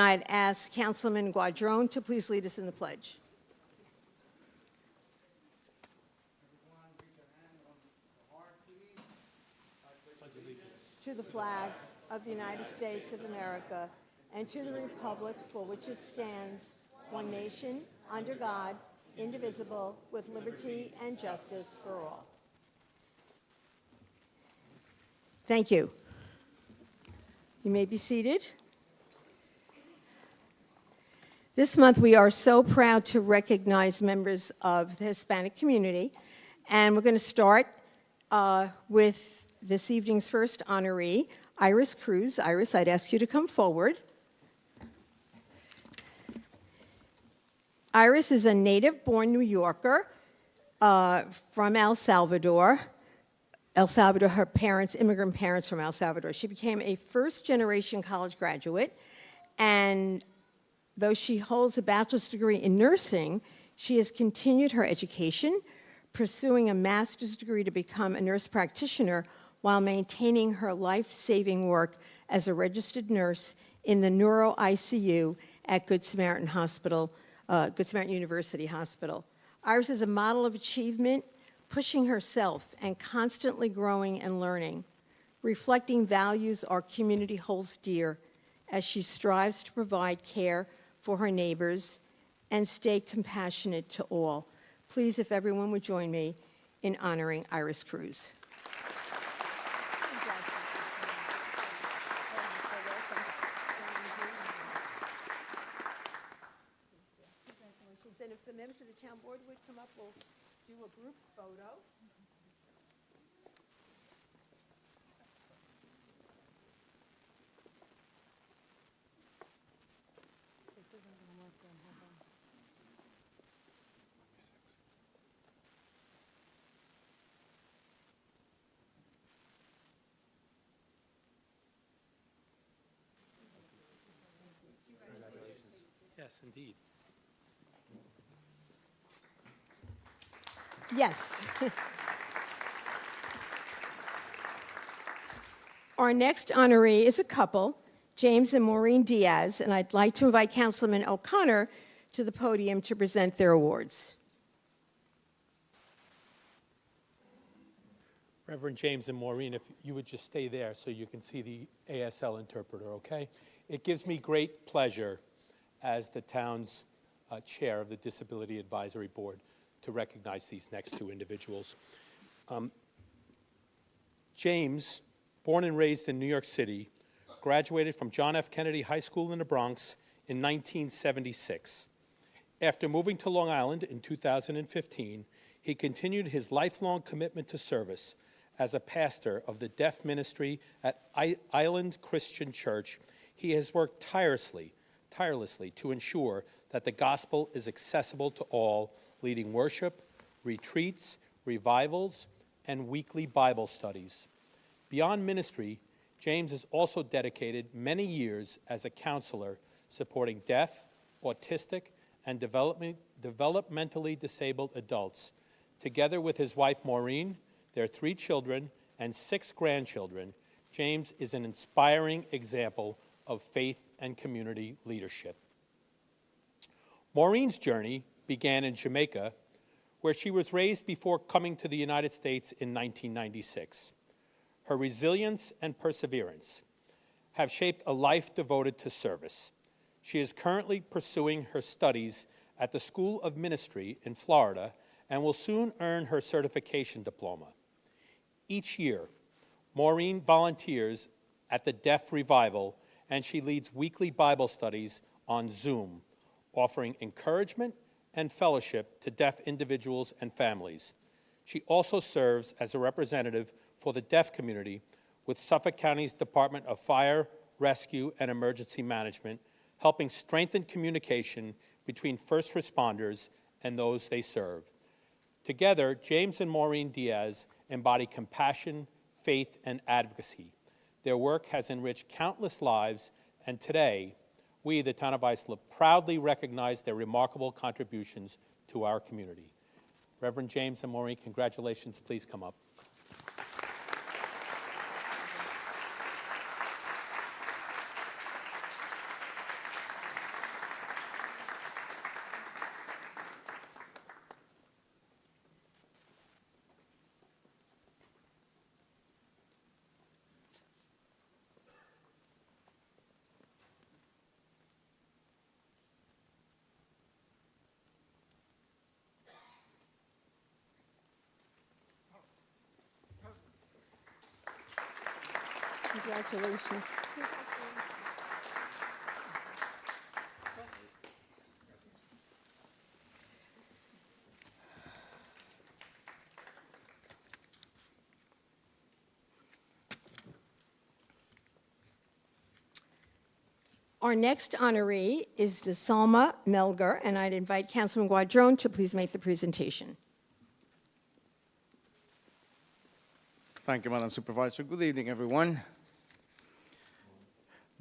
I'd ask Councilman Guadrone to please lead us in the pledge. Everyone, reach your hand on the heart, please. I pledge allegiance To the flag of the United States of America and to the republic for which it stands, one nation, under God, indivisible, with liberty and justice for all. Thank you. You may be seated. This month, we are so proud to recognize members of the Hispanic community, and we're going to start with this evening's first honoree, Iris Cruz. Iris, I'd ask you to come forward. Iris is a native-born New Yorker from El Salvador. Her parents, immigrant parents from El Salvador. She became a first-generation college graduate, and though she holds a bachelor's degree in nursing, she has continued her education, pursuing a master's degree to become a nurse practitioner while maintaining her life-saving work as a registered nurse in the neuro ICU at Good Samaritan University Hospital. Iris is a model of achievement, pushing herself and constantly growing and learning, reflecting values our community holds dear as she strives to provide care for her neighbors and stay compassionate to all. Please, if everyone would join me in honoring Iris Cruz. Congratulations. And if the members of the town board would come up, we'll do a group photo. This isn't going to work then, hold on. Congratulations. Yes, indeed. Yes. Our next honoree is a couple, James and Maureen Diaz, and I'd like to invite Councilman O'Connor to the podium to present their awards. Reverend James and Maureen, if you would just stay there so you can see the ASL interpreter, okay? It gives me great pleasure as the town's chair of the Disability Advisory Board to recognize these next two individuals. James, born and raised in New York City, graduated from John F. Kennedy High School in the Bronx in 1976. After moving to Long Island in 2015, he continued his lifelong commitment to service as a pastor of the deaf ministry at Island Christian Church. He has worked tirelessly to ensure that the gospel is accessible to all, leading worship, retreats, revivals, and weekly Bible studies. Beyond ministry, James has also dedicated many years as a counselor supporting deaf, autistic, and developmentally disabled adults. Together with his wife Maureen, their 3 children, and 6 grandchildren, James is an inspiring example of faith and community leadership. Maureen's journey began in Jamaica, where she was raised before coming to the United States in 1996. Her resilience and perseverance have shaped a life devoted to service. She is currently pursuing her studies at the School of Ministry in Florida and will soon earn her certification diploma. Each year, Maureen volunteers at the Deaf Revival, and she leads weekly Bible studies on Zoom, offering encouragement and fellowship to deaf individuals and families. She also serves as a representative for the deaf community with Suffolk County's Department of Fire, Rescue, and Emergency Management, helping strengthen communication between first responders and those they serve. Together, James and Maureen Diaz embody compassion, faith, and advocacy. Their work has enriched countless lives, and today, we, the Town of Islip, proudly recognize their remarkable contributions to our community. Reverend James and Maureen, congratulations. Please come up. Congratulations. Our next honoree is DeSalma Melgar, and I'd invite Councilman Guadron to please make the presentation. Thank you, Madam Supervisor. Good evening, everyone.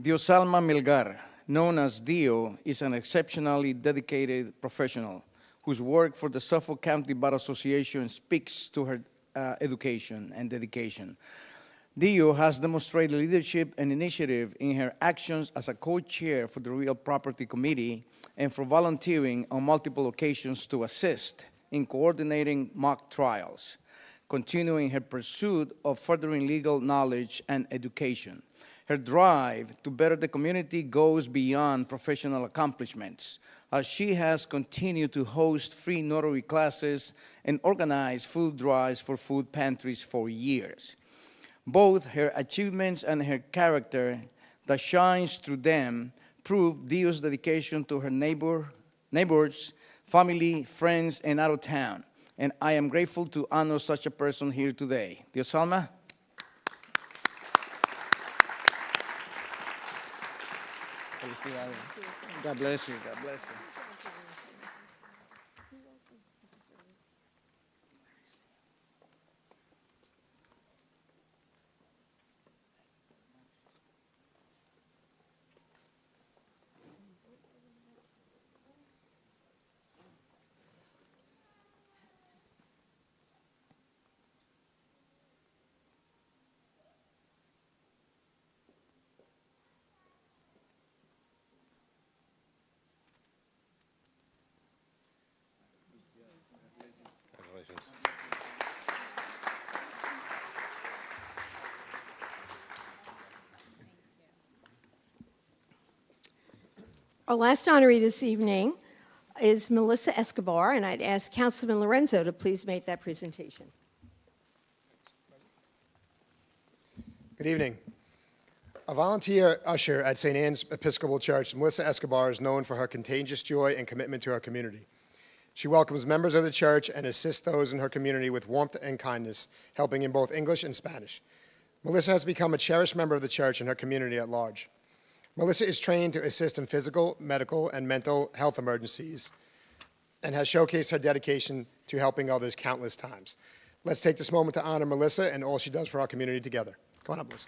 DeSalma Melgar, known as Dio, is an exceptionally dedicated professional whose work for the Suffolk County Bar Association speaks to her education and dedication. Dio has demonstrated leadership and initiative in her actions as a co-chair for the Real Property Committee and for volunteering on multiple occasions to assist in coordinating mock trials, continuing her pursuit of furthering legal knowledge and education. Her drive to better the community goes beyond professional accomplishments, as she has continued to host free notary classes and organize food drives for food pantries for years. Both her achievements and her character that shines through them prove Dio's dedication to her neighbors, family, friends, and out of town. And I am grateful to honor such a person here today. DeSalma. God bless you. God bless you. Our last honoree this evening is Melissa Escobar, and I'd ask Councilman Lorenzo to please make that presentation. Good evening. A volunteer usher at St. Anne's Episcopal Church, Melissa Escobar is known for her contagious joy and commitment to her community. She welcomes members of the church and assists those in her community with warmth and kindness, helping in both English and Spanish. Melissa has become a cherished member of the church and her community at large. Melissa is trained to assist in physical, medical, and mental health emergencies and has showcased her dedication to helping others countless times. Let's take this moment to honor Melissa and all she does for our community together. Come on up, Melissa.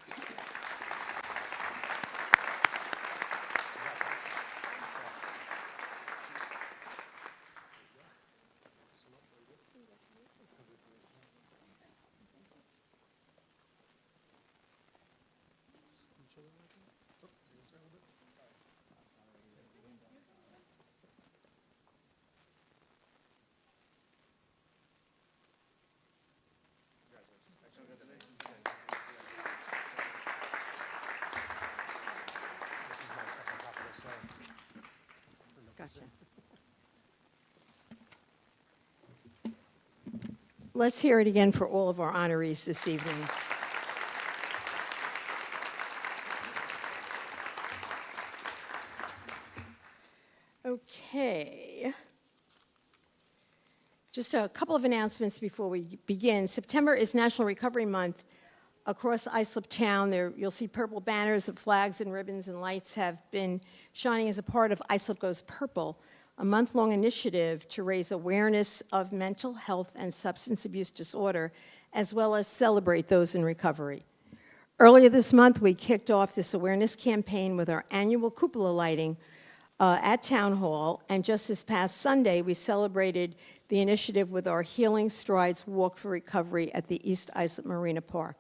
Gotcha. Let's hear it again for all of our honorees this evening. Okay. Just a couple of announcements before we begin. September is National Recovery Month. Across Islip Town, you'll see purple banners of flags and ribbons and lights have been shining as a part of Islip Goes Purple, a month-long initiative to raise awareness of mental health and substance abuse disorder, as well as celebrate those in recovery. Earlier this month, we kicked off this awareness campaign with our annual cupola lighting at Town Hall, and just this past Sunday, we celebrated the initiative with our Healing Strides Walk for Recovery at the East Islip Marina Park.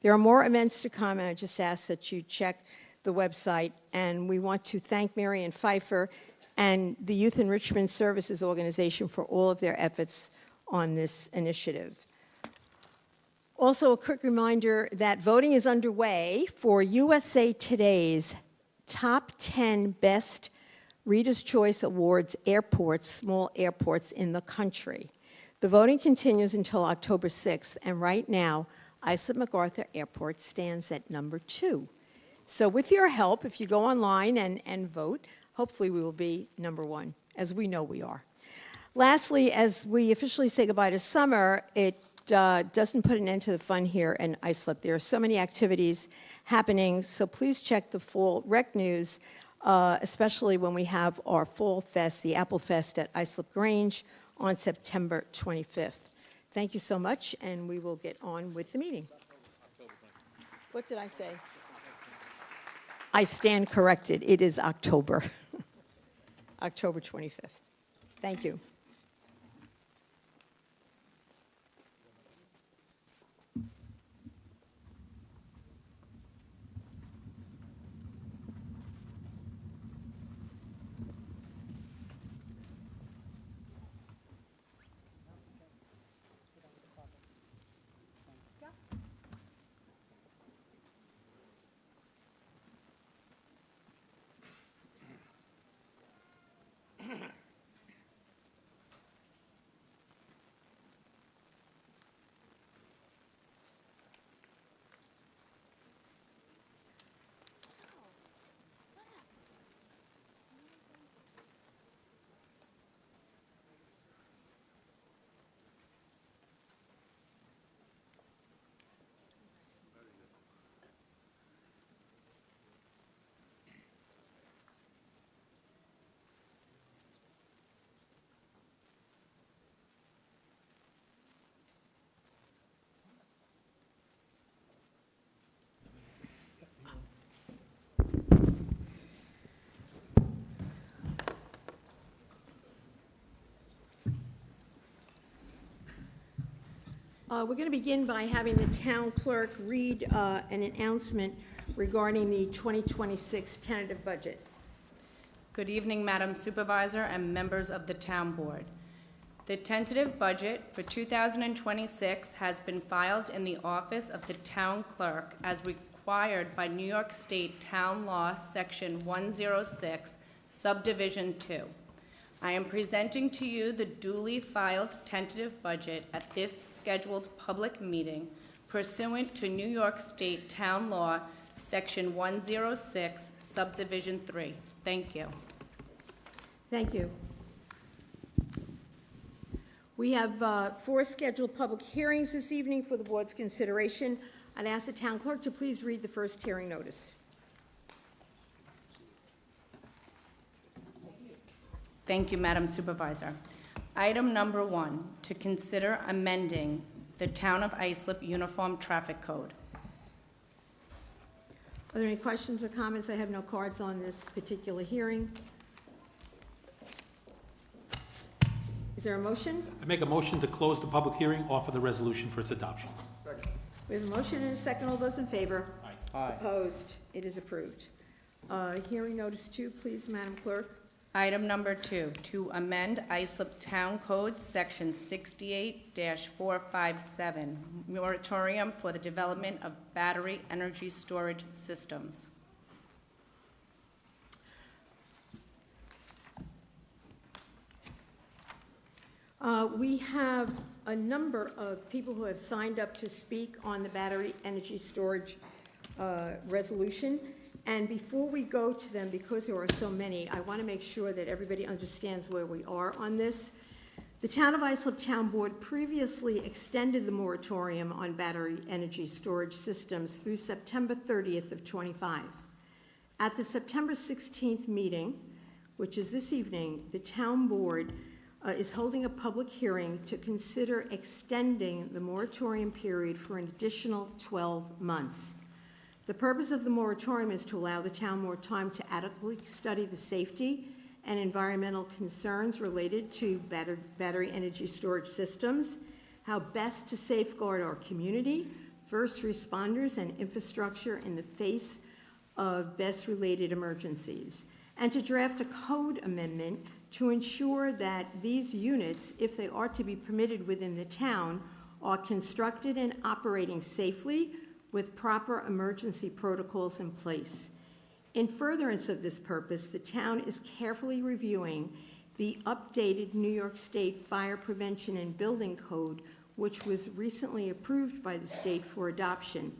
There are more events to come, and I just ask that you check the website. And we want to thank Marian Pfeiffer and the Youth Enrichment Services Organization for all of their efforts on this initiative. Also, a quick reminder that voting is underway for USA Today's Top 10 Best Reader's Choice Awards airports, small airports in the country. The voting continues until October 6th, and right now, Islip MacArthur Airport stands at number 2. So with your help, if you go online and vote, hopefully we will be number 1, as we know we are. Lastly, as we officially say goodbye to summer, it doesn't put an end to the fun here in Islip. There are so many activities happening, so please check the fall rec news, especially when we have our Fall Fest, the Apple Fest at Islip Grange on September 25th. Thank you so much, and we will get on with the meeting. What did I say? I stand corrected. It is October. October 25th. Thank you. We're going to begin by having the town clerk read an announcement regarding the 2026 tentative budget. Good evening, Madam Supervisor and members of the Town Board. The tentative budget for 2026 has been filed in the office of the Town Clerk as required by New York State Town Law, Section 106, Subdivision 2. I am presenting to you the duly filed tentative budget at this scheduled public meeting pursuant to New York State Town Law, Section 106, Subdivision 3. Thank you. Thank you. We have 4 scheduled public hearings this evening for the board's consideration. I'd ask the town clerk to please read the first hearing notice. Thank you, Madam Supervisor. Item number 1, to consider amending the Town of Islip Uniform Traffic Code. Are there any questions or comments? I have no cards on this particular hearing. Is there a motion? I make a motion to close the public hearing, offer the resolution for its adoption. Second. We have a motion and a second. All those in favor? Aye. Opposed? It is approved. Hearing notice 2, please, Madam Clerk. Item number 2, to amend Islip Town Code, Section 68-457, moratorium for the development of battery energy storage systems. We have a number of people who have signed up to speak on the battery energy storage resolution. And before we go to them, because there are so many, I want to make sure that everybody understands where we are on this. The Town of Islip Town Board previously extended the moratorium on battery energy storage systems through September 30th of 25. At the September 16th meeting, which is this evening, the Town Board is holding a public hearing to consider extending the moratorium period for an additional 12 months. The purpose of the moratorium is to allow the town more time to adequately study the safety and environmental concerns related to battery energy storage systems, how best to safeguard our community, first responders, and infrastructure in the face of BESS-related emergencies, and to draft a code amendment to ensure that these units, if they are to be permitted within the town, are constructed and operating safely with proper emergency protocols in place. In furtherance of this purpose, the town is carefully reviewing the updated New York State Fire Prevention and Building Code, which was recently approved by the state for adoption.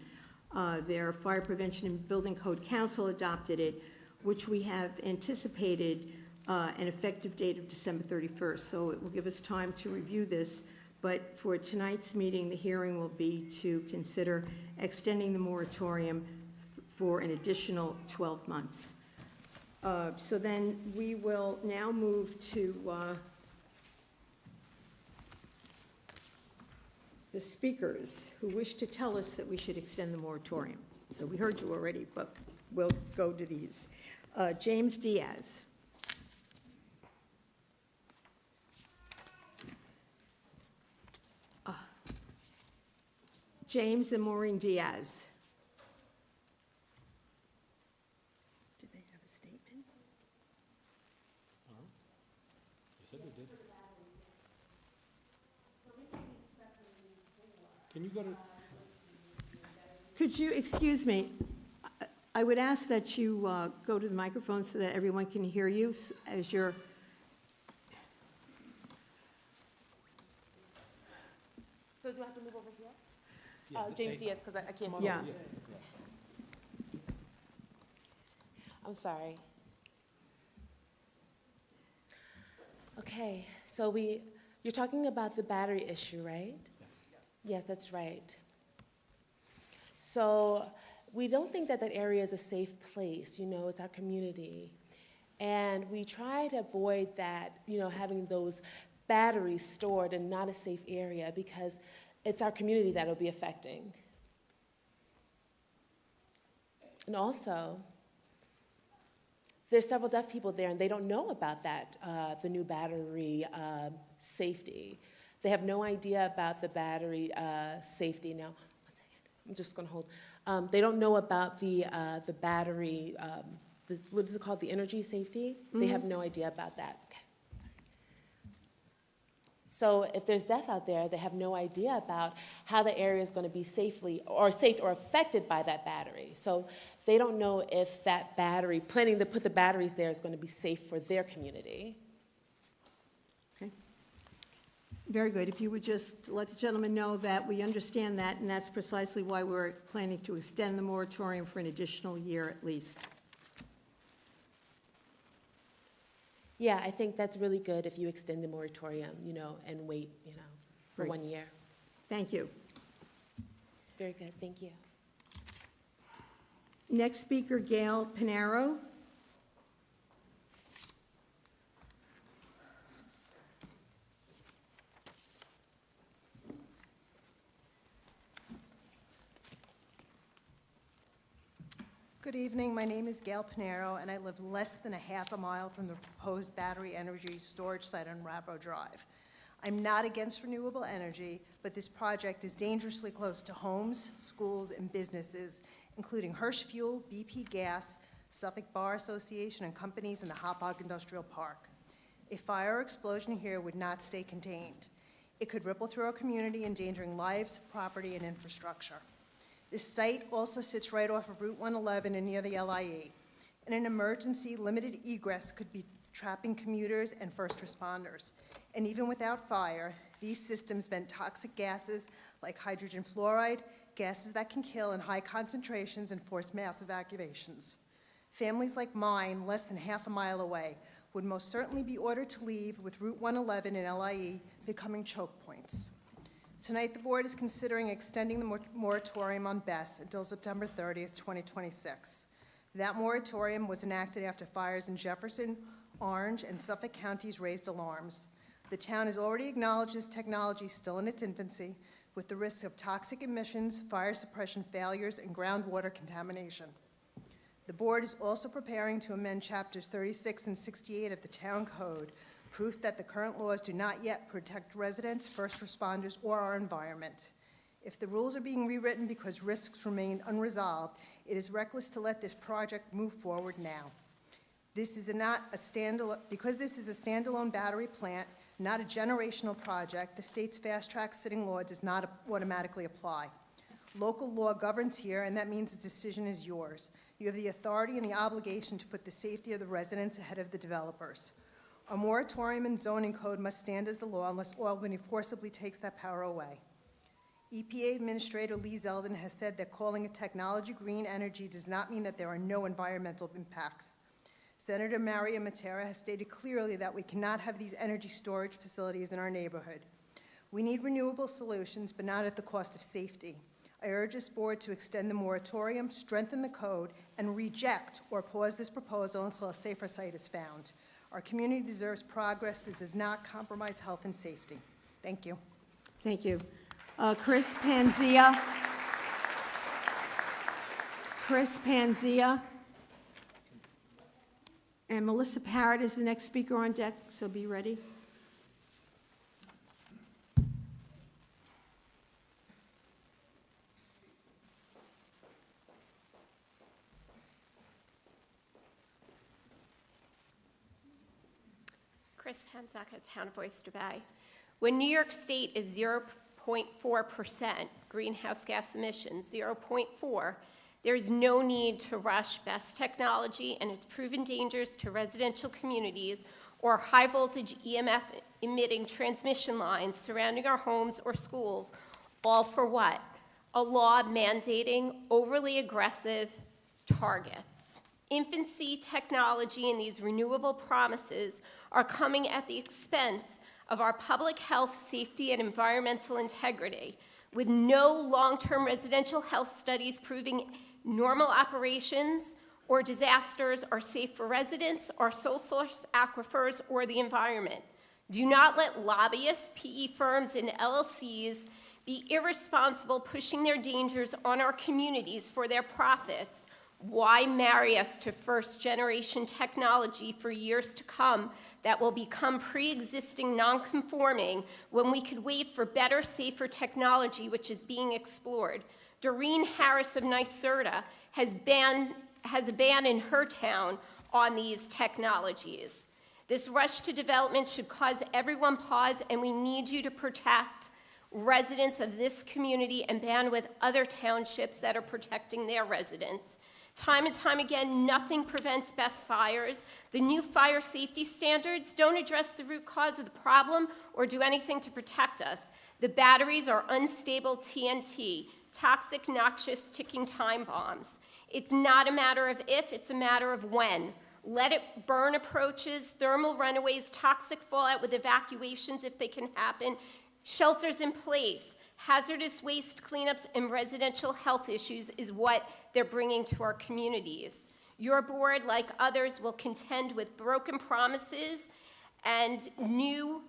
Their Fire Prevention and Building Code Council adopted it, which we have anticipated an effective date of December 31st. So it will give us time to review this. But for tonight's meeting, the hearing will be to consider extending the moratorium for an additional 12 months. So then we will now move to the speakers who wish to tell us that we should extend the moratorium. So we heard you already, but we'll go to these. James Diaz. James and Maureen Diaz. Did they have a statement? They said they did. Can you go to? Could you, excuse me, I would ask that you go to the microphone so that everyone can hear you as you're. So do I have to move over here? Yeah, James Diaz, because I can't see. Yeah. I'm sorry. Okay, so you're talking about the battery issue, right? Yes, that's right. So we don't think that that area is a safe place. You know, it's our community. And we try to avoid that, you know, having those batteries stored in not a safe area because it's our community that it'll be affecting. And also, there's several deaf people there and they don't know about that, the new battery safety. They have no idea about the battery safety. Now, 1 second, I'm just gonna hold. They don't know about the battery, what is it called, the energy safety? Mm-hmm. They have no idea about that. Okay. So if there's deaf out there, they have no idea about how the area is going to be safe or affected by that battery. So they don't know if that battery, planning to put the batteries there is going to be safe for their community. Okay. Very good. If you would just let the gentleman know that we understand that, and that's precisely why we're planning to extend the moratorium for an additional year at least. Yeah, I think that's really good if you extend the moratorium, you know, and wait, you know, for Great. 1 year. Thank you. Very good, thank you. Next speaker, Gail Pinero. Good evening. My name is Gail Pinero, and I live less than a half a mile from the proposed battery energy storage site on Rabro Drive. I'm not against renewable energy, but this project is dangerously close to homes, schools, and businesses, including Hirsch Fuel, BP Gas, Suffolk Bar Association, and companies in the Hauppauge Industrial Park. A fire or explosion here would not stay contained. It could ripple through our community, endangering lives, property, and infrastructure. This site also sits right off of Route 111 and near the LIE. In an emergency, limited egress could be trapping commuters and first responders. And even without fire, these systems vent toxic gases like hydrogen fluoride, gases that can kill in high concentrations and force mass evacuations. Families like mine, less than half a mile away, would most certainly be ordered to leave, with Route 111 and LIE becoming choke points. Tonight, the board is considering extending the moratorium on BESS until September 30th, 2026. That moratorium was enacted after fires in Jefferson, Orange, and Suffolk counties raised alarms. The town has already acknowledged this technology still in its infancy, with the risk of toxic emissions, fire suppression failures, and groundwater contamination. The board is also preparing to amend chapters 36 and 68 of the town code, proof that the current laws do not yet protect residents, first responders, or our environment. If the rules are being rewritten because risks remain unresolved, it is reckless to let this project move forward now. Because this is a standalone battery plant, not a generational project, the state's fast-track sitting law does not automatically apply. Local law governs here, and that means the decision is yours. You have the authority and the obligation to put the safety of the residents ahead of the developers. A moratorium and zoning code must stand as the law unless Albany forcibly takes that power away. EPA Administrator Lee Zeldin has said that calling a technology green energy does not mean that there are no environmental impacts. Senator Maria Matera has stated clearly that we cannot have these energy storage facilities in our neighborhood. We need renewable solutions, but not at the cost of safety. I urge this board to extend the moratorium, strengthen the code, and reject or pause this proposal until a safer site is found. Our community deserves progress that does not compromise health and safety. Thank you. Thank you. Chris Panzia. Chris Panzia. And Melissa Parrott is the next speaker on deck, so be ready. Chris Panzaka, Town of Oyster Bay. When New York State is 0.4% greenhouse gas emissions, 0.4, there is no need to rush best technology and its proven dangers to residential communities or high voltage EMF emitting transmission lines surrounding our homes or schools, all for what? A law mandating overly aggressive targets. Infancy technology and these renewable promises are coming at the expense of our public health, safety, and environmental integrity, with no long-term residential health studies proving normal operations or disasters are safe for residents, our sole source aquifers, or the environment. Do not let lobbyists, PE firms, and LLCs be irresponsible, pushing their dangers on our communities for their profits. Why marry us to first-generation technology for years to come that will become pre-existing non-conforming when we could wait for better, safer technology which is being explored? Doreen Harris of NYSERDA has a ban in her town on these technologies. This rush to development should cause everyone pause, and we need you to protect residents of this community and ban with other townships that are protecting their residents. Time and time again, nothing prevents best fires. The new fire safety standards don't address the root cause of the problem or do anything to protect us. The batteries are unstable TNT, toxic, noxious, ticking time bombs. It's not a matter of if, it's a matter of when. Let it burn approaches, thermal runaways, toxic fallout with evacuations if they can happen, shelters in place, hazardous waste cleanups, and residential health issues is what they're bringing to our communities. Your board, like others, will contend with broken promises and new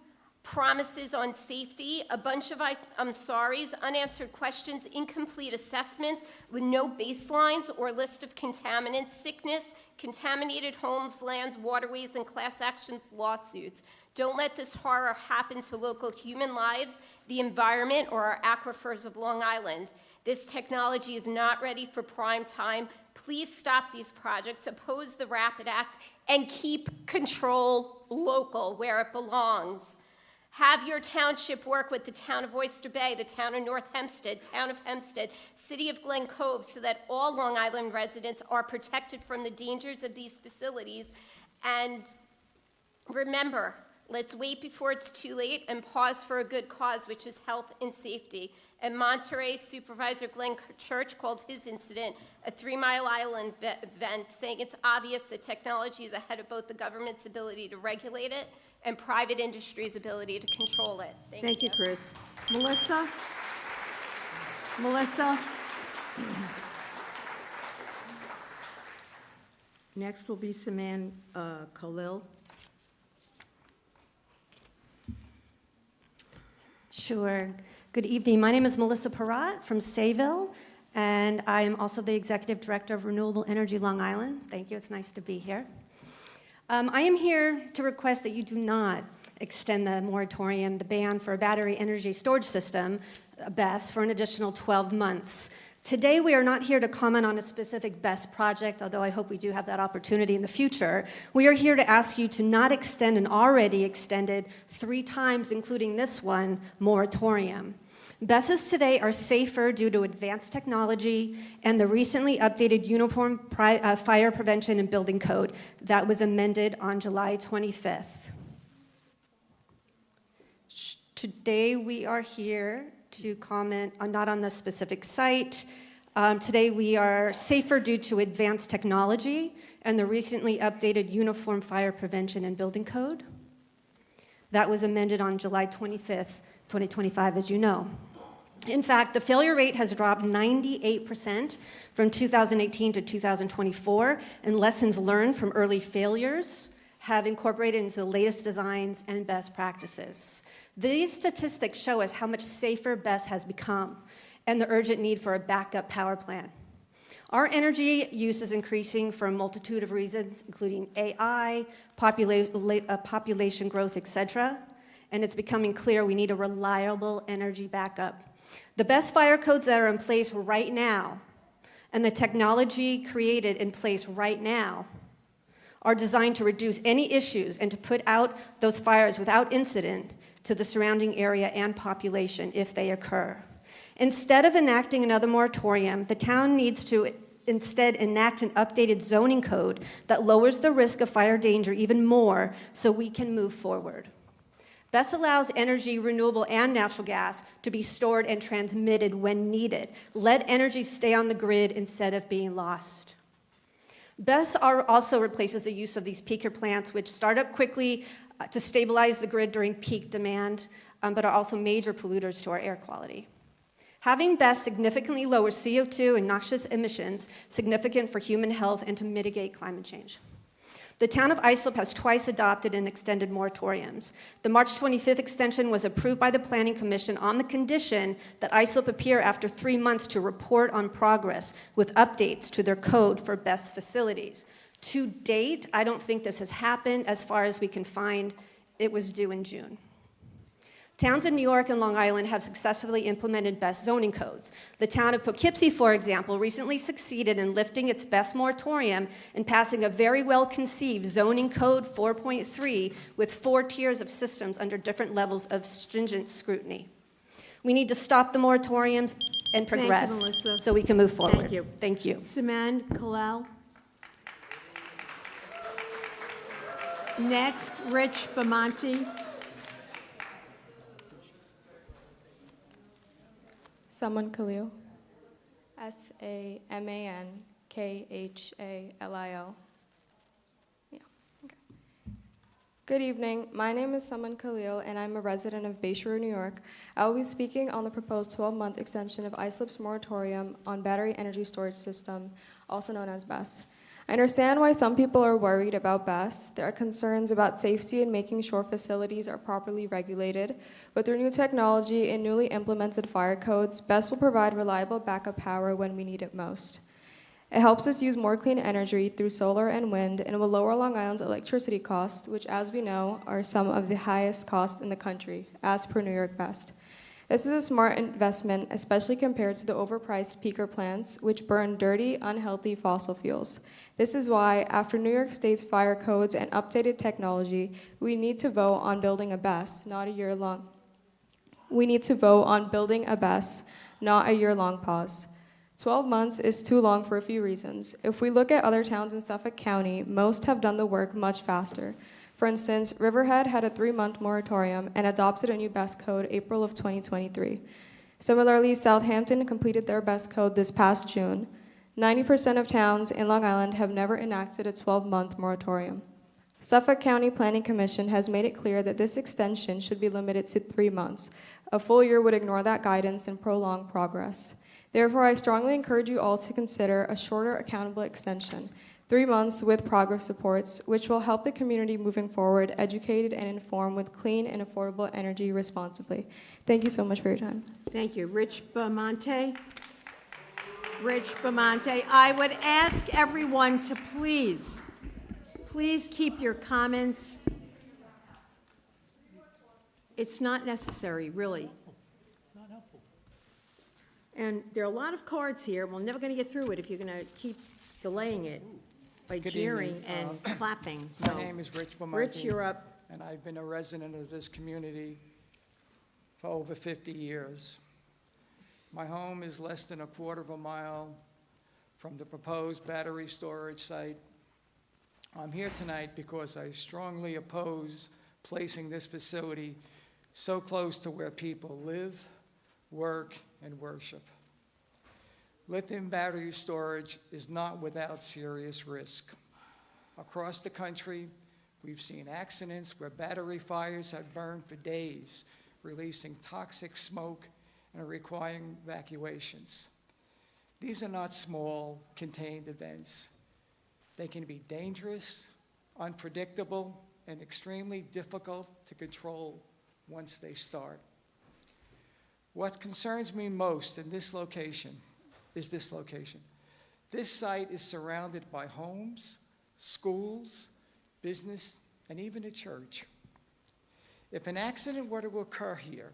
promises on safety, a bunch of sorries, unanswered questions, incomplete assessments with no baselines or list of contaminants, sickness, contaminated homes, lands, waterways, and class actions lawsuits. Don't let this horror happen to local human lives, the environment, or our aquifers of Long Island. This technology is not ready for prime time. Please stop these projects, oppose the Rapid Act, and keep control local where it belongs. Have your township work with the town of Oyster Bay, the town of North Hempstead, town of Hempstead, city of Glen Cove, so that all Long Island residents are protected from the dangers of these facilities. And remember, let's wait before it's too late and pause for a good cause, which is health and safety. And Monterey Supervisor Glenn Church called his incident a 3 Mile Island event, saying it's obvious that technology is ahead of both the government's ability to regulate it and private industry's ability to control it. Thank you, Chris. Melissa? Melissa? Next will be Saman Khalil. Sure. Good evening. My name is Melissa Peratt from Sayville, and I am also the Executive Director of Renewable Energy Long Island. Thank you. It's nice to be here. I am here to request that you do not extend the moratorium, the ban for a battery energy storage system, BESS, for an additional 12 months. Today, we are not here to comment on a specific BESS project, although I hope we do have that opportunity in the future. We are here to ask you to not extend an already extended 3 times, including this one, moratorium. BESSes today are safer due to advanced technology and the recently updated Uniform Fire Prevention and Building Code that was amended on July 25th. Today, we are here to comment not on the specific site. Today, we are safer due to advanced technology and the recently updated Uniform Fire Prevention and Building Code. That was amended on July 25th, 2025, as you know. In fact, the failure rate has dropped 98% from 2018 to 2024, and lessons learned from early failures have incorporated into the latest designs and best practices. These statistics show us how much safer BESS has become and the urgent need for a backup power plant. Our energy use is increasing for a multitude of reasons, including AI, population growth, etc., and it's becoming clear we need a reliable energy backup. The best fire codes that are in place right now and the technology created in place right now are designed to reduce any issues and to put out those fires without incident to the surrounding area and population if they occur. Instead of enacting another moratorium, the town needs to instead enact an updated zoning code that lowers the risk of fire danger even more so we can move forward. BESS allows energy, renewable and natural gas, to be stored and transmitted when needed. Let energy stay on the grid instead of being lost. BESS also replaces the use of these peaker plants, which start up quickly to stabilize the grid during peak demand, but are also major polluters to our air quality. Having BESS significantly lowers CO2 and noxious emissions, significant for human health and to mitigate climate change. The town of Islip has twice adopted and extended moratoriums. The March 25th extension was approved by the Planning Commission on the condition that Islip appear after 3 months to report on progress with updates to their code for BESS facilities. To date, I don't think this has happened. As far as we can find, it was due in June. Towns in New York and Long Island have successfully implemented BESS zoning codes. The town of Poughkeepsie, for example, recently succeeded in lifting its BESS moratorium and passing a very well-conceived zoning code 4.3 with 4 tiers of systems under different levels of stringent scrutiny. We need to stop the moratoriums and progress Melissa. so we can move forward. Thank you. Thank you. Saman Kalal. Next, Rich Bamonte. Saman Khalil, S-A-M-A-N-K-H-A-L-I-L. Yeah, okay. Good evening. My name is Saman Khalil, and I'm a resident of Bayshore, New York. I will be speaking on the proposed 12-month extension of Islip's moratorium on battery energy storage system, also known as BESS. I understand why some people are worried about BESS. There are concerns about safety and making sure facilities are properly regulated. But through new technology and newly implemented fire codes, BESS will provide reliable backup power when we need it most. It helps us use more clean energy through solar and wind, and will lower Long Island's electricity costs, which, as we know, are some of the highest costs in the country, as per New York Best. This is a smart investment, especially compared to the overpriced peaker plants, which burn dirty, unhealthy fossil fuels. This is why, after New York State's fire codes and updated technology, we need to vote on building a BESS, not a year-long. We need to vote on building a BESS, not a year-long pause. 12 months is too long for a few reasons. If we look at other towns in Suffolk County, most have done the work much faster. For instance, Riverhead had a 3-month moratorium and adopted a new BESS code April of 2023. Similarly, Southampton completed their BESS code this past June. 90% of towns in Long Island have never enacted a 12-month moratorium. Suffolk County Planning Commission has made it clear that this extension should be limited to 3 months. A full year would ignore that guidance and prolong progress. Therefore, I strongly encourage you all to consider a shorter accountable extension, 3 months with progress reports, which will help the community moving forward, educated and informed with clean and affordable energy responsibly. Thank you so much for your time. Thank you. Rich Bamonte. Rich Bamonte. I would ask everyone to please keep your comments. It's not necessary, really. Not helpful. And there are a lot of cards here. We're never going to get through it if you're going to keep delaying it by Good jeering evening. and clapping. My So, name is Rich Bamonte. Rich, you're up. And I've been a resident of this community for over 50 years. My home is less than a quarter of a mile from the proposed battery storage site. I'm here tonight because I strongly oppose placing this facility so close to where people live, work, and worship. Lithium battery storage is not without serious risk. Across the country, we've seen accidents where battery fires have burned for days, releasing toxic smoke and requiring evacuations. These are not small, contained events. They can be dangerous, unpredictable, and extremely difficult to control once they start. What concerns me most in this location is this location. This site is surrounded by homes, schools, business, and even a church. If an accident were to occur here,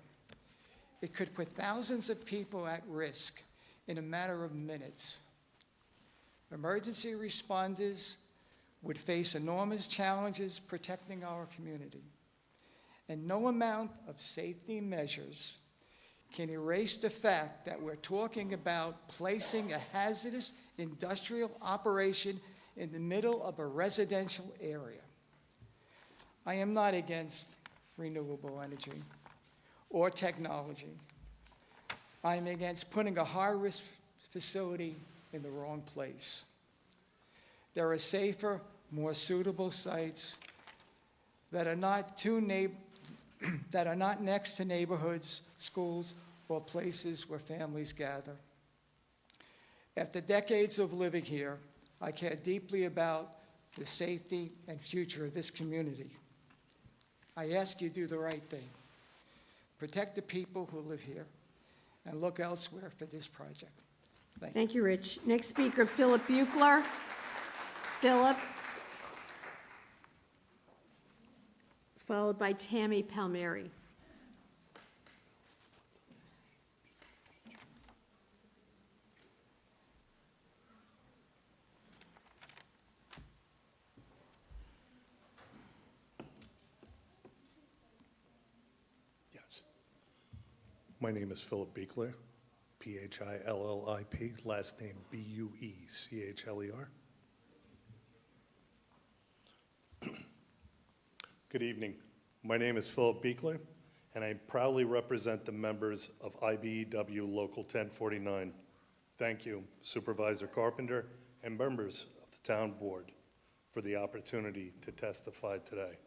it could put thousands of people at risk in a matter of minutes. Emergency responders would face enormous challenges protecting our community. And no amount of safety measures can erase the fact that we're talking about placing a hazardous industrial operation in the middle of a residential area. I am not against renewable energy or technology. I am against putting a high-risk facility in the wrong place. There are safer, more suitable sites that are not next to neighborhoods, schools, or places where families gather. After decades of living here, I care deeply about the safety and future of this community. I ask you to do the right thing. Protect the people who live here and look elsewhere for this project. Thank you. Thank you, Rich. Next speaker, Philip Buechler. Philip. Followed by Tammy Palmieri. Yes. My name is Philip Buechler, P-H-I-L-L-I-P, last name B-U-E-C-H-L-E-R. Good evening. My name is Philip Buechler, and I proudly represent the members of IBEW Local 1049. Thank you, Supervisor Carpenter and members of the Town Board, for the opportunity to testify today.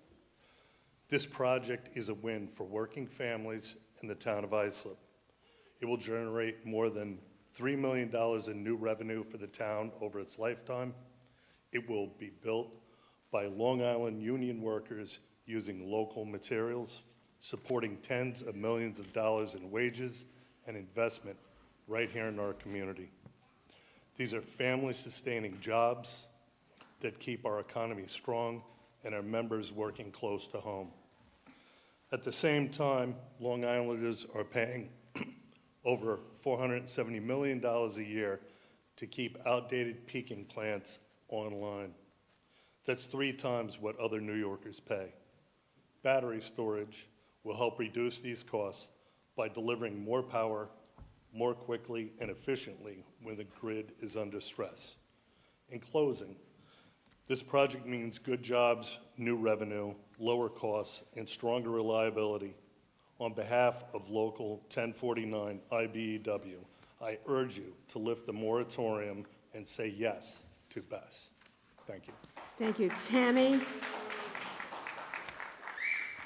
This project is a win for working families in the town of Islip. It will generate more than $3 million in new revenue for the town over its lifetime. It will be built by Long Island union workers using local materials, supporting tens of millions of dollars in wages and investment right here in our community. These are family-sustaining jobs that keep our economy strong and our members working close to home. At the same time, Long Islanders are paying over $470 million a year to keep outdated peaking plants online. That's 3 times what other New Yorkers pay. Battery storage will help reduce these costs by delivering more power more quickly and efficiently when the grid is under stress. In closing, this project means good jobs, new revenue, lower costs, and stronger reliability. On behalf of Local 1049 IBEW, I urge you to lift the moratorium and say yes to BESS. Thank you. Thank you. Tammy.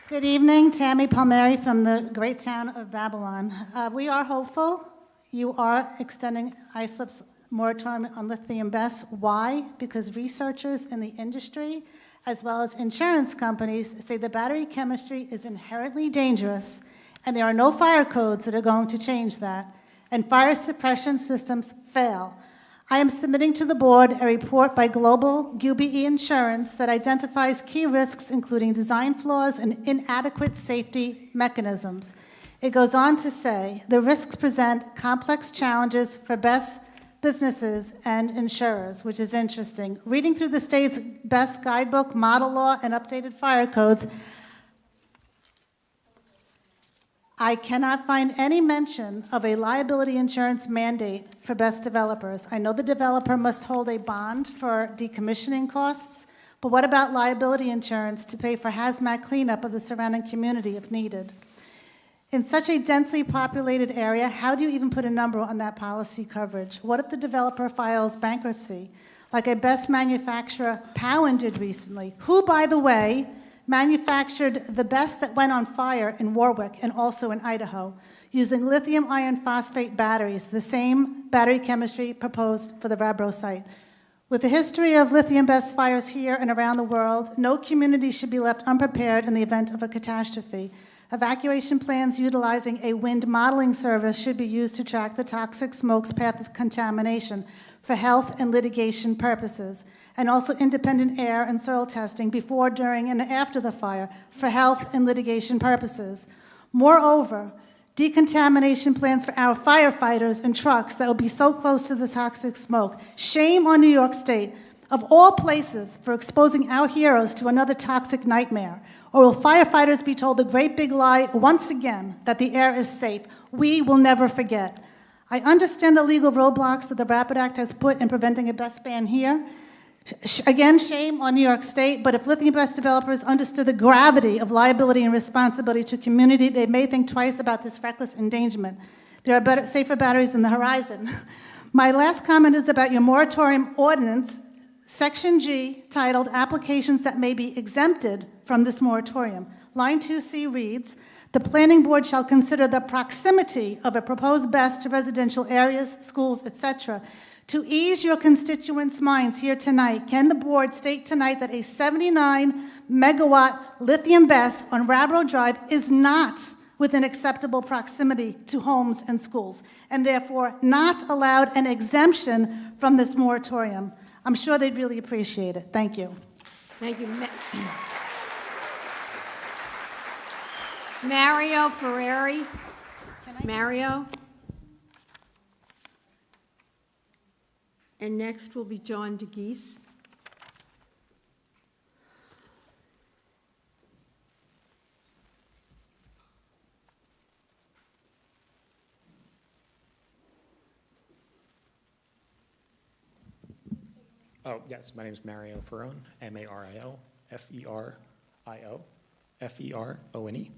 Good evening, Tammy Palmieri from the great town of Babylon. We are hopeful. You are extending Islip's moratorium on lithium BESS. Why? Because researchers in the industry, as well as insurance companies, say the battery chemistry is inherently dangerous, and there are no fire codes that are going to change that, and fire suppression systems fail. I am submitting to the board a report by Global UBE Insurance that identifies key risks, including design flaws and inadequate safety mechanisms. It goes on to say, the risks present complex challenges for BESS businesses and insurers, which is interesting. Reading through the state's BESS guidebook, model law, and updated fire codes, I cannot find any mention of a liability insurance mandate for BESS developers. I know the developer must hold a bond for decommissioning costs, but what about liability insurance to pay for hazmat cleanup of the surrounding community if needed? In such a densely populated area, how do you even put a number on that policy coverage? What if the developer files bankruptcy, like a best manufacturer, Powen, did recently, who, by the way, manufactured the best that went on fire in Warwick and also in Idaho, using lithium iron phosphate batteries, the same battery chemistry proposed for the Vabro site. With a history of lithium best fires here and around the world, no community should be left unprepared in the event of a catastrophe. Evacuation plans utilizing a wind modeling service should be used to track the toxic smoke's path of contamination for health and litigation purposes, and also independent air and soil testing before, during, and after the fire for health and litigation purposes. Moreover, decontamination plans for our firefighters and trucks that will be so close to the toxic smoke. Shame on New York State, of all places, for exposing our heroes to another toxic nightmare. Or will firefighters be told the great big lie once again that the air is safe? We will never forget. I understand the legal roadblocks that the Rapid Act has put in preventing a best ban here. Again, shame on New York State, but if lithium best developers understood the gravity of liability and responsibility to community, they may think twice about this reckless endangerment. There are better, safer batteries in the horizon. My last comment is about your moratorium ordinance, Section G, titled Applications That May Be Exempted from this moratorium. Line 2C reads, the planning board shall consider the proximity of a proposed BESS to residential areas, schools, etc. To ease your constituents' minds here tonight, can the board state tonight that a 79 megawatt lithium BESS on Rabro Drive is not within acceptable proximity to homes and schools, and therefore not allowed an exemption from this moratorium? I'm sure they'd really appreciate it. Thank you. Thank you. Mario Ferreri. Mario. And next will be John DeGeese. Oh, yes, my name is Mario Ferrone, M-A-R-I-O, F-E-R-I-O, F-E-R-O-N-E.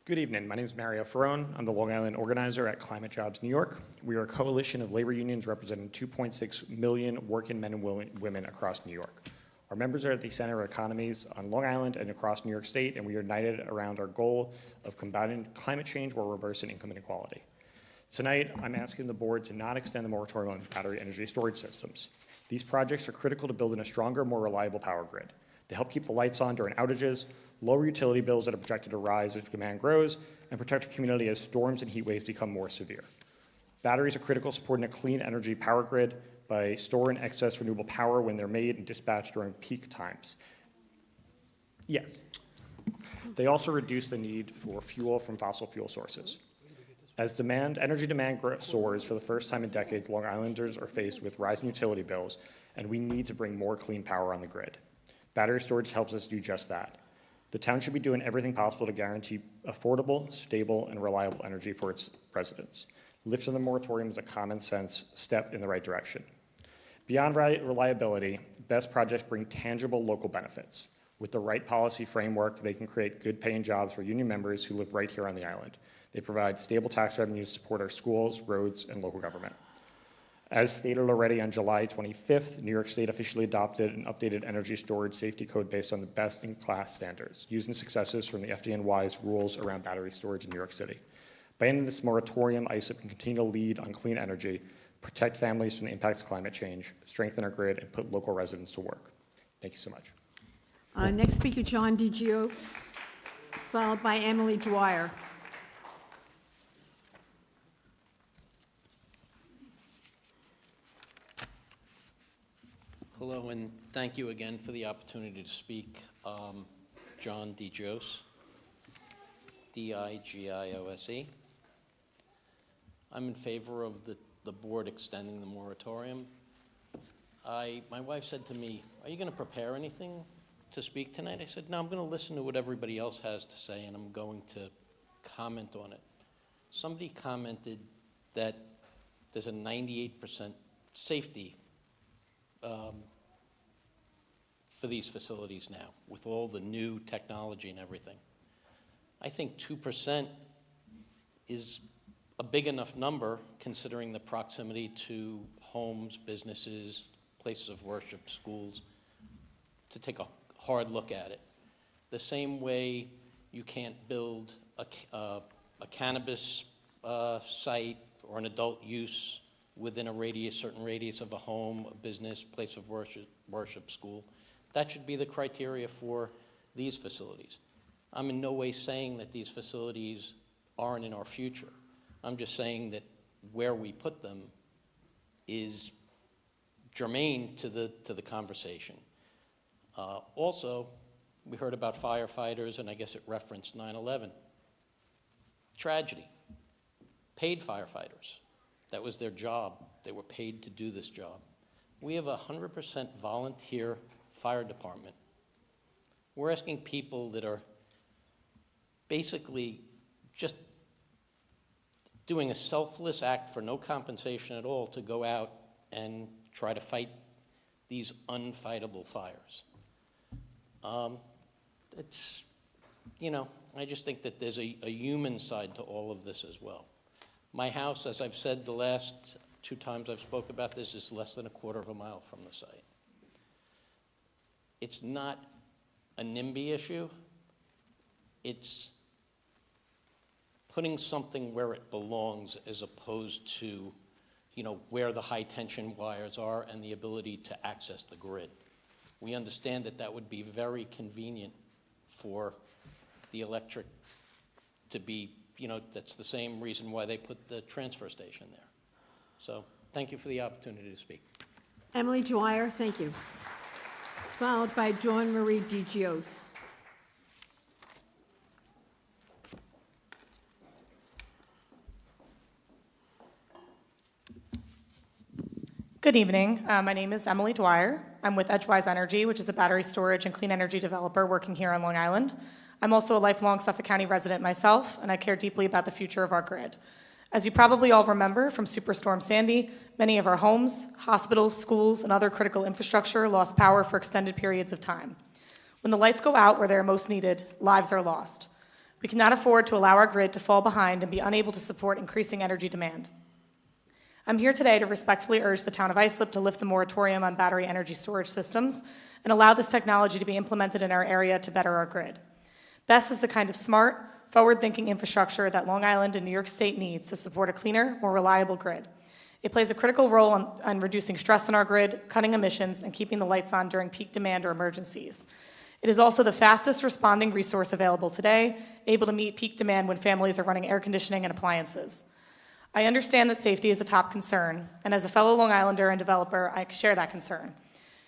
Good evening, my name is Mario Ferrone. I'm the Long Island organizer at Climate Jobs New York. We are a coalition of labor unions representing 2.6 million working men and women across New York. Our members are at the center of economies on Long Island and across New York State, and we are united around our goal of combating climate change while reversing income inequality. Tonight, I'm asking the board to not extend the moratorium on battery energy storage systems. These projects are critical to building a stronger, more reliable power grid. They help keep the lights on during outages, lower utility bills that are projected to rise as demand grows, and protect our community as storms and heat waves become more severe. Batteries are critical supporting a clean energy power grid by storing excess renewable power when they're made and dispatched during peak times. Yes. They also reduce the need for fuel from fossil fuel sources. As energy demand soars for the first time in decades, Long Islanders are faced with rising utility bills, and we need to bring more clean power on the grid. Battery storage helps us do just that. The town should be doing everything possible to guarantee affordable, stable, and reliable energy for its residents. Lifting the moratorium is a common sense step in the right direction. Beyond reliability, BESS projects bring tangible local benefits. With the right policy framework, they can create good paying jobs for union members who live right here on the island. They provide stable tax revenues to support our schools, roads, and local government. As stated already on July 25th, New York State officially adopted an updated energy storage safety code based on the best-in-class standards, using successes from the FDNY's rules around battery storage in New York City. By ending this moratorium, ISIP can continue to lead on clean energy, protect families from the impacts of climate change, strengthen our grid, and put local residents to work. Thank you so much. Next speaker, John DeGeose, followed by Emily Dwyer. Hello, and thank you again for the opportunity to speak. John DeGiose, D-I-G-I-O-S-E. I'm in favor of the board extending the moratorium. My wife said to me, are you going to prepare anything to speak tonight? I said, no, I'm going to listen to what everybody else has to say, and I'm going to comment on it. Somebody commented that there's a 98% safety for these facilities now, with all the new technology and everything. I think 2% is a big enough number considering the proximity to homes, businesses, places of worship, schools, to take a hard look at it. The same way you can't build a cannabis site or an adult use within a certain radius of a home, a business, place of worship, school. That should be the criteria for these facilities. I'm in no way saying that these facilities aren't in our future. I'm just saying that where we put them is germane to the conversation. Also, we heard about firefighters, and I guess it referenced 9/11. Tragedy. Paid firefighters. That was their job. They were paid to do this job. We have a 100% volunteer fire department. We're asking people that are basically just doing a selfless act for no compensation at all to go out and try to fight these unfightable fires. It's, you know, I just think that there's a human side to all of this as well. My house, as I've said the last 2 times I've spoke about this, is less than a quarter of a mile from the site. It's not a NIMBY issue. It's putting something where it belongs as opposed to, you know, where the high tension wires are and the ability to access the grid. We understand that that would be very convenient for the electric to be, you know, that's the same reason why they put the transfer station there. So thank you for the opportunity to speak. Emily Dwyer, thank you. Followed by Dawn Marie DiGios. Good evening. My name is Emily Dwyer. I'm with Edgewise Energy, which is a battery storage and clean energy developer working here on Long Island. I'm also a lifelong Suffolk County resident myself, and I care deeply about the future of our grid. As you probably all remember from Superstorm Sandy, many of our homes, hospitals, schools, and other critical infrastructure lost power for extended periods of time. When the lights go out where they are most needed, lives are lost. We cannot afford to allow our grid to fall behind and be unable to support increasing energy demand. I'm here today to respectfully urge the town of Islip to lift the moratorium on battery energy storage systems and allow this technology to be implemented in our area to better our grid. BESS is the kind of smart, forward-thinking infrastructure that Long Island and New York State needs to support a cleaner, more reliable grid. It plays a critical role on reducing stress on our grid, cutting emissions, and keeping the lights on during peak demand or emergencies. It is also the fastest responding resource available today, able to meet peak demand when families are running air conditioning and appliances. I understand that safety is a top concern, and as a fellow Long Islander and developer, I share that concern.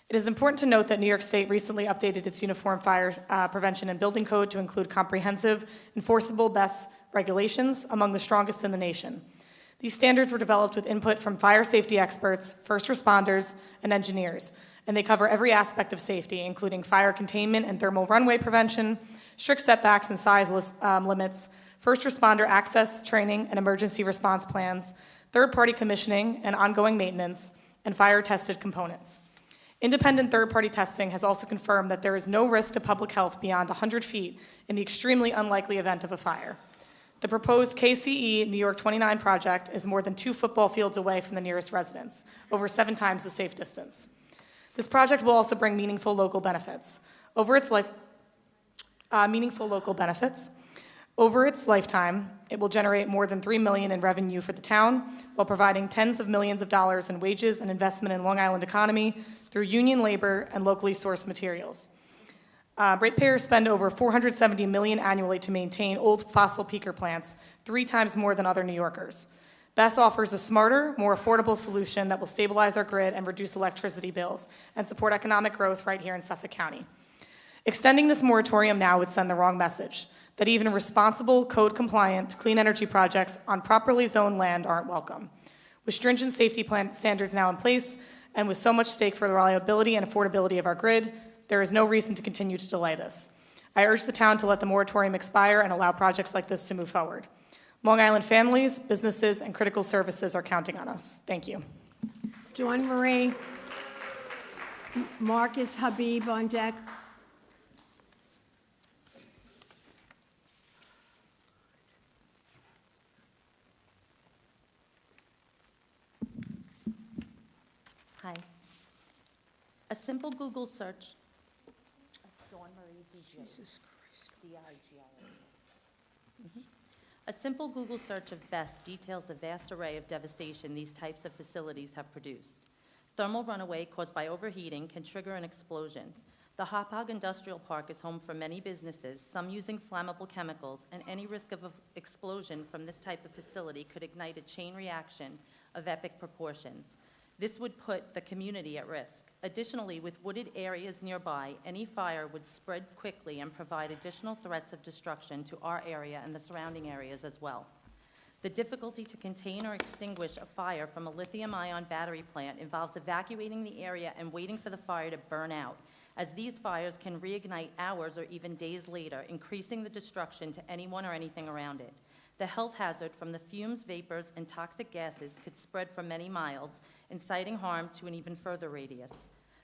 It is important to note that New York State recently updated its Uniform Fire Prevention and Building Code to include comprehensive, enforceable BESS regulations among the strongest in the nation. These standards were developed with input from fire safety experts, first responders, and engineers, and they cover every aspect of safety, including fire containment and thermal runway prevention, strict setbacks and size limits, first responder access, training, and emergency response plans, third-party commissioning and ongoing maintenance, and fire-tested components. Independent third-party testing has also confirmed that there is no risk to public health beyond 100 feet in the extremely unlikely event of a fire. The proposed KCE New York 29 project is more than 2 football fields away from the nearest residence, over 7 times the safe distance. This project will also bring meaningful local benefits. Over its lifetime, it will generate more than $3 million in revenue for the town, while providing tens of millions of dollars in wages and investment in Long Island economy through union labor and locally sourced materials. Ratepayers spend over $470 million annually to maintain old fossil peaker plants, 3 times more than other New Yorkers. BESS offers a smarter, more affordable solution that will stabilize our grid and reduce electricity bills and support economic growth right here in Suffolk County. Extending this moratorium now would send the wrong message, that even responsible, code-compliant, clean energy projects on properly zoned land aren't welcome. With stringent safety standards now in place, and with so much stake for the reliability and affordability of our grid, there is no reason to continue to delay this. I urge the town to let the moratorium expire and allow projects like this to move forward. Long Island families, businesses, and critical services are counting on us. Thank you. Dawn Marie. Marcus Habib on deck. simple Google search. A simple Google search of BEST details the vast array of devastation these types of facilities have produced. Thermal runaway caused by overheating can trigger an explosion. The Hauppauge Industrial Park is home for many businesses, some using flammable chemicals, and any risk of explosion from this type of facility could ignite a chain reaction of epic proportions. This would put the community at risk. Additionally, with wooded areas nearby, any fire would spread quickly and provide additional threats of destruction to our area and the surrounding areas as well. The difficulty to contain or extinguish a fire from a lithium-ion battery plant involves evacuating the area and waiting for the fire to burn out, as these fires can reignite hours or even days later, increasing the destruction to anyone or anything around it. The health hazard from the fumes, vapors, and toxic gases could spread for many miles, inciting harm to an even further radius.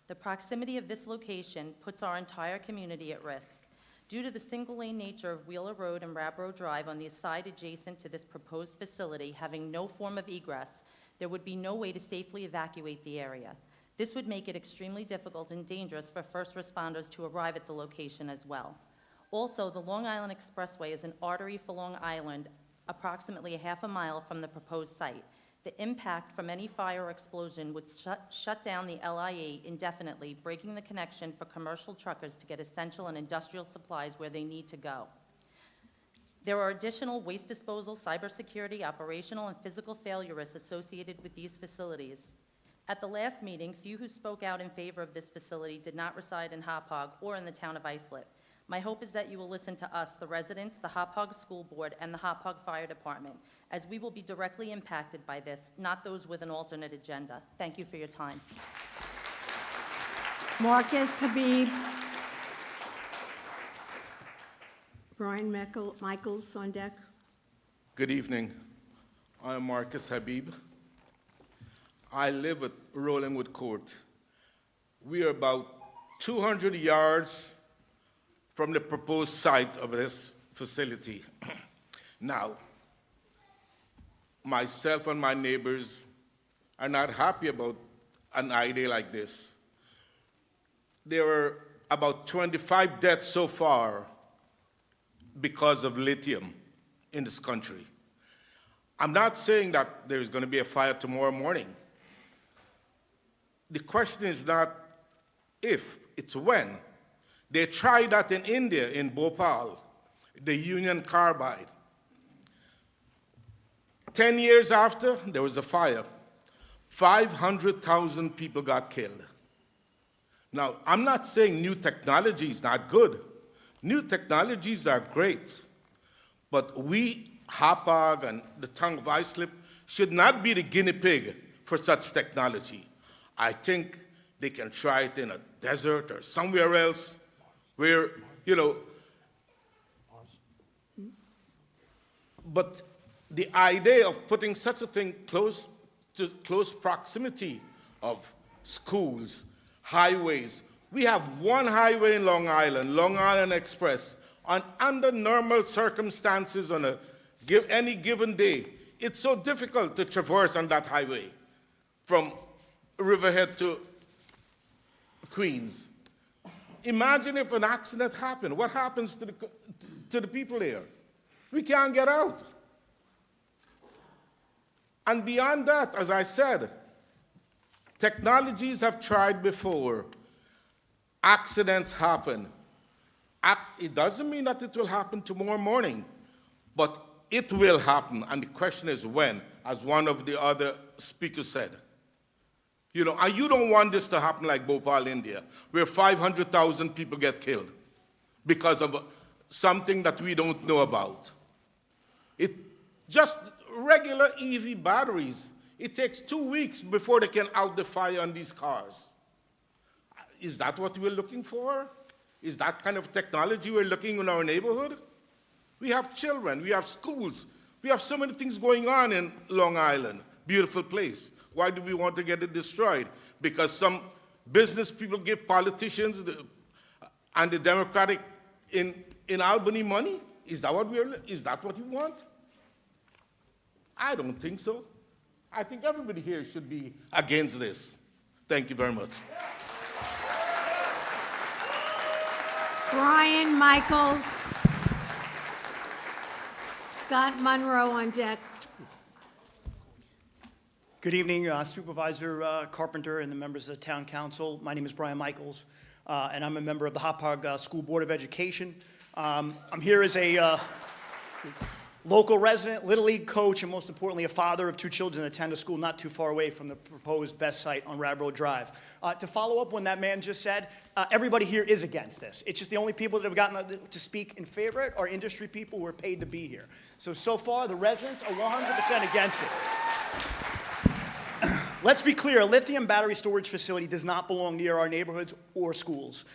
The proximity of this location puts our entire community at risk. Due to the single-lane nature of Wheeler Road and Rabbrough Drive on the side adjacent to this proposed facility having no form of egress, there would be no way to safely evacuate the area. This would make it extremely difficult and dangerous for first responders to arrive at the location as well. Also, the Long Island Expressway is an artery for Long Island, approximately a half a mile from the proposed site. The impact from any fire or explosion would shut down the LIE indefinitely, breaking the connection for commercial truckers to get essential and industrial supplies where they need to go. There are additional waste disposal, cybersecurity, operational, and physical failure risks associated with these facilities. At the last meeting, few who spoke out in favor of this facility did not reside in Hauppauge or in the town of Islip. My hope is that you will listen to us, the residents, the Hauppauge School Board, and the Hauppauge Fire Department, as we will be directly impacted by this, not those with an alternate agenda. Thank you for your time. Marcus Habib. Brian Michaels on deck. Good evening. I'm Marcus Habib. I live at Rollingwood Court. We are about 200 yards from the proposed site of this facility. Now, myself and my neighbors are not happy about an idea like this. There are about 25 deaths so far because of lithium in this country. I'm not saying that there's going to be a fire tomorrow morning. The question is not if, it's when. They tried that in India, in Bhopal, the Union Carbide. 10 years after, there was a fire. 500,000 people got killed. Now, I'm not saying new technology is not good. New technologies are great. But we, Hauppauge and the town of Islip, should not be the guinea pig for such technology. I think they can try it in a desert or somewhere else where, but the idea of putting such a thing close proximity of schools, highways. We have one highway in Long Island Express, under normal circumstances on any given day. It's so difficult to traverse on that highway from Riverhead to Queens. Imagine if an accident happened. What happens to the people there? We can't get out. And beyond that, as I said, technologies have tried before. Accidents happen. It doesn't mean that it will happen tomorrow morning, but it will happen. And the question is when, as one of the other speakers said. And you don't want this to happen like Bhopal, India, where 500,000 people get killed because of something that we don't know about. Just regular EV batteries, it takes 2 weeks before they can out the fire on these cars. Is that what we're looking for? Is that kind of technology we're looking in our neighborhood? We have children, we have schools, we have so many things going on in Long Island, beautiful place. Why do we want to get it destroyed? Because some business people give politicians and the Democratic in Albany money? Is that what you want? I don't think so. I think everybody here should be against this. Thank you very much. Brian Michaels. Scott Monroe on deck. Good evening, Supervisor Carpenter and the members of the Town Council. My name is Brian Michaels, and I'm a member of the Hauppauge School Board of Education. I'm here as a local resident, Little League coach, and most importantly, a father of 2 children that attend a school not too far away from the proposed BEST site on Railroad Drive. To follow up on that man just said, everybody here is against this. It's just the only people that have gotten to speak in favor of it are industry people who are paid to be here. So far, the residents are 100% against it. Let's be clear, a lithium battery storage facility does not belong near our neighborhoods or schools.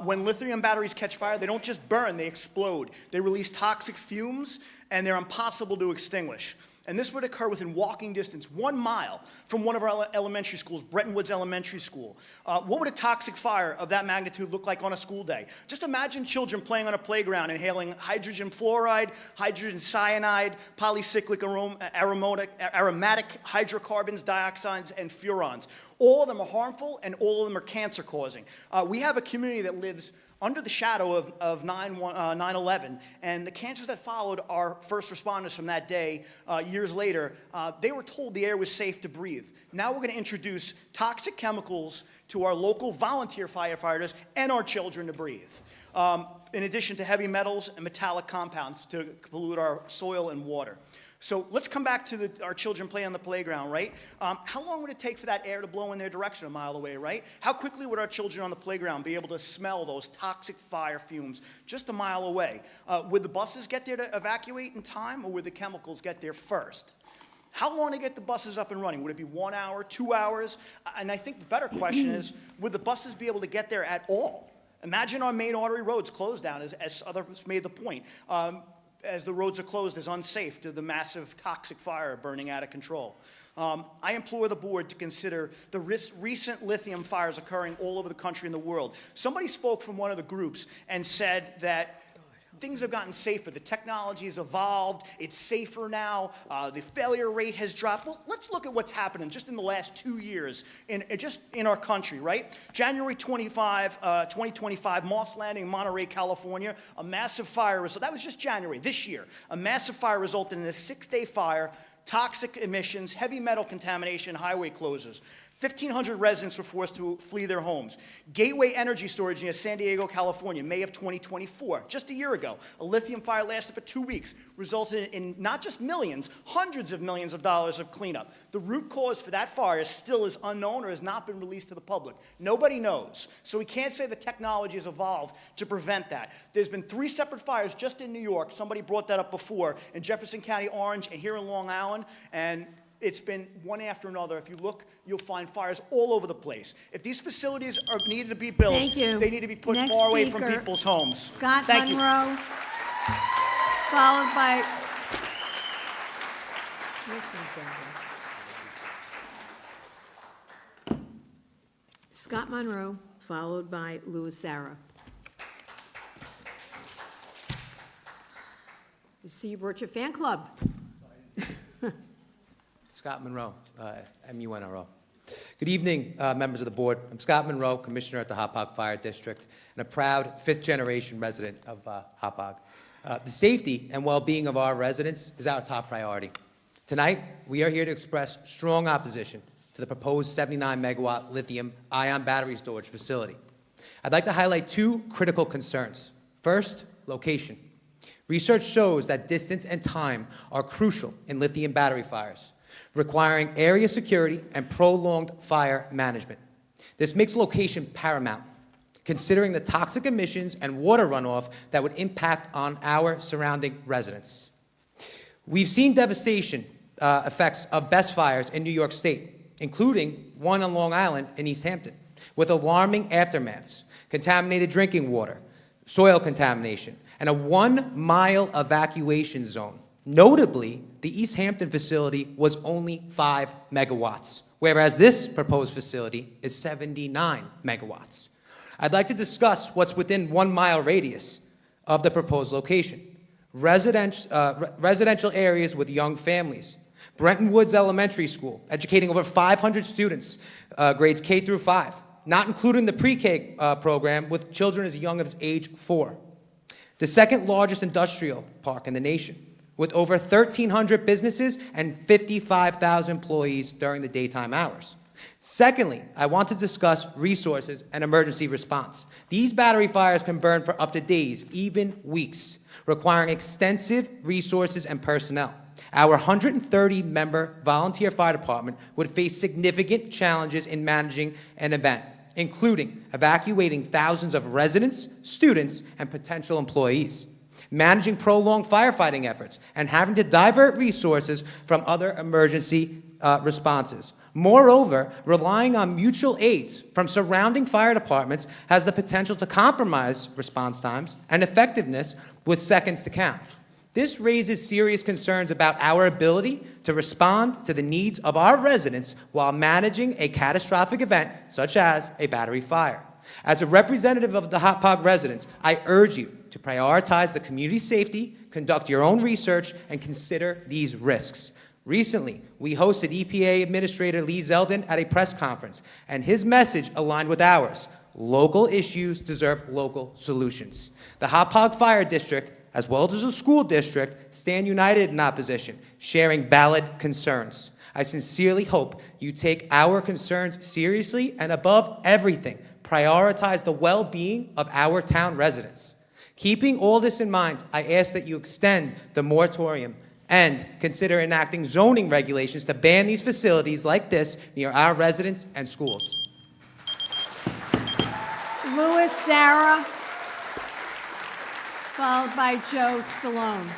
When lithium batteries catch fire, they don't just burn, they explode. They release toxic fumes, and they're impossible to extinguish. And this would occur within walking distance, 1 mile from one of our elementary schools, Bretton Woods Elementary School. What would a toxic fire of that magnitude look like on a school day? Just imagine children playing on a playground, inhaling hydrogen fluoride, hydrogen cyanide, polycyclic aromatic hydrocarbons, dioxins, and furans. All of them are harmful, and all of them are cancer-causing. We have a community that lives under the shadow of 9/11, and the cancers that followed our first responders from that day, years later, they were told the air was safe to breathe. Now we're going to introduce toxic chemicals to our local volunteer firefighters and our children to breathe, in addition to heavy metals and metallic compounds to pollute our soil and water. So let's come back to our children playing on the playground, right? How long would it take for that air to blow in their direction 1 mile away, right? How quickly would our children on the playground be able to smell those toxic fire fumes just 1 mile away? Would the buses get there to evacuate in time, or would the chemicals get there first? How long to get the buses up and running? Would it be 1 hour, 2 hours? And I think the better question is, would the buses be able to get there at all? Imagine our main artery roads closed down, as others made the point. As the roads are closed, is unsafe to the massive toxic fire burning out of control. I implore the board to consider the recent lithium fires occurring all over the country and the world. Somebody spoke from one of the groups and said that things have gotten safer. The technology has evolved. It's safer now. The failure rate has dropped. Well, let's look at what's happening just in the last 2 years just in our country, right? January 2025, Moss Landing, Monterey, California, a massive fire. So that was just January this year. A massive fire resulted in a 6-day fire, toxic emissions, heavy metal contamination, highway closures. 1,500 residents were forced to flee their homes. Gateway Energy Storage near San Diego, California, May of 2024, just a year ago. A lithium fire lasted for 2 weeks, resulted in not just millions, hundreds of millions of dollars of cleanup. The root cause for that fire still is unknown or has not been released to the public. Nobody knows. So we can't say the technology has evolved to prevent that. There's been 3 separate fires just in New York. Somebody brought that up before, in Jefferson County, Orange, and here in Long Island. And it's been one after another. If you look, you'll find fires all over the place. If these facilities are needed to be built, they need to be put far away from people's homes. Scott Thank Monroe, you. followed by... Scott Monroe, followed by Louis Sarah. You see you brought your fan club. Scott Monroe, MUNRO. Good evening, members of the board. I'm Scott Monroe, Commissioner at the Hauppauge Fire District, and a proud 5th-generation resident of Hauppauge. The safety and well-being of our residents is our top priority. Tonight, we are here to express strong opposition to the proposed 79-megawatt lithium-ion battery storage facility. I'd like to highlight 2 critical concerns. First, location. Research shows that distance and time are crucial in lithium battery fires, requiring area security and prolonged fire management. This makes location paramount, considering the toxic emissions and water runoff that would impact on our surrounding residents. We've seen devastation effects of BEST fires in New York State, including one on Long Island in East Hampton, with alarming aftermaths, contaminated drinking water, soil contamination, and a 1-mile evacuation zone. Notably, the East Hampton facility was only 5 megawatts, whereas this proposed facility is 79 megawatts. I'd like to discuss what's within 1-mile radius of the proposed location. Residential areas with young families. Bretton Woods Elementary School, educating over 500 students, grades K through 5. not including the pre-K program with children as young as age 4. The second largest industrial park in the nation, with over 1,300 businesses and 55,000 employees during the daytime hours. Secondly, I want to discuss resources and emergency response. These battery fires can burn for up to days, even weeks, requiring extensive resources and personnel. Our 130-member volunteer fire department would face significant challenges in managing an event, including evacuating thousands of residents, students, and potential employees, managing prolonged firefighting efforts, and having to divert resources from other emergency responses. Moreover, relying on mutual aids from surrounding fire departments has the potential to compromise response times and effectiveness with seconds to count. This raises serious concerns about our ability to respond to the needs of our residents while managing a catastrophic event such as a battery fire. As a representative of the Hauppauge residents, I urge you to prioritize the community's safety, conduct your own research, and consider these risks. Recently, we hosted EPA Administrator Lee Zeldin at a press conference, and his message aligned with ours. Local issues deserve local solutions. The Hauppauge Fire District, as well as the school district, stand united in opposition, sharing valid concerns. I sincerely hope you take our concerns seriously and, above everything, prioritize the well-being of our town residents. Keeping all this in mind, I ask that you extend the moratorium and consider enacting zoning regulations to ban these facilities like this near our residents and schools. Louis Sarah, followed by Joe Stallone.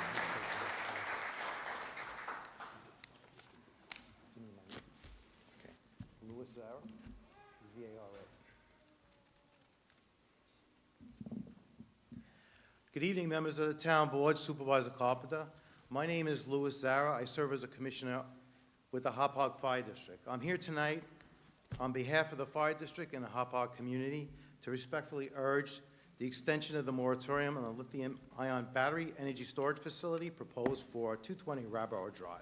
Louis Zara, Z-A-R-A. Good evening, members of the Town Board, Supervisor Carpenter. My name is Louis Zara. I serve as a commissioner with the Hauppauge Fire District. I'm here tonight on behalf of the Fire District and the Hauppauge community to respectfully urge the extension of the moratorium on the lithium-ion battery energy storage facility proposed for 220 Rabbauer Drive.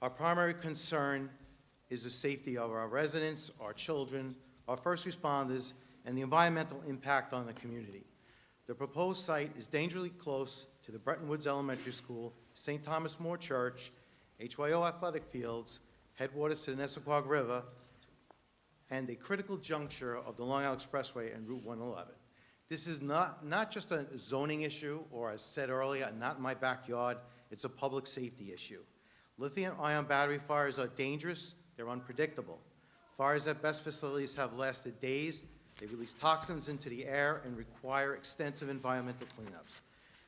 Our primary concern is the safety of our residents, our children, our first responders, and the environmental impact on the community. The proposed site is dangerously close to the Bretton Woods Elementary School, St. Thomas More Church, HYO athletic fields, headwaters to the Nesquag River, and a critical juncture of the Long Island Expressway and Route 111. This is not just a zoning issue, or as said earlier, not in my backyard, it's a public safety issue. Lithium-ion battery fires are dangerous, they're unpredictable. Fires at BESS facilities have lasted days, they release toxins into the air and require extensive environmental cleanups.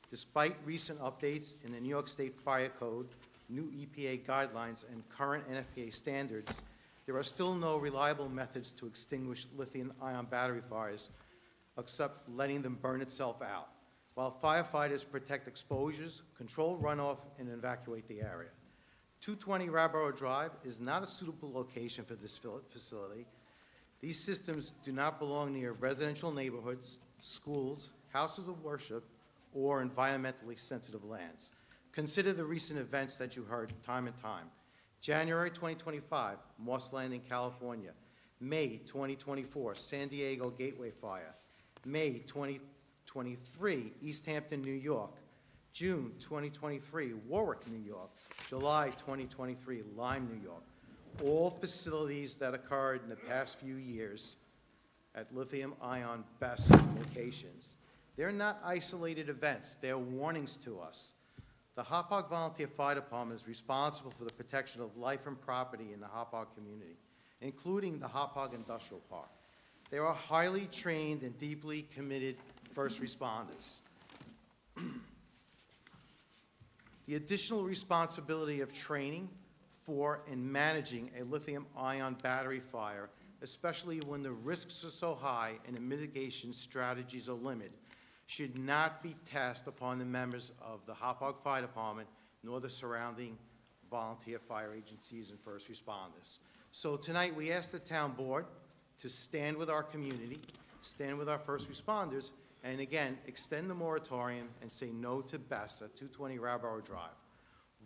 Despite recent updates in the New York State Fire Code, new EPA guidelines, and current NFPA standards, there are still no reliable methods to extinguish lithium-ion battery fires except letting them burn itself out, while firefighters protect exposures, control runoff, and evacuate the area. 220 Rabbauer Drive is not a suitable location for this facility. These systems do not belong near residential neighborhoods, schools, houses of worship, or environmentally sensitive lands. Consider the recent events that you heard time and time. January 2025, Moss Landing, California. May 2024, San Diego Gateway Fire. May 2023, East Hampton, New York. June 2023, Warwick, New York. July 2023, Lyme, New York. All facilities that occurred in the past few years at lithium-ion BESS locations. They're not isolated events, they're warnings to us. The Hauppauge Volunteer Fire Department is responsible for the protection of life and property in the Hauppauge community, including the Hauppauge Industrial Park. They are highly trained and deeply committed first responders. The additional responsibility of training for and managing a lithium-ion battery fire, especially when the risks are so high and the mitigation strategies are limited, should not be tasked upon the members of the Hauppauge Fire Department nor the surrounding volunteer fire agencies and first responders. So tonight we ask the town board to stand with our community, stand with our first responders, and again, extend the moratorium and say no to BESS at 220 Rabbauer Drive.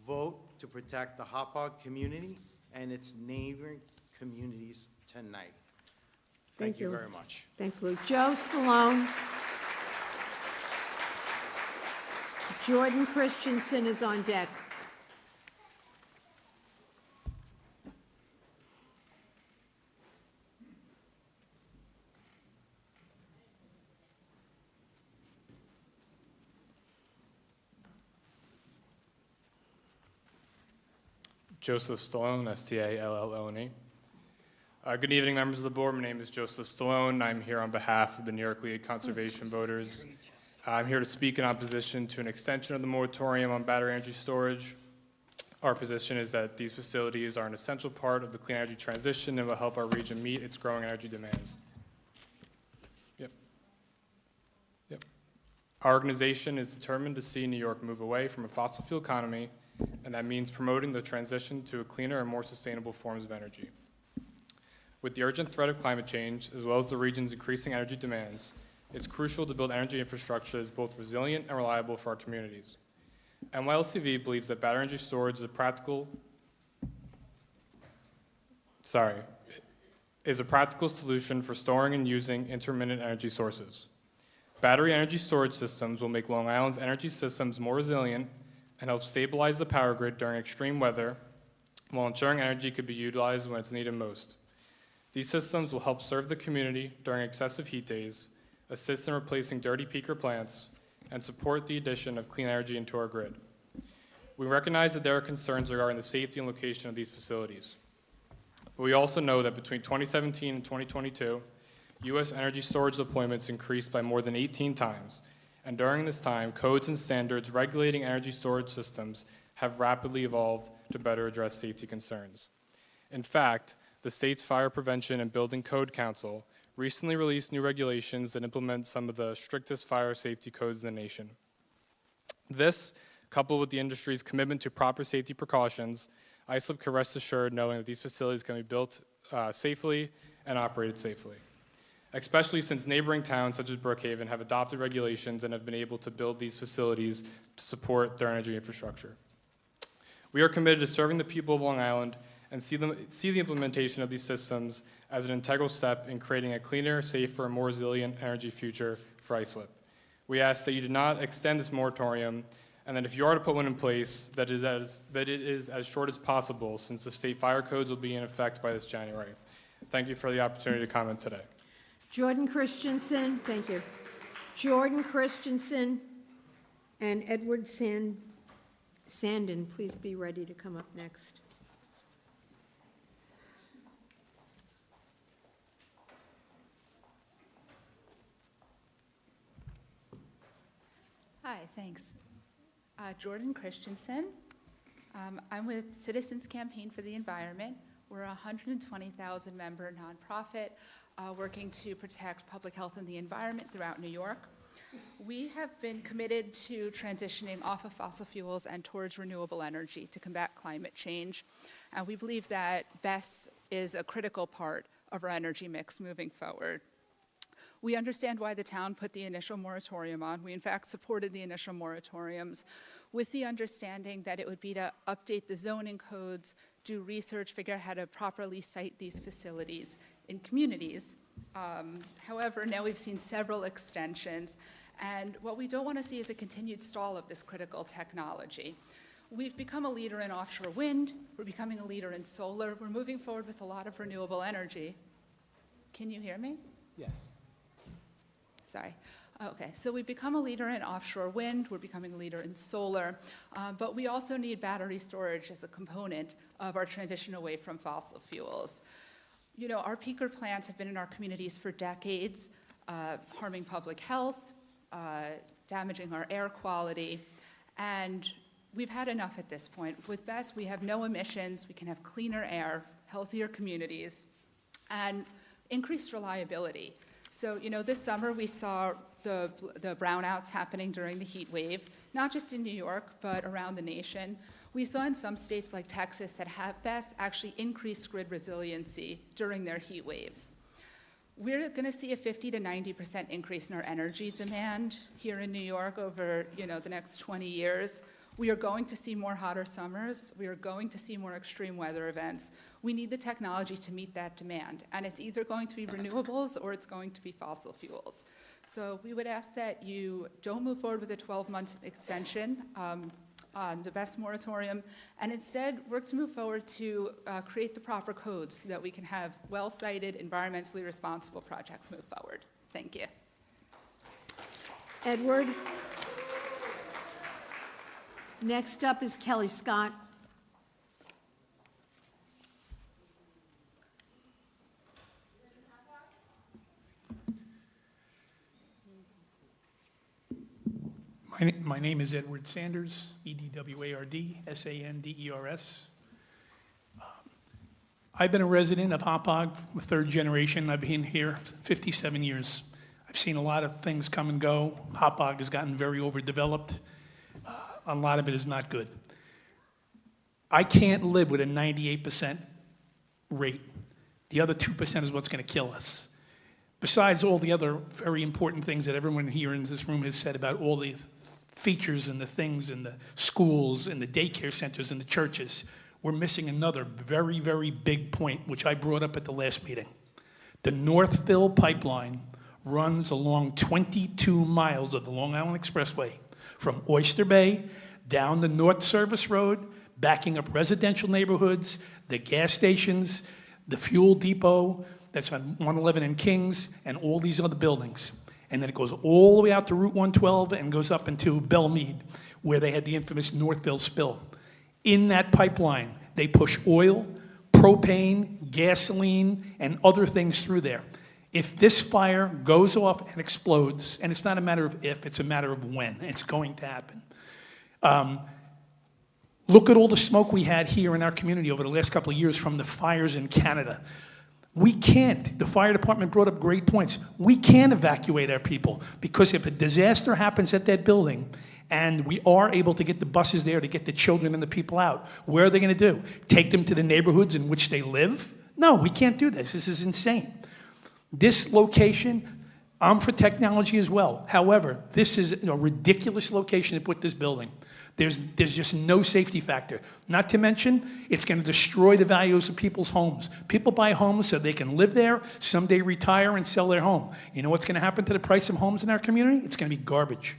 Vote to protect the Hauppauge community and its neighboring communities tonight. Thank you very much. Thanks, Lou. Joe Stallone. Jordan Christensen is on deck. Joseph Stallone, S-T-A-L-L-O-N-E. Good evening, members of the board. My name is Joseph Stallone. I'm here on behalf of the New York League of Conservation Voters. I'm here to speak in opposition to an extension of the moratorium on battery energy storage. Our position is that these facilities are an essential part of the clean energy transition and will help our region meet its growing energy demands. Our organization is determined to see New York move away from a fossil fuel economy, and that means promoting the transition to a cleaner and more sustainable forms of energy. With the urgent threat of climate change, as well as the region's increasing energy demands, it's crucial to build energy infrastructure that is both resilient and reliable for our communities. NYLCV believes that battery energy storage is a practical solution for storing and using intermittent energy sources. Battery energy storage systems will make Long Island's energy systems more resilient and help stabilize the power grid during extreme weather, while ensuring energy could be utilized when it's needed most. These systems will help serve the community during excessive heat days, assist in replacing dirty peaker plants, and support the addition of clean energy into our grid. We recognize that there are concerns regarding the safety and location of these facilities. But we also know that between 2017 and 2022, U.S. energy storage deployments increased by more than 18 times, and during this time, codes and standards regulating energy storage systems have rapidly evolved to better address safety concerns. In fact, the state's Fire Prevention and Building Code Council recently released new regulations that implement some of the strictest fire safety codes in the nation. This, coupled with the industry's commitment to proper safety precautions, ISLIP can rest assured knowing that these facilities can be built safely and operated safely, especially since neighboring towns such as Brookhaven have adopted regulations and have been able to build these facilities to support their energy infrastructure. We are committed to serving the people of Long Island and see the implementation of these systems as an integral step in creating a cleaner, safer, and more resilient energy future for ISLIP. We ask that you do not extend this moratorium, and that if you are to put one in place, that it is as short as possible, since the state fire codes will be in effect by this January. Thank you for the opportunity to comment today. Jordan Christensen, thank you. Jordan Christensen and Edward Sandin, please be ready to come up next. Hi, thanks. Jordan Christensen. I'm with Citizens Campaign for the Environment. We're a 120,000 member nonprofit working to protect public health and the environment throughout New York. We have been committed to transitioning off of fossil fuels and towards renewable energy to combat climate change. And we believe that BESS is a critical part of our energy mix moving forward. We understand why the town put the initial moratorium on. We, in fact, supported the initial moratoriums with the understanding that it would be to update the zoning codes, do research, figure out how to properly site these facilities in communities. However, now we've seen several extensions, and what we don't want to see is a continued stall of this critical technology. We've become a leader in offshore wind. We're becoming a leader in solar. We're moving forward with a lot of renewable energy. Can you hear me? Yes. Sorry. Okay, so we've become a leader in offshore wind, we're becoming a leader in solar, but we also need battery storage as a component of our transition away from fossil fuels. You know, our peaker plants have been in our communities for decades, harming public health, damaging our air quality, and we've had enough at this point. With BESS, we have no emissions, we can have cleaner air, healthier communities, and increased reliability. So, you know, this summer we saw the brownouts happening during the heat wave, not just in New York, but around the nation. We saw in some states like Texas that have BESS actually increase grid resiliency during their heat waves. We're going to see a 50 to 90% increase in our energy demand here in New York over, you know, the next 20 years. We are going to see more hotter summers. We are going to see more extreme weather events. We need the technology to meet that demand, and it's either going to be renewables or it's going to be fossil fuels. So we would ask that you don't move forward with a 12-month extension on the BESS moratorium, and instead work to move forward to create the proper codes so that we can have well-sited, environmentally responsible projects move forward. Thank you. Edward. Next up is Kelly Scott. My name is Edward Sanders, E-D-W-A-R-D, S-A-N-D-E-R-S. I've been a resident of Hauppauge, the third generation. I've been here 57 years. I've seen a lot of things come and go. Hauppauge has gotten very overdeveloped. A lot of it is not good. I can't live with a 98% rate. The other 2% is what's going to kill us. Besides all the other very important things that everyone here in this room has said about all the features and the things in the schools and the daycare centers and the churches, we're missing another very, very big point, which I brought up at the last meeting. The Northville pipeline runs along 22 miles of the Long Island Expressway from Oyster Bay down the North Service Road, backing up residential neighborhoods, the gas stations, the fuel depot that's on 111 and Kings, and all these other buildings. And then it goes all the way out to Route 112 and goes up into Belmead, where they had the infamous Northville spill. In that pipeline, they push oil, propane, gasoline, and other things through there. If this fire goes off and explodes, and it's not a matter of if, it's a matter of when, it's going to happen. Look at all the smoke we had here in our community over the last couple of years from the fires in Canada. We can't, the fire department brought up great points, we can't evacuate our people, because if a disaster happens at that building and we are able to get the buses there to get the children and the people out, what are they going to do? Take them to the neighborhoods in which they live? No, we can't do this. This is insane. This location, I'm for technology as well. However, this is a ridiculous location to put this building. There's just no safety factor. Not to mention, it's going to destroy the values of people's homes. People buy homes so they can live there, someday retire and sell their home. You know what's going to happen to the price of homes in our community? It's going to be garbage.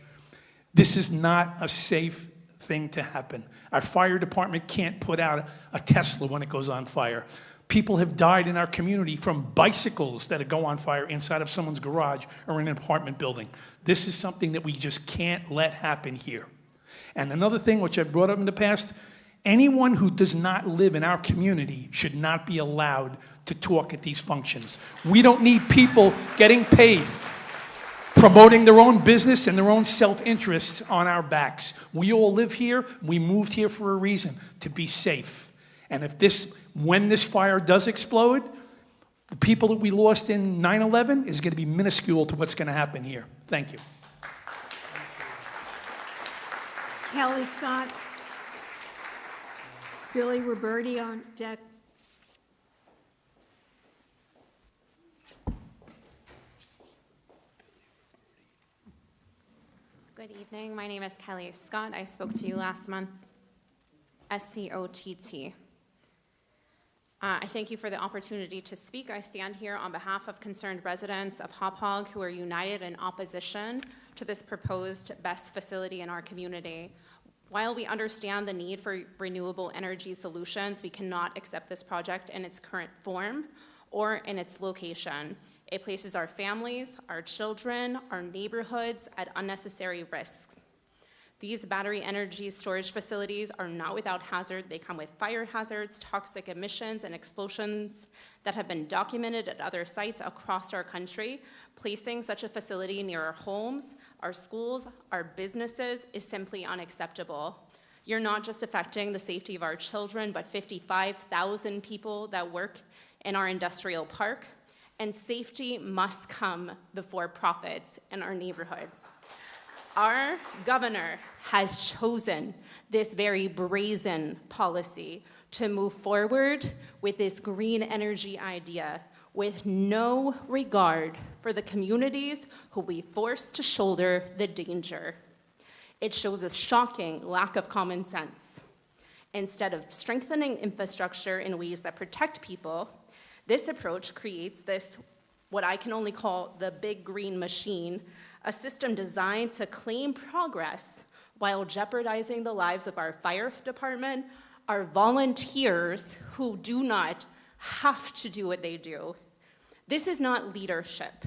This is not a safe thing to happen. Our fire department can't put out a Tesla when it goes on fire. People have died in our community from bicycles that go on fire inside of someone's garage or in an apartment building. This is something that we just can't let happen here. And another thing which I've brought up in the past, anyone who does not live in our community should not be allowed to talk at these functions. We don't need people getting paid, promoting their own business and their own self-interests on our backs. We all live here. We moved here for a reason, to be safe. And when this fire does explode, the people that we lost in 9/11 is going to be minuscule to what's going to happen here. Thank you. Kelly Scott. Billy Roberti on deck. Good evening. My name is Kelly Scott. I spoke to you last month. S-C-O-T-T. I thank you for the opportunity to speak. I stand here on behalf of concerned residents of Hauppauge who are united in opposition to this proposed BESS facility in our community. While we understand the need for renewable energy solutions, we cannot accept this project in its current form or in its location. It places our families, our children, our neighborhoods at unnecessary risks. These battery energy storage facilities are not without hazard. They come with fire hazards, toxic emissions, and explosions that have been documented at other sites across our country. Placing such a facility near our homes, our schools, our businesses is simply unacceptable. You're not just affecting the safety of our children, but 55,000 people that work in our industrial park, and safety must come before profits in our neighborhood. Our governor has chosen this very brazen policy to move forward with this green energy idea with no regard for the communities who will be forced to shoulder the danger. It shows a shocking lack of common sense. Instead of strengthening infrastructure in ways that protect people, this approach creates this, what I can only call the big green machine, a system designed to claim progress while jeopardizing the lives of our fire department, our volunteers who do not have to do what they do. This is not leadership.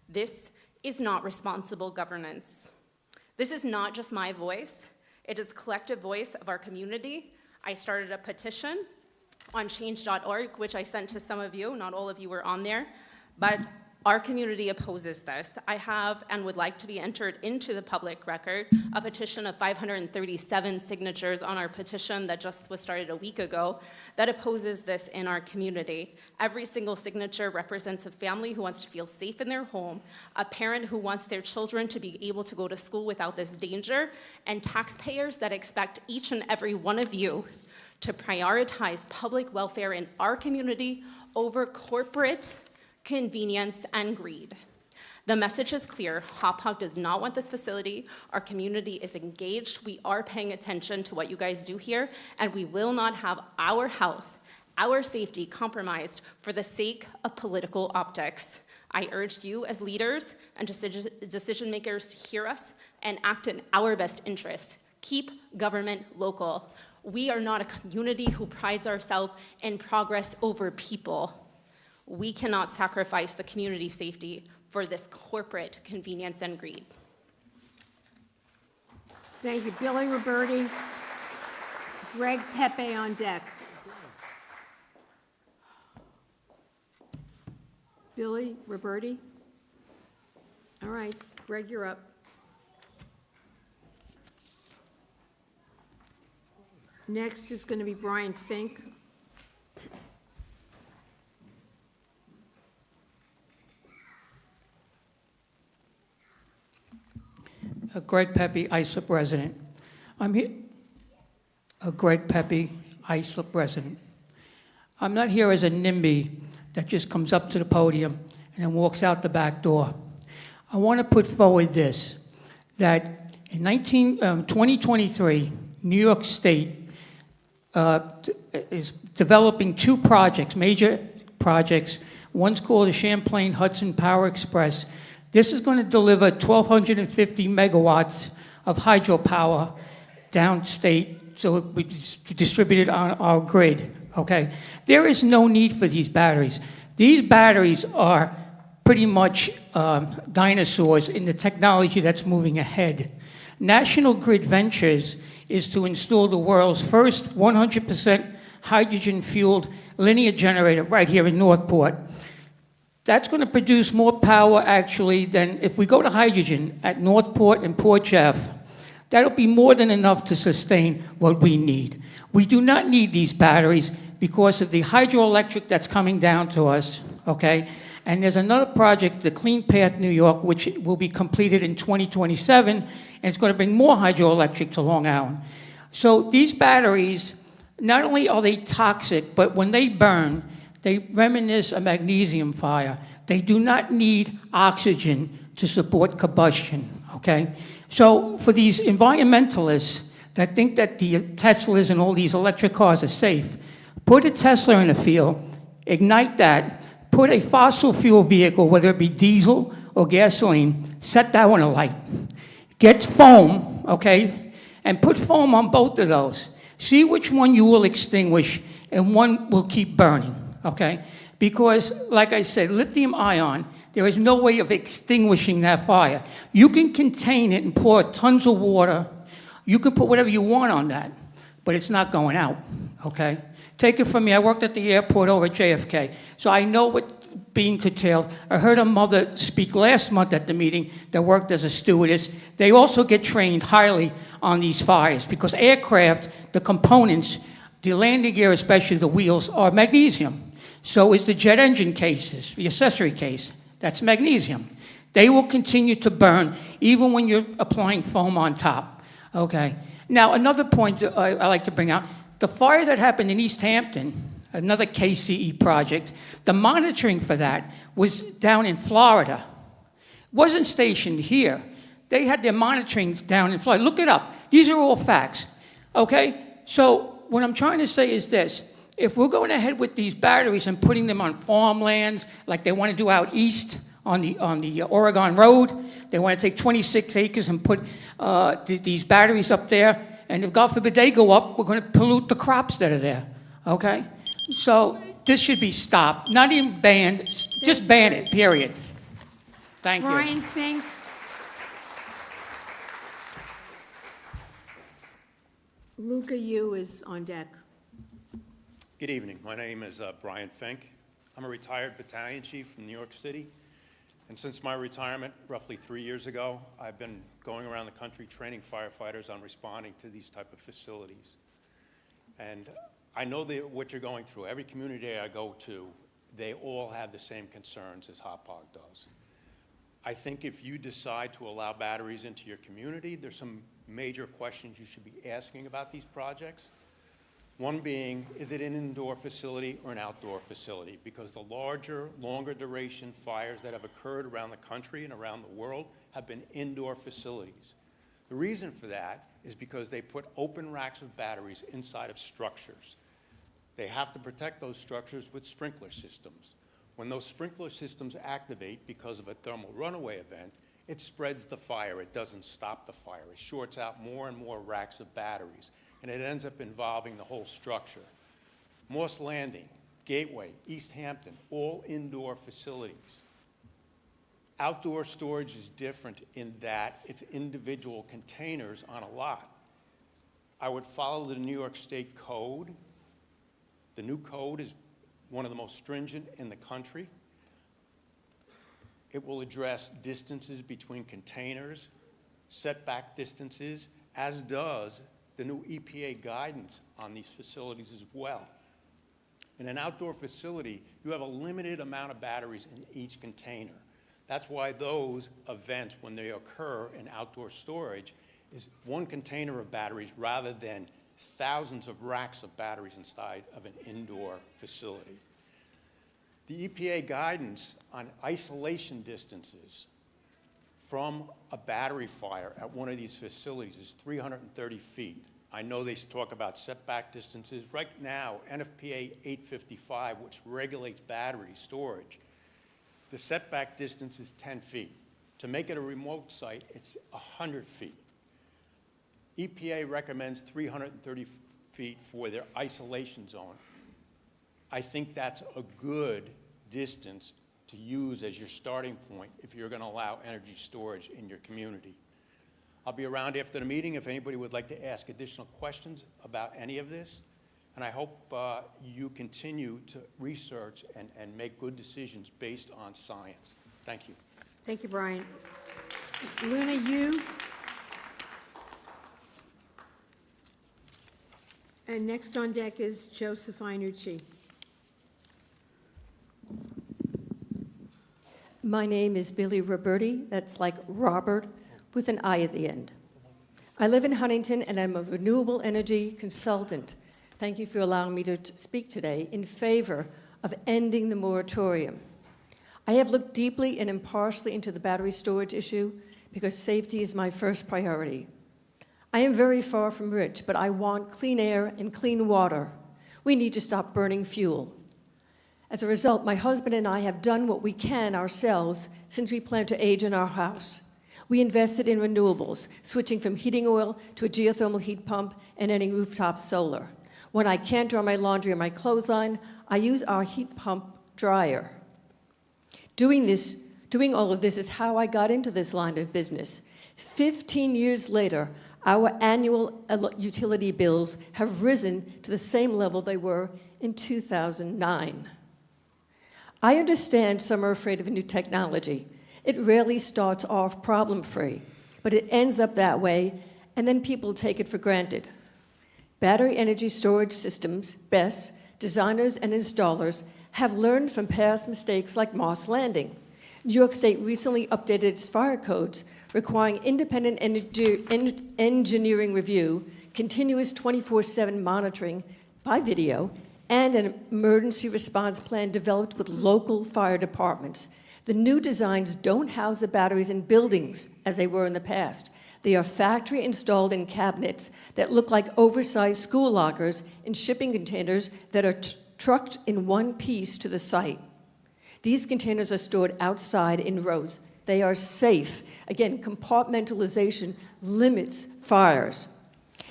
This is not responsible governance. This is not just my voice. It is the collective voice of our community. I started a petition on change.org, which I sent to some of you. Not all of you were on there, but our community opposes this. I have and would like to be entered into the public record a petition of 537 signatures on our petition that just was started a week ago that opposes this in our community. Every single signature represents a family who wants to feel safe in their home, a parent who wants their children to be able to go to school without this danger, and taxpayers that expect each and every one of you to prioritize public welfare in our community over corporate convenience and greed. The message is clear. Hauppauge does not want this facility. Our community is engaged. We are paying attention to what you guys do here, and we will not have our health, our safety compromised for the sake of political optics. I urge you as leaders and decision makers to hear us and act in our best interest. Keep government local. We are not a community who prides ourselves in progress over people. We cannot sacrifice the community safety for this corporate convenience and greed. Thank you. Billy Roberti, Greg Pepe on deck. Billy Roberti. All right, Greg, you're up. Next is going to be Brian Fink. Greg Pepe, ISLIP resident. I'm here. Greg Pepe, ISLIP resident. I'm not here as a NIMBY that just comes up to the podium and then walks out the back door. I want to put forward this, that in 2023, New York State is developing two projects, major projects. One's called the Champlain Hudson Power Express. This is going to deliver 1,250 megawatts of hydropower downstate, so it will be distributed on our grid, okay? There is no need for these batteries. These batteries are pretty much dinosaurs in the technology that's moving ahead. National Grid Ventures is to install the world's first 100% hydrogen-fueled linear generator right here in Northport. That's going to produce more power, actually, than if we go to hydrogen at Northport and Port Jeff. That'll be more than enough to sustain what we need. We do not need these batteries because of the hydroelectric that's coming down to us, okay? And there's another project, the Clean Path New York, which will be completed in 2027, and it's going to bring more hydroelectric to Long Island. So these batteries, not only are they toxic, but when they burn, they reminisce a magnesium fire. They do not need oxygen to support combustion, okay? So for these environmentalists that think that the Teslas and all these electric cars are safe, put a Tesla in the field, ignite that, put a fossil fuel vehicle, whether it be diesel or gasoline, set that one alight. Get foam, okay, and put foam on both of those. See which one you will extinguish and one will keep burning. Okay? Because, like I said, lithium ion, there is no way of extinguishing that fire. You can contain it and pour tons of water. You can put whatever you want on that, but it's not going out, okay? Take it from me. I worked at the airport over at JFK, so I know what being curtailed. I heard a mother speak last month at the meeting that worked as a stewardess. They also get trained highly on these fires because aircraft, the components, the landing gear, especially the wheels, are magnesium. So is the jet engine cases, the accessory case. That's magnesium. They will continue to burn even when you're applying foam on top. Okay. Now, another point I like to bring out, the fire that happened in East Hampton, another KCE project, the monitoring for that was down in Florida. It wasn't stationed here. They had their monitoring down in Florida. Look it up. These are all facts, okay? So what I'm trying to say is this. If we're going ahead with these batteries and putting them on farmlands like they want to do out east on the Oregon Road, they want to take 26 acres and put these batteries up there, and if God forbid they go up, we're going to pollute the crops that are there, okay? So this should be stopped, not even banned, just ban it, period. Thank you. Brian Fink. Luca Yu is on deck. Good evening. My name is Brian Fink. I'm a retired battalion chief from New York City. And since my retirement roughly 3 years ago, I've been going around the country training firefighters on responding to these type of facilities. And I know what you're going through. Every community I go to, they all have the same concerns as Hauppauge does. I think if you decide to allow batteries into your community, there's some major questions you should be asking about these projects. One being, is it an indoor facility or an outdoor facility? Because the larger, longer duration fires that have occurred around the country and around the world have been indoor facilities. The reason for that is because they put open racks of batteries inside of structures. They have to protect those structures with sprinkler systems. When those sprinkler systems activate because of a thermal runaway event, it spreads the fire. It doesn't stop the fire. It shorts out more and more racks of batteries, and it ends up involving the whole structure. Moss Landing, Gateway, East Hampton, all indoor facilities. Outdoor storage is different in that it's individual containers on a lot. I would follow the New York State code. The new code is one of the most stringent in the country. It will address distances between containers, setback distances, as does the new EPA guidance on these facilities as well. In an outdoor facility, you have a limited amount of batteries in each container. That's why those events, when they occur in outdoor storage, is one container of batteries rather than thousands of racks of batteries inside of an indoor facility. The EPA guidance on isolation distances from a battery fire at one of these facilities is 330 feet. I know they talk about setback distances. Right now, NFPA 855, which regulates battery storage, the setback distance is 10 feet. To make it a remote site, it's 100 feet. EPA recommends 330 feet for their isolation zone. I think that's a good distance to use as your starting point if you're going to allow energy storage in your community. I'll be around after the meeting if anybody would like to ask additional questions about any of this. And I hope you continue to research and make good decisions based on science. Thank you. Thank you, Brian. Luna, you. And next on deck is Joseph Iannucci. My name is Billy Roberti. That's like Robert with an I at the end. I live in Huntington, and I'm a renewable energy consultant. Thank you for allowing me to speak today in favor of ending the moratorium. I have looked deeply and impartially into the battery storage issue because safety is my first priority. I am very far from rich, but I want clean air and clean water. We need to stop burning fuel. As a result, my husband and I have done what we can ourselves since we plan to age in our house. We invested in renewables, switching from heating oil to a geothermal heat pump and adding rooftop solar. When I can't dry my laundry or my clothesline, I use our heat pump dryer. Doing all of this is how I got into this line of business. 15 years later, our annual utility bills have risen to the same level they were in 2009. I understand some are afraid of new technology. It rarely starts off problem-free, but it ends up that way, and then people take it for granted. Battery energy storage systems, BESS, designers and installers have learned from past mistakes like Moss Landing. New York State recently updated its fire codes requiring independent engineering review, continuous 24/7 monitoring by video, and an emergency response plan developed with local fire departments. The new designs don't house the batteries in buildings as they were in the past. They are factory installed in cabinets that look like oversized school lockers in shipping containers that are trucked in one piece to the site. These containers are stored outside in rows. They are safe. Again, compartmentalization limits fires.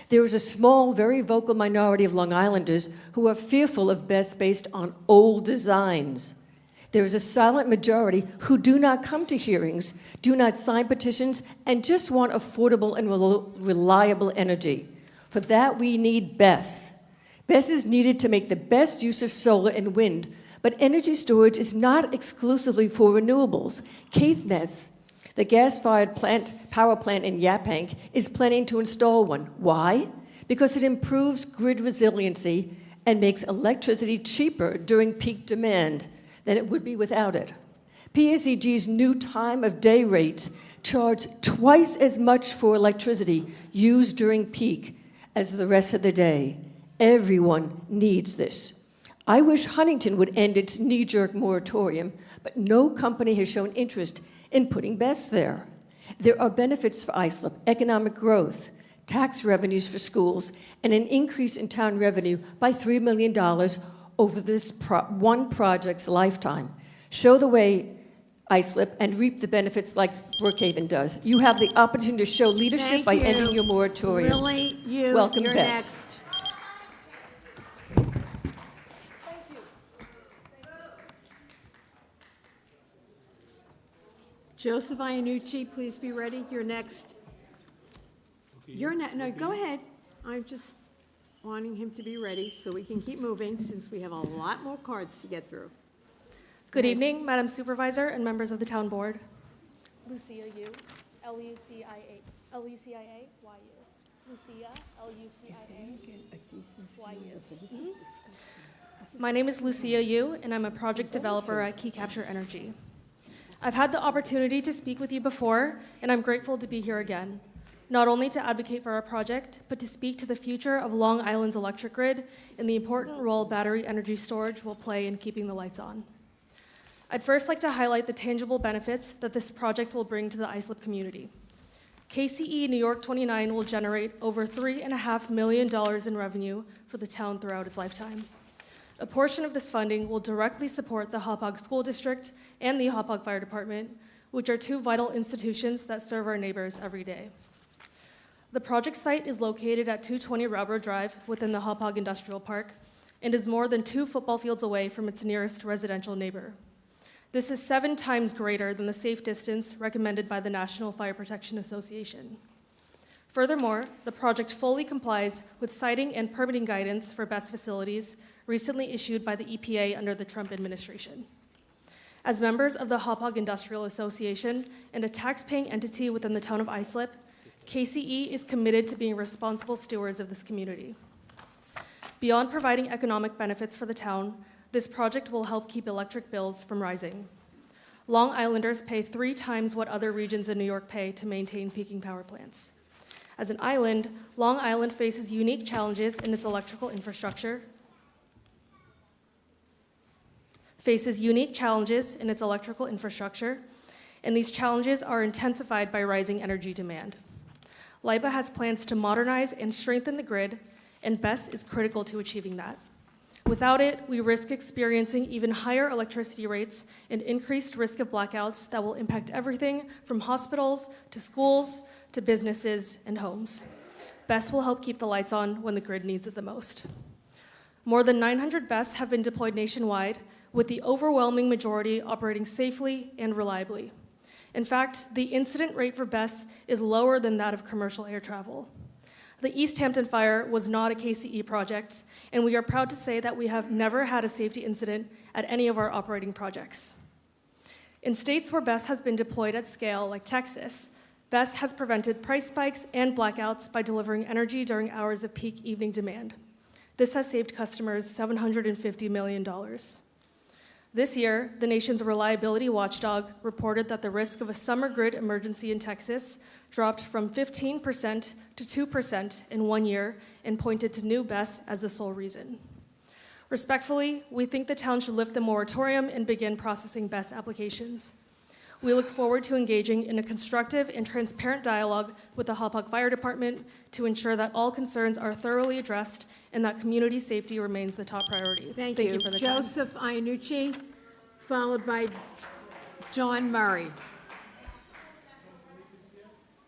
There is a small, very vocal minority of Long Islanders who are fearful of BESS based on old designs. There is a silent majority who do not come to hearings, do not sign petitions, and just want affordable and reliable energy. For that, we need BESS. BESS is needed to make the best use of solar and wind, but energy storage is not exclusively for renewables. Caithness, the gas-fired power plant in Yaphank, is planning to install one. Why? Because it improves grid resiliency and makes electricity cheaper during peak demand than it would be without it. PSEG's new time of day rates charge twice as much for electricity used during peak as the rest of the day. Everyone needs this. I wish Huntington would end its knee-jerk moratorium, but no company has shown interest in putting BESS there. There are benefits for Islip, economic growth, tax revenues for schools, and an increase in town revenue by $3 million over this one project's lifetime. Show the way, Islip, and reap the benefits like Brookhaven does. You have the opportunity to show leadership by ending your moratorium. Really, you, Welcome, you're BESS. next. Joseph Iannucci, please be ready. You're next. You're next. No, go ahead. I'm just wanting him to be ready so we can keep moving since we have a lot more cards to get through. Good evening, Madam Supervisor and members of the Town Board. Lucia Yu, L-U-C-I-A, L-U-C-I-A-Y-U. Lucia, L-U-C-I-A-Y-U. My name is Lucia Yu, and I'm a project developer at Key Capture Energy. I've had the opportunity to speak with you before, and I'm grateful to be here again, not only to advocate for our project, but to speak to the future of Long Island's electric grid and the important role battery energy storage will play in keeping the lights on. I'd first like to highlight the tangible benefits that this project will bring to the Islip community. KCE New York 29 will generate over $3.5 million in revenue for the town throughout its lifetime. A portion of this funding will directly support the Hauppauge School District and the Hauppauge Fire Department, which are two vital institutions that serve our neighbors every day. The project site is located at 220 Railroad Drive within the Hauppauge Industrial Park and is more than 2 football fields away from its nearest residential neighbor. This is 7 times greater than the safe distance recommended by the National Fire Protection Association. Furthermore, the project fully complies with siting and permitting guidance for BESS facilities recently issued by the EPA under the Trump administration. As members of the Hauppauge Industrial Association and a tax-paying entity within the town of Islip, KCE is committed to being responsible stewards of this community. Beyond providing economic benefits for the town, this project will help keep electric bills from rising. Long Islanders pay 3 times what other regions in New York pay to maintain peaking power plants. As an island, Long Island faces unique challenges in its electrical infrastructure, and these challenges are intensified by rising energy demand. LIPA has plans to modernize and strengthen the grid, and BESS is critical to achieving that. Without it, we risk experiencing even higher electricity rates and increased risk of blackouts that will impact everything from hospitals to schools to businesses and homes. BESS will help keep the lights on when the grid needs it the most. More than 900 BESS have been deployed nationwide, with the overwhelming majority operating safely and reliably. In fact, the incident rate for BESS is lower than that of commercial air travel. The East Hampton fire was not a KCE project, and we are proud to say that we have never had a safety incident at any of our operating projects. In states where BESS has been deployed at scale, like Texas, BESS has prevented price spikes and blackouts by delivering energy during hours of peak evening demand. This has saved customers $750 million. This year, the nation's reliability watchdog reported that the risk of a summer grid emergency in Texas dropped from 15% to 2% in 1 year and pointed to new BESS as the sole reason. Respectfully, we think the town should lift the moratorium and begin processing BESS applications. We look forward to engaging in a constructive and transparent dialogue with the Hauppauge Fire Department to ensure that all concerns are thoroughly addressed and that community safety remains the top priority. Thank you. For the time. Joseph Iannucci, followed by John Murray.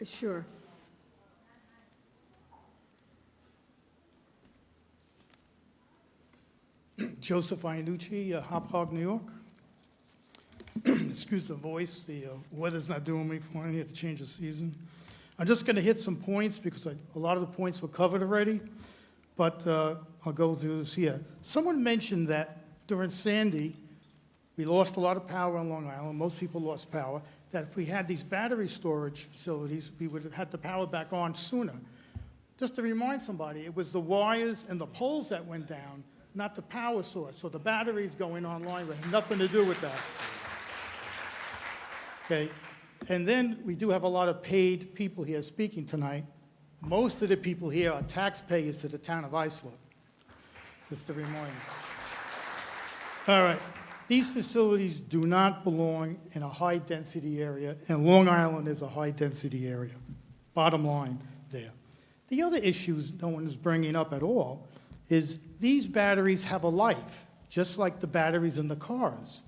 Sure. Joseph Iannucci, Hauppauge, New York. Excuse the voice, the weather's not doing me fine here to change the season. I'm just going to hit some points because a lot of the points were covered already, but I'll go through this here. Someone mentioned that during Sandy, we lost a lot of power on Long Island. Most people lost power. That if we had these battery storage facilities, we would have had the power back on sooner. Just to remind somebody, it was the wires and the poles that went down, not the power source. So the batteries going online had nothing to do with that. Okay, and then we do have a lot of paid people here speaking tonight. Most of the people here are taxpayers to the town of Islip, just to remind you. All right, these facilities do not belong in a high-density area, and Long Island is a high-density area. Bottom line there. The other issues no one is bringing up at all is these batteries have a life, just like the batteries in the cars.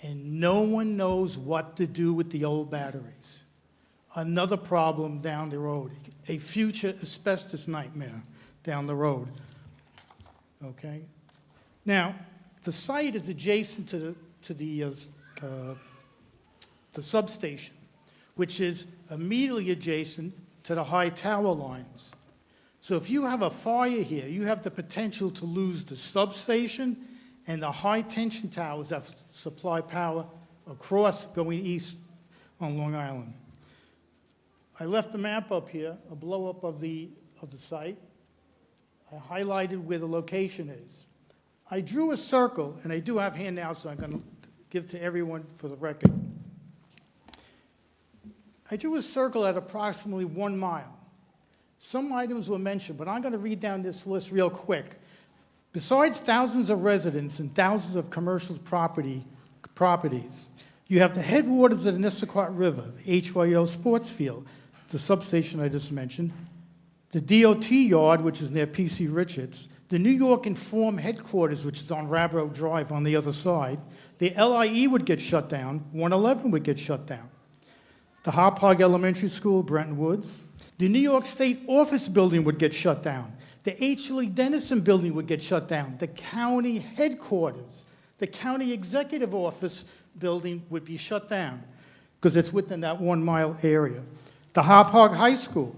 And no one knows what to do with the old batteries. Another problem down the road, a future asbestos nightmare down the road. Okay? Now, the site is adjacent to the substation, which is immediately adjacent to the high tower lines. So if you have a fire here, you have the potential to lose the substation and the high-tension towers that supply power across going east on Long Island. I left the map up here, a blow-up of the site. I highlighted where the location is. I drew a circle, and I do have handouts, so I'm going to give to everyone for the record. I drew a circle at approximately 1 mile. Some items were mentioned, but I'm going to read down this list real quick. Besides thousands of residents and thousands of commercial properties, you have the headwaters of the Nisququot River, the HYO sports field, the substation I just mentioned, the DOT yard, which is near PC Richards, the New York Inform headquarters, which is on Rabro Drive on the other side, the LIE would get shut down, 111 would get shut down, the Hauppauge Elementary School, Brenton Woods, the New York State Office Building would get shut down, the H. Lee Dennison Building would get shut down, the county headquarters, the county executive office building would be shut down because it's within that 1 mile area. The Hauppauge High School,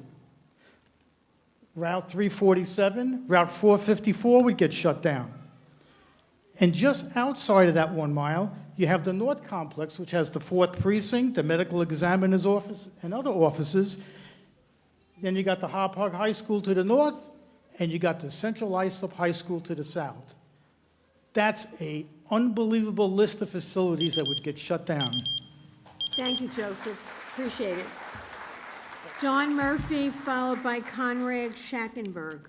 Route 347, Route 454 would get shut down. And just outside of that 1 mile, you have the North Complex, which has the 4th Precinct, the Medical Examiner's Office, and other offices. Then you got the Hauppauge High School to the north, and you got the Central Islip High School to the south. That's an unbelievable list of facilities that would get shut down. Thank you, Joseph. Appreciate it. John Murphy, followed by Conrad Schackenberg.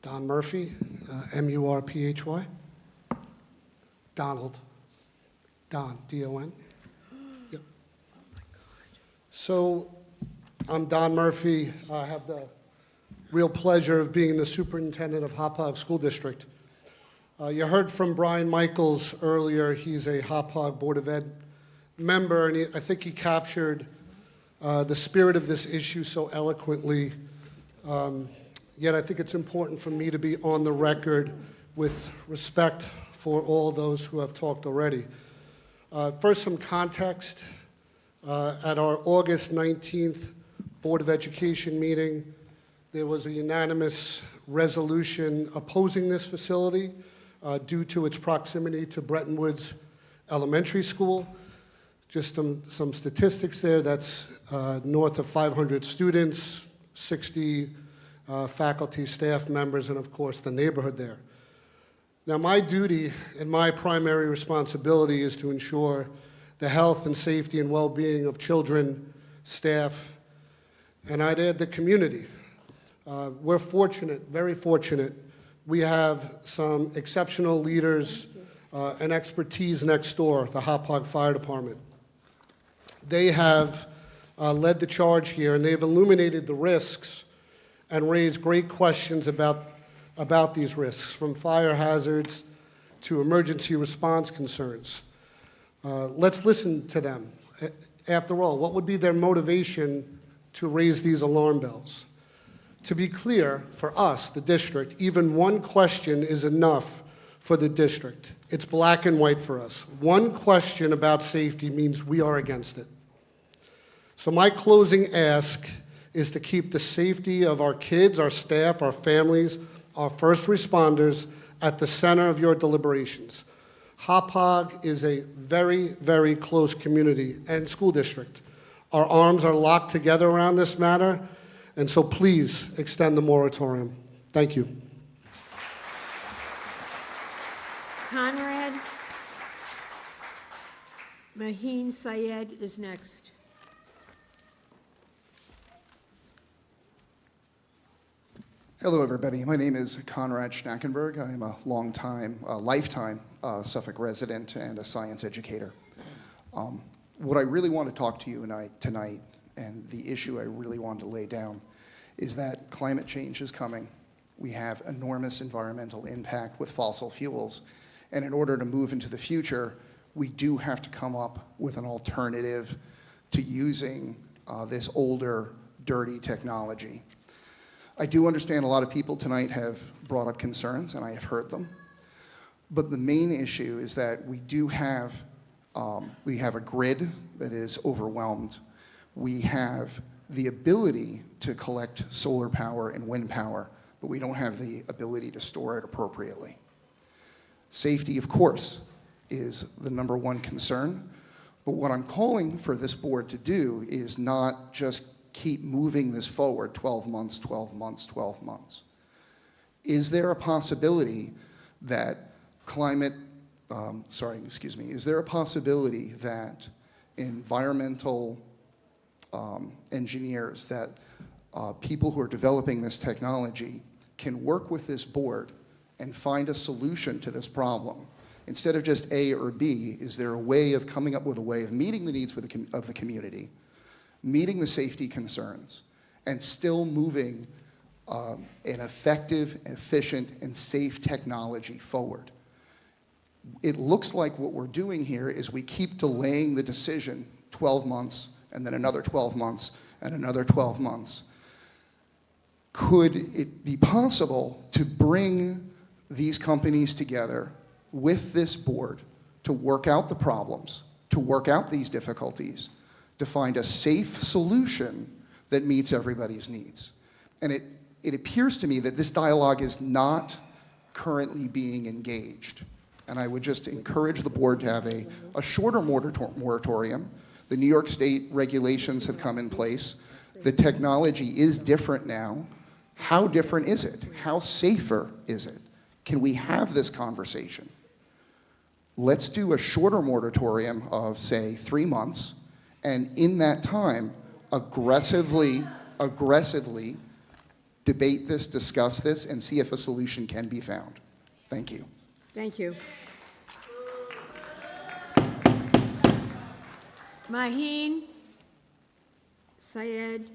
Don Murphy, M-U-R-P-H-Y. Donald. Don, D-O-N. Yep. So I'm Don Murphy. I have the real pleasure of being the superintendent of Hauppauge School District. You heard from Brian Michaels earlier. He's a Hauppauge Board of Ed member, and I think he captured the spirit of this issue so eloquently. Yet I think it's important for me to be on the record with respect for all those who have talked already. First, some context. At our August 19th Board of Education meeting, there was a unanimous resolution opposing this facility due to its proximity to Bretton Woods Elementary School. Just some statistics there. That's north of 500 students, 60 faculty, staff members, and of course the neighborhood there. Now, my duty and my primary responsibility is to ensure the health and safety and well-being of children, staff, and I'd add the community. We're fortunate, very fortunate. We have some exceptional leaders and expertise next door, the Hauppauge Fire Department. They have led the charge here, and they've illuminated the risks and raised great questions about these risks, from fire hazards to emergency response concerns. Let's listen to them. After all, what would be their motivation to raise these alarm bells? To be clear, for us, the district, even one question is enough for the district. It's black and white for us. One question about safety means we are against it. So my closing ask is to keep the safety of our kids, our staff, our families, our first responders at the center of your deliberations. Hauppauge is a very, very close community and school district. Our arms are locked together around this matter, and so please extend the moratorium. Thank you. Conrad Maheen Syed is next. Hello, everybody. My name is Conrad Schnackenberg. I am a lifetime Suffolk resident and a science educator. What I really want to talk to you tonight, and the issue I really want to lay down, is that climate change is coming. We have enormous environmental impact with fossil fuels, and in order to move into the future, we do have to come up with an alternative to using this older, dirty technology. I do understand a lot of people tonight have brought up concerns, and I have heard them. But the main issue is that we have a grid that is overwhelmed. We have the ability to collect solar power and wind power, but we don't have the ability to store it appropriately. Safety, of course, is the number one concern. But what I'm calling for this board to do is not just keep moving this forward 12 months, 12 months, 12 months. Is there a possibility that is there a possibility that environmental engineers, that people who are developing this technology can work with this board and find a solution to this problem? Instead of just A or B, is there a way of coming up with a way of meeting the needs of the community, meeting the safety concerns, and still moving an effective, efficient, and safe technology forward? It looks like what we're doing here is we keep delaying the decision 12 months, and then another 12 months, and another 12 months. Could it be possible to bring these companies together with this board to work out the problems, to work out these difficulties, to find a safe solution that meets everybody's needs? And it appears to me that this dialogue is not currently being engaged. And I would just encourage the board to have a shorter moratorium. The New York State regulations have come in place. The technology is different now. How different is it? How safer is it? Can we have this conversation? Let's do a shorter moratorium of, say, 3 months, and in that time, aggressively debate this, discuss this, and see if a solution can be found. Thank you. Thank you. Maheen Syed,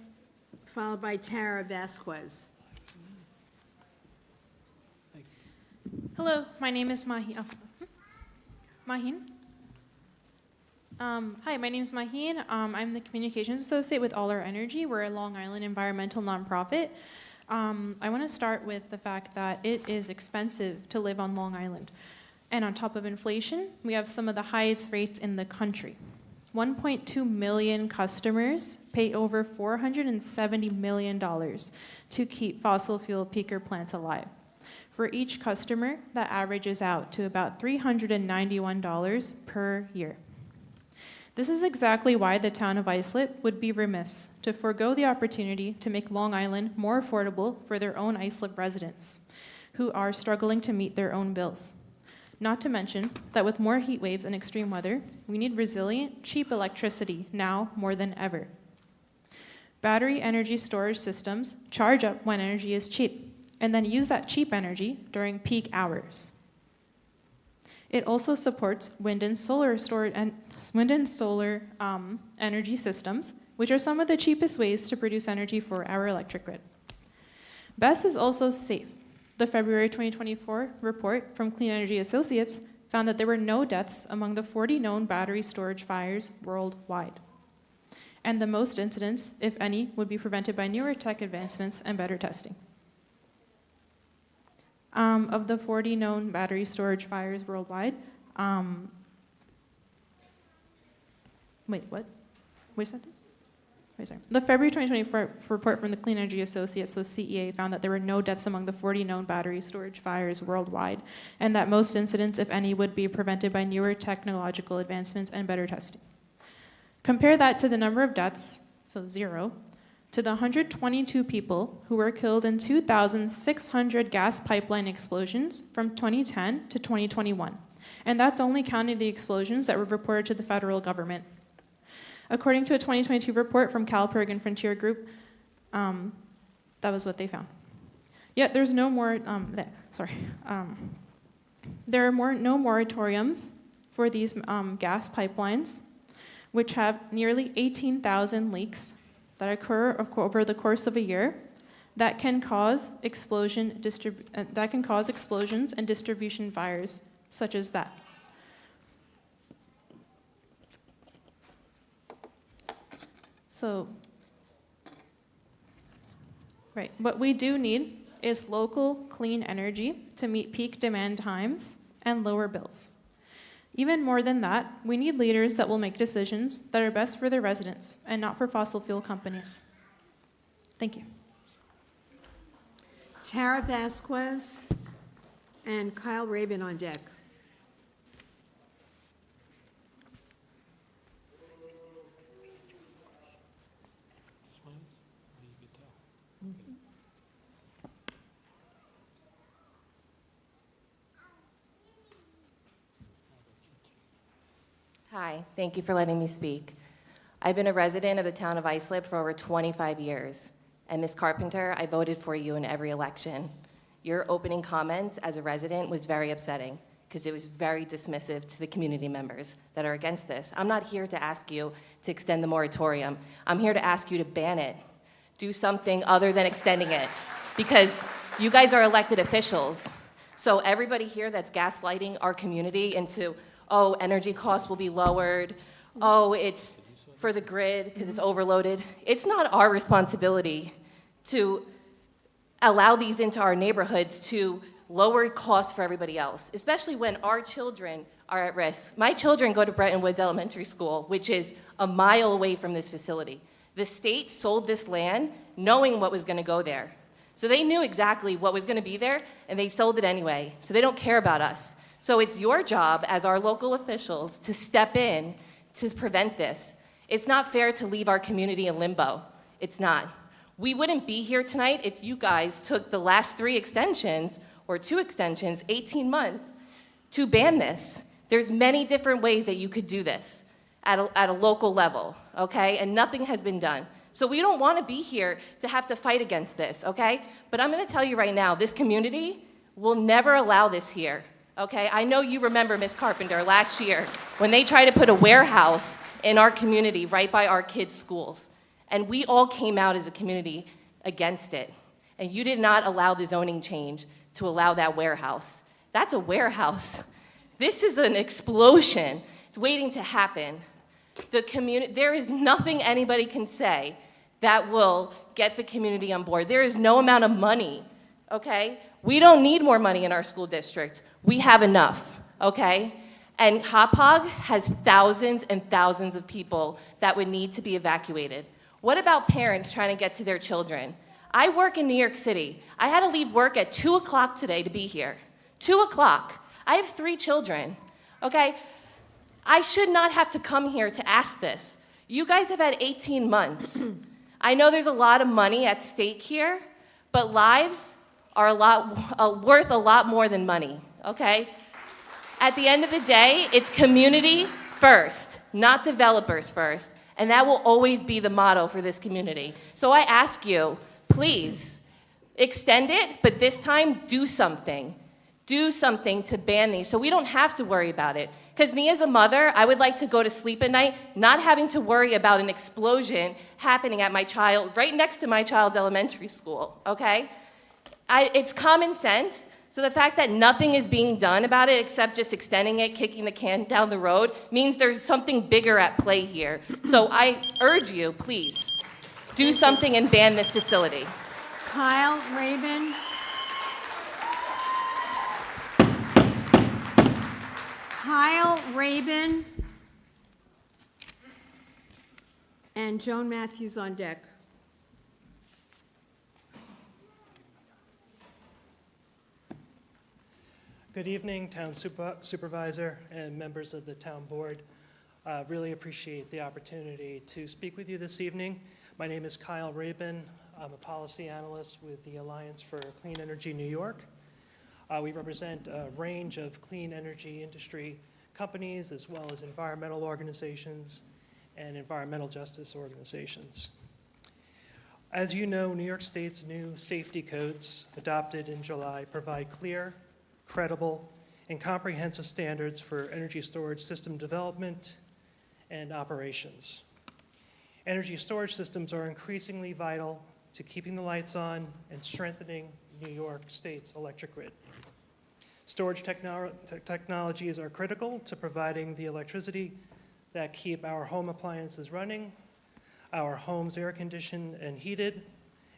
followed by Tara Vasquez. Hello, my name is Maheen. Maheen? Hi, my name is Maheen. I'm the Communications Associate with All Our Energy. We're a Long Island environmental nonprofit. I want to start with the fact that it is expensive to live on Long Island. And on top of inflation, we have some of the highest rates in the country. 1.2 million customers pay over $470 million to keep fossil fuel peaker plants alive. For each customer, that averages out to about $391 per year. This is exactly why the town of Islip would be remiss to forego the opportunity to make Long Island more affordable for their own Islip residents who are struggling to meet their own bills. Not to mention that with more heat waves and extreme weather, we need resilient, cheap electricity now more than ever. Battery energy storage systems charge up when energy is cheap, and then use that cheap energy during peak hours. It also supports wind and solar energy systems, which are some of the cheapest ways to produce energy for our electric grid. BESS is also safe. The February 2024 report from Clean Energy Associates found that there were no deaths among the 40 known battery storage fires worldwide. And the most incidents, if any, would be prevented by newer tech advancements and better testing. Of the 40 known battery storage fires worldwide, wait, what? Which sentence? Wait, sorry. The February 2024 report from the Clean Energy Associates, so CEA, found that there were no deaths among the 40 known battery storage fires worldwide, and that most incidents, if any, would be prevented by newer technological advancements and better testing. Compare that to the number of deaths, so 0, to the 122 people who were killed in 2,600 gas pipeline explosions from 2010 to 2021. And that's only counting the explosions that were reported to the federal government. According to a 2022 report from CalPERG and Frontier Group, that was what they found. Yet there's no more, there are no moratoriums for these gas pipelines, which have nearly 18,000 leaks that occur over the course of a year that can cause explosions and distribution fires such as that. So, right, what we do need is local clean energy to meet peak demand times and lower bills. Even more than that, we need leaders that will make decisions that are best for their residents and not for fossil fuel companies. Thank you. Tara Vasquez and Kyle Rabin on deck. Hi, thank you for letting me speak. I've been a resident of the town of Islip for over 25 years. And Ms. Carpenter, I voted for you in every election. Your opening comments as a resident was very upsetting because it was very dismissive to the community members that are against this. I'm not here to ask you to extend the moratorium. I'm here to ask you to ban it. Do something other than extending it because you guys are elected officials. So everybody here that's gaslighting our community into, oh, energy costs will be lowered, oh, it's for the grid because it's overloaded. It's not our responsibility to allow these into our neighborhoods to lower costs for everybody else, especially when our children are at risk. My children go to Bretton Woods Elementary School, which is a mile away from this facility. The state sold this land knowing what was gonna go there. So they knew exactly what was gonna be there, and they sold it anyway. So they don't care about us. So it's your job as our local officials to step in to prevent this. It's not fair to leave our community in limbo. It's not. We wouldn't be here tonight if you guys took the last 3 extensions, or 2 extensions, 18 months, to ban this. There's many different ways that you could do this at a local level, okay? And nothing has been done. So we don't wanna be here to have to fight against this, okay? But I'm gonna tell you right now, this community will never allow this here. Okay, I know you remember, Ms. Carpenter, last year when they tried to put a warehouse in our community right by our kids' schools. And we all came out as a community against it. And you did not allow the zoning change to allow that warehouse. That's a warehouse. This is an explosion. It's waiting to happen. There is nothing anybody can say that will get the community on board. There is no amount of money, okay? We don't need more money in our school district. We have enough, okay? And Hauppauge has thousands and thousands of people that would need to be evacuated. What about parents trying to get to their children? I work in New York City. I had to leave work at 2 o'clock today to be here. 2 o'clock. I have 3 children, okay? I should not have to come here to ask this. You guys have had 18 months. I know there's a lot of money at stake here, but lives are worth a lot more than money, okay? At the end of the day, it's community first, not developers first. And that will always be the motto for this community. So I ask you, please, extend it, but this time, do something. Do something to ban these so we don't have to worry about it. Because me as a mother, I would like to go to sleep at night not having to worry about an explosion happening at my child, right next to my child's elementary school, okay? It's common sense. So the fact that nothing is being done about it except just extending it, kicking the can down the road, means there's something bigger at play here. So I urge you, please, do something and ban this facility. Kyle Rabin. Kyle Rabin. And Joan Matthews on deck. Good evening, Town Supervisor and members of the Town Board. Really appreciate the opportunity to speak with you this evening. My name is Kyle Rabin. I'm a policy analyst with the Alliance for Clean Energy New York. We represent a range of clean energy industry companies as well as environmental organizations and environmental justice organizations. As you know, New York State's new safety codes adopted in July provide clear, credible, and comprehensive standards for energy storage system development and operations. Energy storage systems are increasingly vital to keeping the lights on and strengthening New York State's electric grid. Storage technologies are critical to providing the electricity that keep our home appliances running, our homes air conditioned and heated,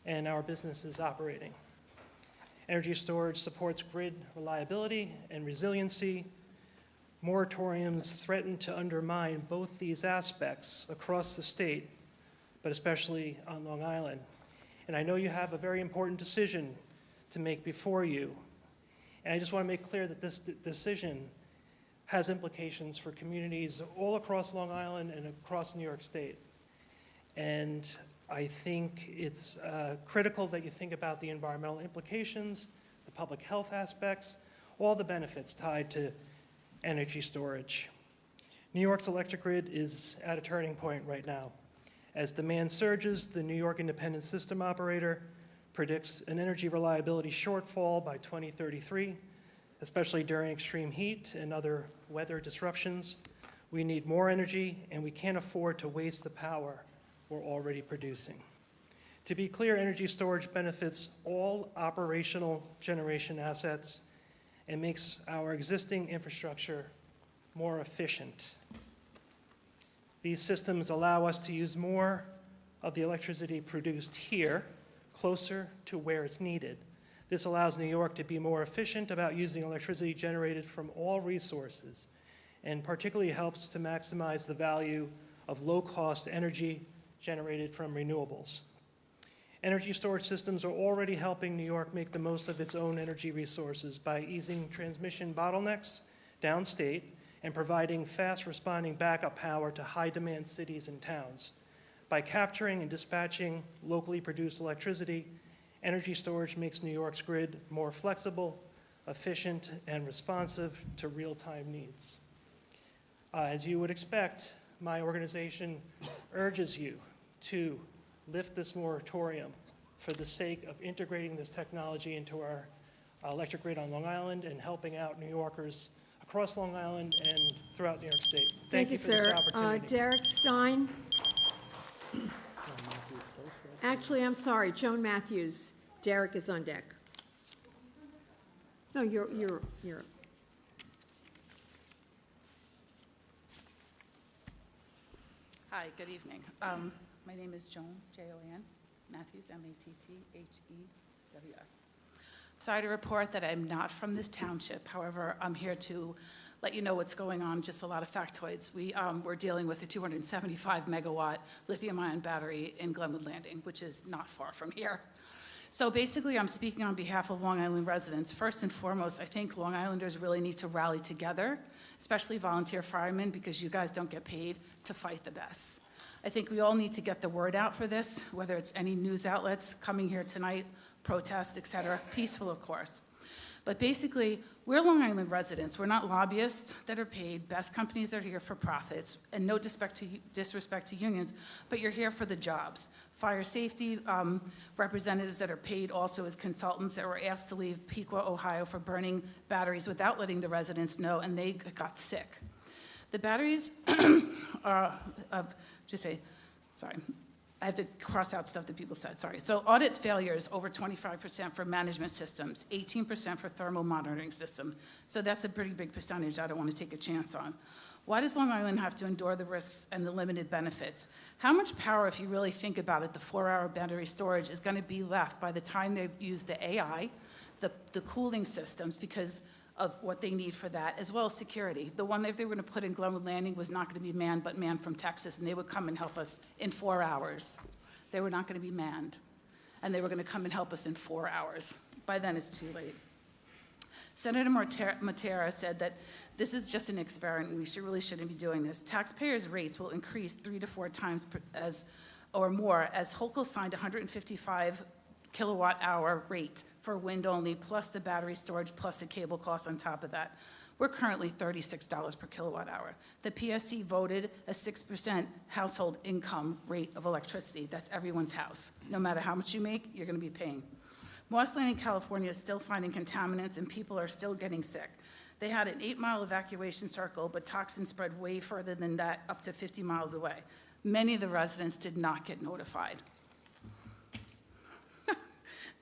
and our businesses operating. Energy storage supports grid reliability and resiliency. Moratoriums threaten to undermine both these aspects across the state, but especially on Long Island. And I know you have a very important decision to make before you. And I just want to make clear that this decision has implications for communities all across Long Island and across New York State. And I think it's critical that you think about the environmental implications, the public health aspects, all the benefits tied to energy storage. New York's electric grid is at a turning point right now. As demand surges, the New York Independent System Operator predicts an energy reliability shortfall by 2033, especially during extreme heat and other weather disruptions. We need more energy, and we can't afford to waste the power we're already producing. To be clear, energy storage benefits all operational generation assets and makes our existing infrastructure more efficient. These systems allow us to use more of the electricity produced here, closer to where it's needed. This allows New York to be more efficient about using electricity generated from all resources, and particularly helps to maximize the value of low-cost energy generated from renewables. Energy storage systems are already helping New York make the most of its own energy resources by easing transmission bottlenecks downstate and providing fast-responding backup power to high-demand cities and towns. By capturing and dispatching locally produced electricity, energy storage makes New York's grid more flexible, efficient, and responsive to real-time needs. As you would expect, my organization urges you to lift this moratorium for the sake of integrating this technology into our electric grid on Long Island and helping out New Yorkers across Long Island and throughout New York State. Thank you for this sir. opportunity. Derek Stein. Actually, I'm sorry, Joan Matthews. Derek is on deck. No, you're. Hi, good evening. My name is Joan, J-O-N, Matthews, M-A-T-T-H-E-W-S. Sorry to report that I'm not from this township. However, I'm here to let you know what's going on, just a lot of factoids. We're dealing with a 275 megawatt lithium-ion battery in Glenwood Landing, which is not far from here. So basically, I'm speaking on behalf of Long Island residents. First and foremost, I think Long Islanders really need to rally together, especially volunteer firemen, because you guys don't get paid to fight the best. I think we all need to get the word out for this, whether it's any news outlets coming here tonight, protests, et cetera, peaceful, of course. But basically, we're Long Island residents. We're not lobbyists that are paid, best companies that are here for profits, and no disrespect to unions, but you're here for the jobs. Fire safety representatives that are paid also as consultants that were asked to leave Piqua, Ohio for burning batteries without letting the residents know, and they got sick. The batteries are, sorry, I have to cross out stuff that people said, sorry. So audit failures, over 25% for management systems, 18% for thermal monitoring systems. So that's a pretty big percentage I don't want to take a chance on. Why does Long Island have to endure the risks and the limited benefits? How much power, if you really think about it, the 4-hour battery storage is going to be left by the time they've used the AI, the cooling systems, because of what they need for that, as well as security. The one that they were going to put in Glenwood Landing was not going to be manned, but manned from Texas, and they would come and help us in 4 hours. They were not going to be manned, and they were going to come and help us in 4 hours. By then, it's too late. Senator Matera said that this is just an experiment. We really shouldn't be doing this. Taxpayers' rates will increase 3 to 4 times or more as Hochul signed 155 kilowatt hour rate for wind only, plus the battery storage, plus the cable cost on top of that. We're currently $36 per kilowatt hour. The PSC voted a 6% household income rate of electricity. That's everyone's house. No matter how much you make, you're going to be paying. Moss Landing, California is still finding contaminants and people are still getting sick. They had an 8-mile evacuation circle, but toxins spread way further than that, up to 50 miles away. Many of the residents did not get notified.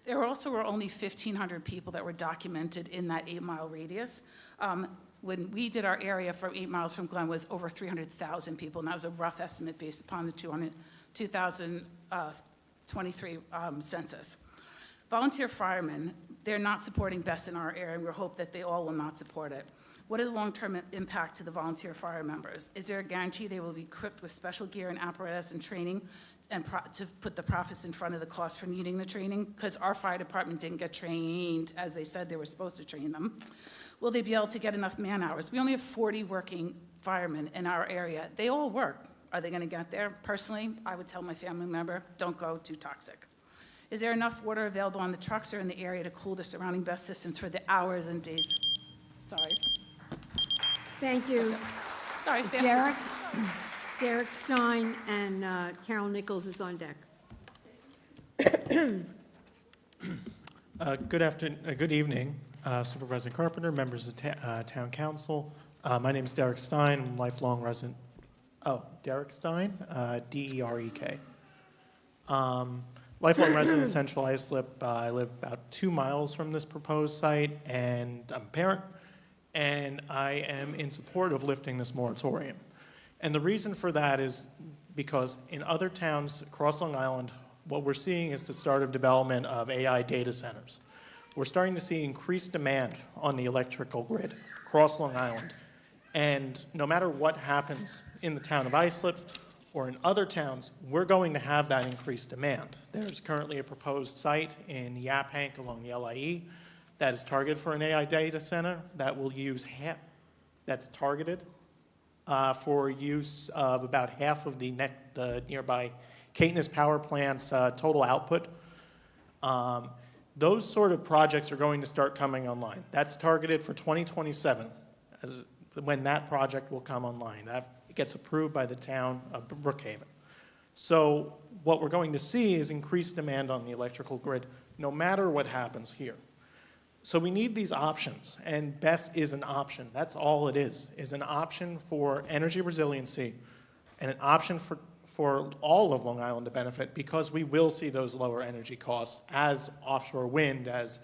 There also were only 1,500 people that were documented in that 8-mile radius. When we did our area from 8 miles from Glen was over 300,000 people, and that was a rough estimate based upon the 2023 census. Volunteer firemen, they're not supporting BESS in our area, and we hope that they all will not support it. What is long-term impact to the volunteer fire members? Is there a guarantee they will be equipped with special gear and apparatus and training and to put the profits in front of the cost for needing the training? Because our fire department didn't get trained as they said they were supposed to train them. Will they be able to get enough man hours? We only have 40 working firemen in our area. They all work. Are they going to get there? Personally, I would tell my family member, don't go, too toxic. Is there enough water available on the trucks or in the area to cool the surrounding BESS systems for the hours and days? Sorry. Thank you. Sorry, Derek. Derek Stein and Carol Nichols is on deck. Good evening, Supervisor Carpenter, members of Town Council. My name is Derek Stein. I'm a lifelong resident. Oh, Derek Stein, D-E-R-E-K. Lifelong resident of Central Islip. I live about 2 miles from this proposed site, and I'm a parent, and I am in support of lifting this moratorium. And the reason for that is because in other towns across Long Island, what we're seeing is the start of development of AI data centers. We're starting to see increased demand on the electrical grid across Long Island. And no matter what happens in the town of Islip or in other towns, we're going to have that increased demand. There's currently a proposed site in Yaphank along the LIE that is targeted for an AI data center that will use that's targeted for use of about half of the nearby Caithness power plant's total output. Those sort of projects are going to start coming online. That's targeted for 2027, when that project will come online. That gets approved by the town of Brookhaven. So what we're going to see is increased demand on the electrical grid, no matter what happens here. So we need these options, and BESS is an option. That's all it is an option for energy resiliency and an option for all of Long Island to benefit, because we will see those lower energy costs as offshore wind, as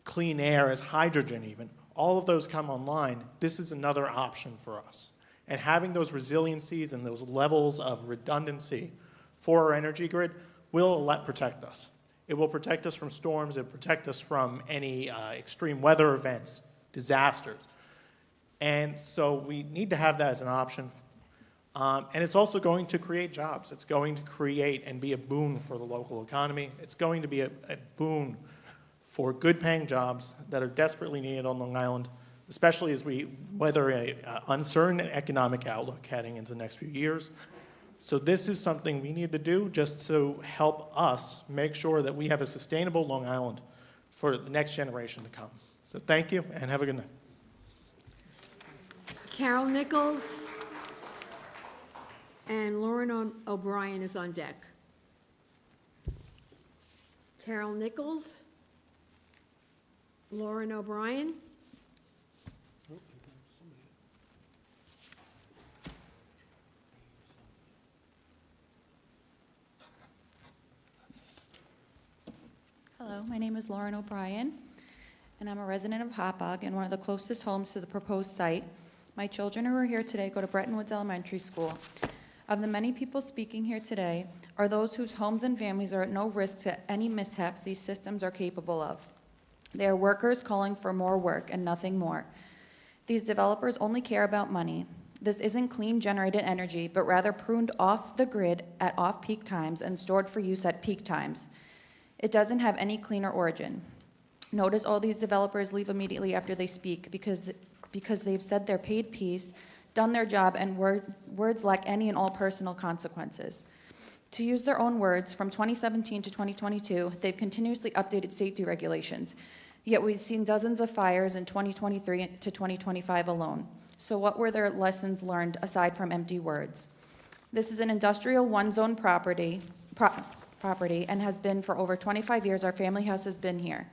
clean air, as hydrogen even. All of those come online. This is another option for us. And having those resiliencies and those levels of redundancy for our energy grid will protect us. It will protect us from storms. It will protect us from any extreme weather events, disasters. And so we need to have that as an option. And it's also going to create jobs. It's going to create and be a boon for the local economy. It's going to be a boon for good-paying jobs that are desperately needed on Long Island, especially as we weather an uncertain economic outlook heading into the next few years. So this is something we need to do just to help us make sure that we have a sustainable Long Island for the next generation to come. So thank you, and have a good night. Carol Nichols and Lauren O'Brien is on deck. Carol Nichols, Lauren O'Brien. Hello, my name is Lauren O'Brien, and I'm a resident of Hauppauge and one of the closest homes to the proposed site. My children who are here today go to Bretton Woods Elementary School. Of the many people speaking here today are those whose homes and families are at no risk to any mishaps these systems are capable of. They are workers calling for more work and nothing more. These developers only care about money. This isn't clean generated energy, but rather pruned off the grid at off-peak times and stored for use at peak times. It doesn't have any cleaner origin. Notice all these developers leave immediately after they speak because they've said their paid piece, done their job, and words lack any and all personal consequences. To use their own words, from 2017 to 2022, they've continuously updated safety regulations, yet we've seen dozens of fires in 2023 to 2025 alone. So what were their lessons learned aside from empty words? This is an industrial one-zone property and has been for over 25 years. Our family house has been here.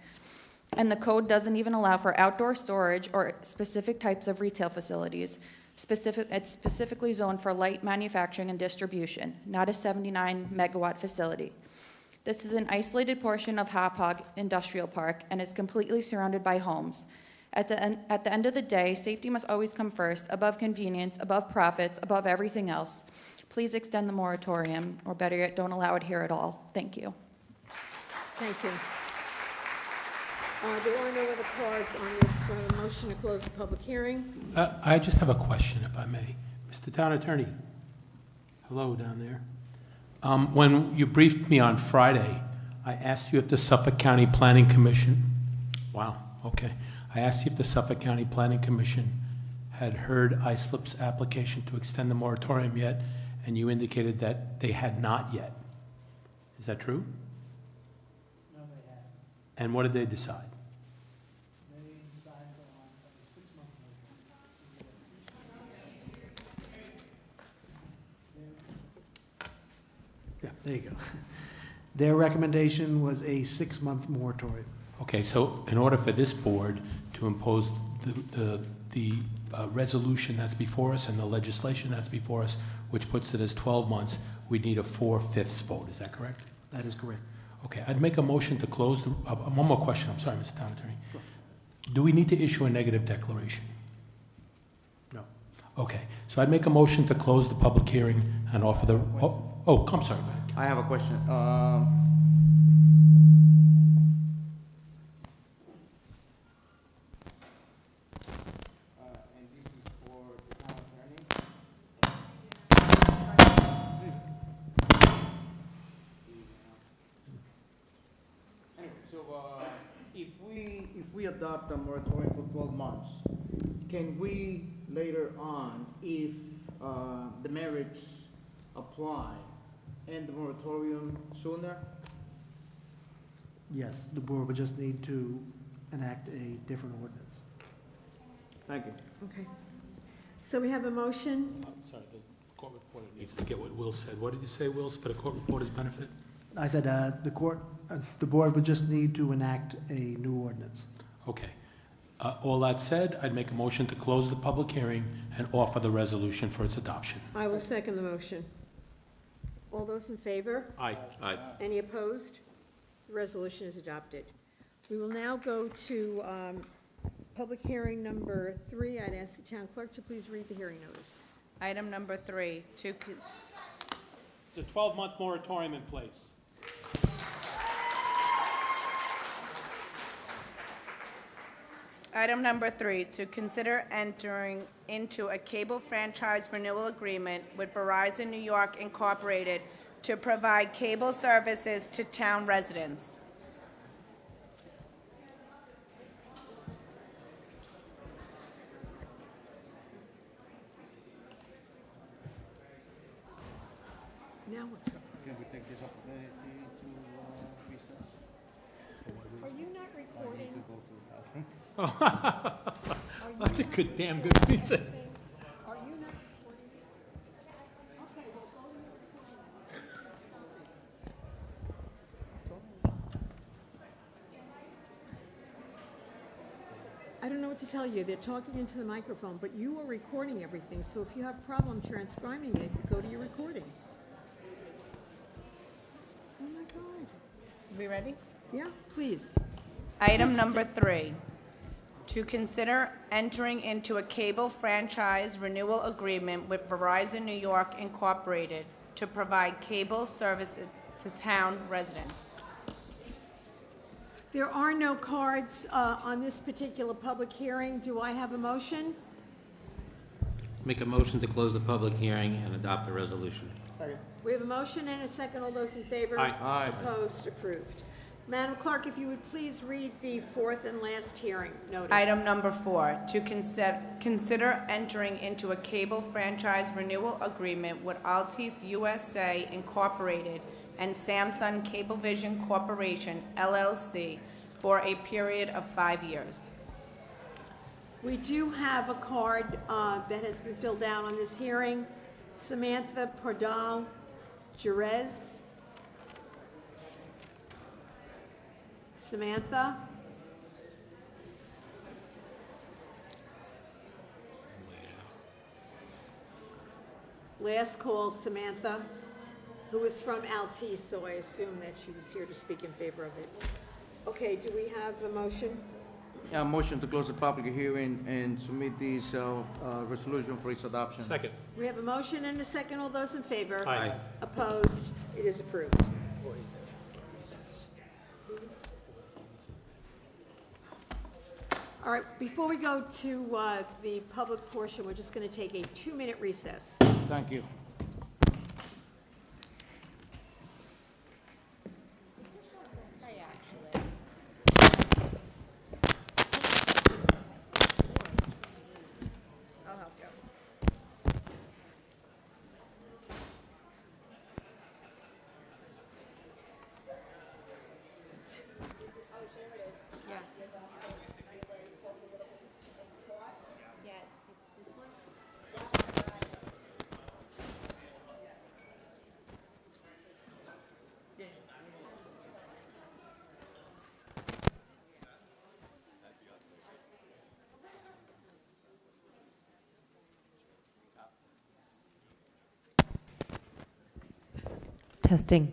And the code doesn't even allow for outdoor storage or specific types of retail facilities. It's specifically zoned for light manufacturing and distribution, not a 79 megawatt facility. This is an isolated portion of Hauppauge Industrial Park and is completely surrounded by homes. At the end of the day, safety must always come first, above convenience, above profits, above everything else. Please extend the moratorium, or better yet, don't allow it here at all. Thank you. Thank you. There are no other cards on this. We have a motion to close the public hearing. I just have a question, if I may. Mr. Town Attorney, hello down there. When you briefed me on Friday, I asked you if the Suffolk County Planning Commission, wow, okay. I asked you if the Suffolk County Planning Commission had heard ISLIP's application to extend the moratorium yet, and you indicated that they had not yet. Is that true? No, they haven't. And what did they decide? They decided on a 6-month moratorium. Yeah, there you go. Their recommendation was a 6-month moratorium. Okay, so in order for this board to impose the resolution that's before us and the legislation that's before us, which puts it as 12 months, we need a 4/5 vote. Is that correct? That is correct. Okay, I'd make a motion to close the, one more question, I'm sorry, Mr. Town Attorney. Sure. Do we need to issue a negative declaration? No. Okay, so I'd make a motion to close the public hearing and offer the, I'm sorry. Go ahead. I have a question. And this is for the town attorney. Anyway, so if we adopt a moratorium for 12 months, can we later on, if the merits apply, end the moratorium sooner? Yes, the board would just need to enact a different ordinance. Thank you. Okay. So we have a motion. I'm sorry, the court reporter needs to get what Will said. What did you say, Will, for the court reporter's benefit? I said the board would just need to enact a new ordinance. Okay. All that said, I'd make a motion to close the public hearing and offer the resolution for its adoption. I will second the motion. All those in favor? Aye. Aye. Any opposed? The resolution is adopted. We will now go to public hearing number 3. I'd ask the town clerk to please read the hearing notice. Item number 3, There's a 12-month moratorium in place. Item number 3, to consider entering into a cable franchise renewal agreement with Verizon New York Incorporated to provide cable services to town residents. Now what's up? Can we take this opportunity to recess? Are you not recording? I need to go to the bathroom. That's a good, damn good reason. Are you not recording it? Okay, well, go to I don't know what to tell you. They're talking into the microphone, but you are recording everything, so if you have problem transcribing it, go to your recording. Oh my God. We ready? Yeah, please. Item Just- number 3, to consider entering into a cable franchise renewal agreement with Verizon New York Incorporated to provide cable services to town residents. There are no cards on this particular public hearing. Do I have a motion? Make a motion to close the public hearing and adopt the resolution. We have a motion and a second. All those in favor? Aye. Aye. Opposed? Approved. Madam Clerk, if you would please read the fourth and last hearing notice. Item number 4, to consider entering into a cable franchise renewal agreement with Altice USA Incorporated and Samsung Cablevision Corporation, LLC, for a period of 5 years. We do have a card that has been filled out on this hearing. Samantha Pordal Jerez. Samantha? Last call, Samantha, who is from Altice, so I assume that she was here to speak in favor of it. Okay, do we have a motion? Yeah, motion to close the public hearing and submit this resolution for its adoption. Second. We have a motion and a second. All those in favor? Aye. Opposed? It is approved. All right, before we go to the public portion, we're just going to take a 2-minute recess. Thank you. I'll help you. Testing.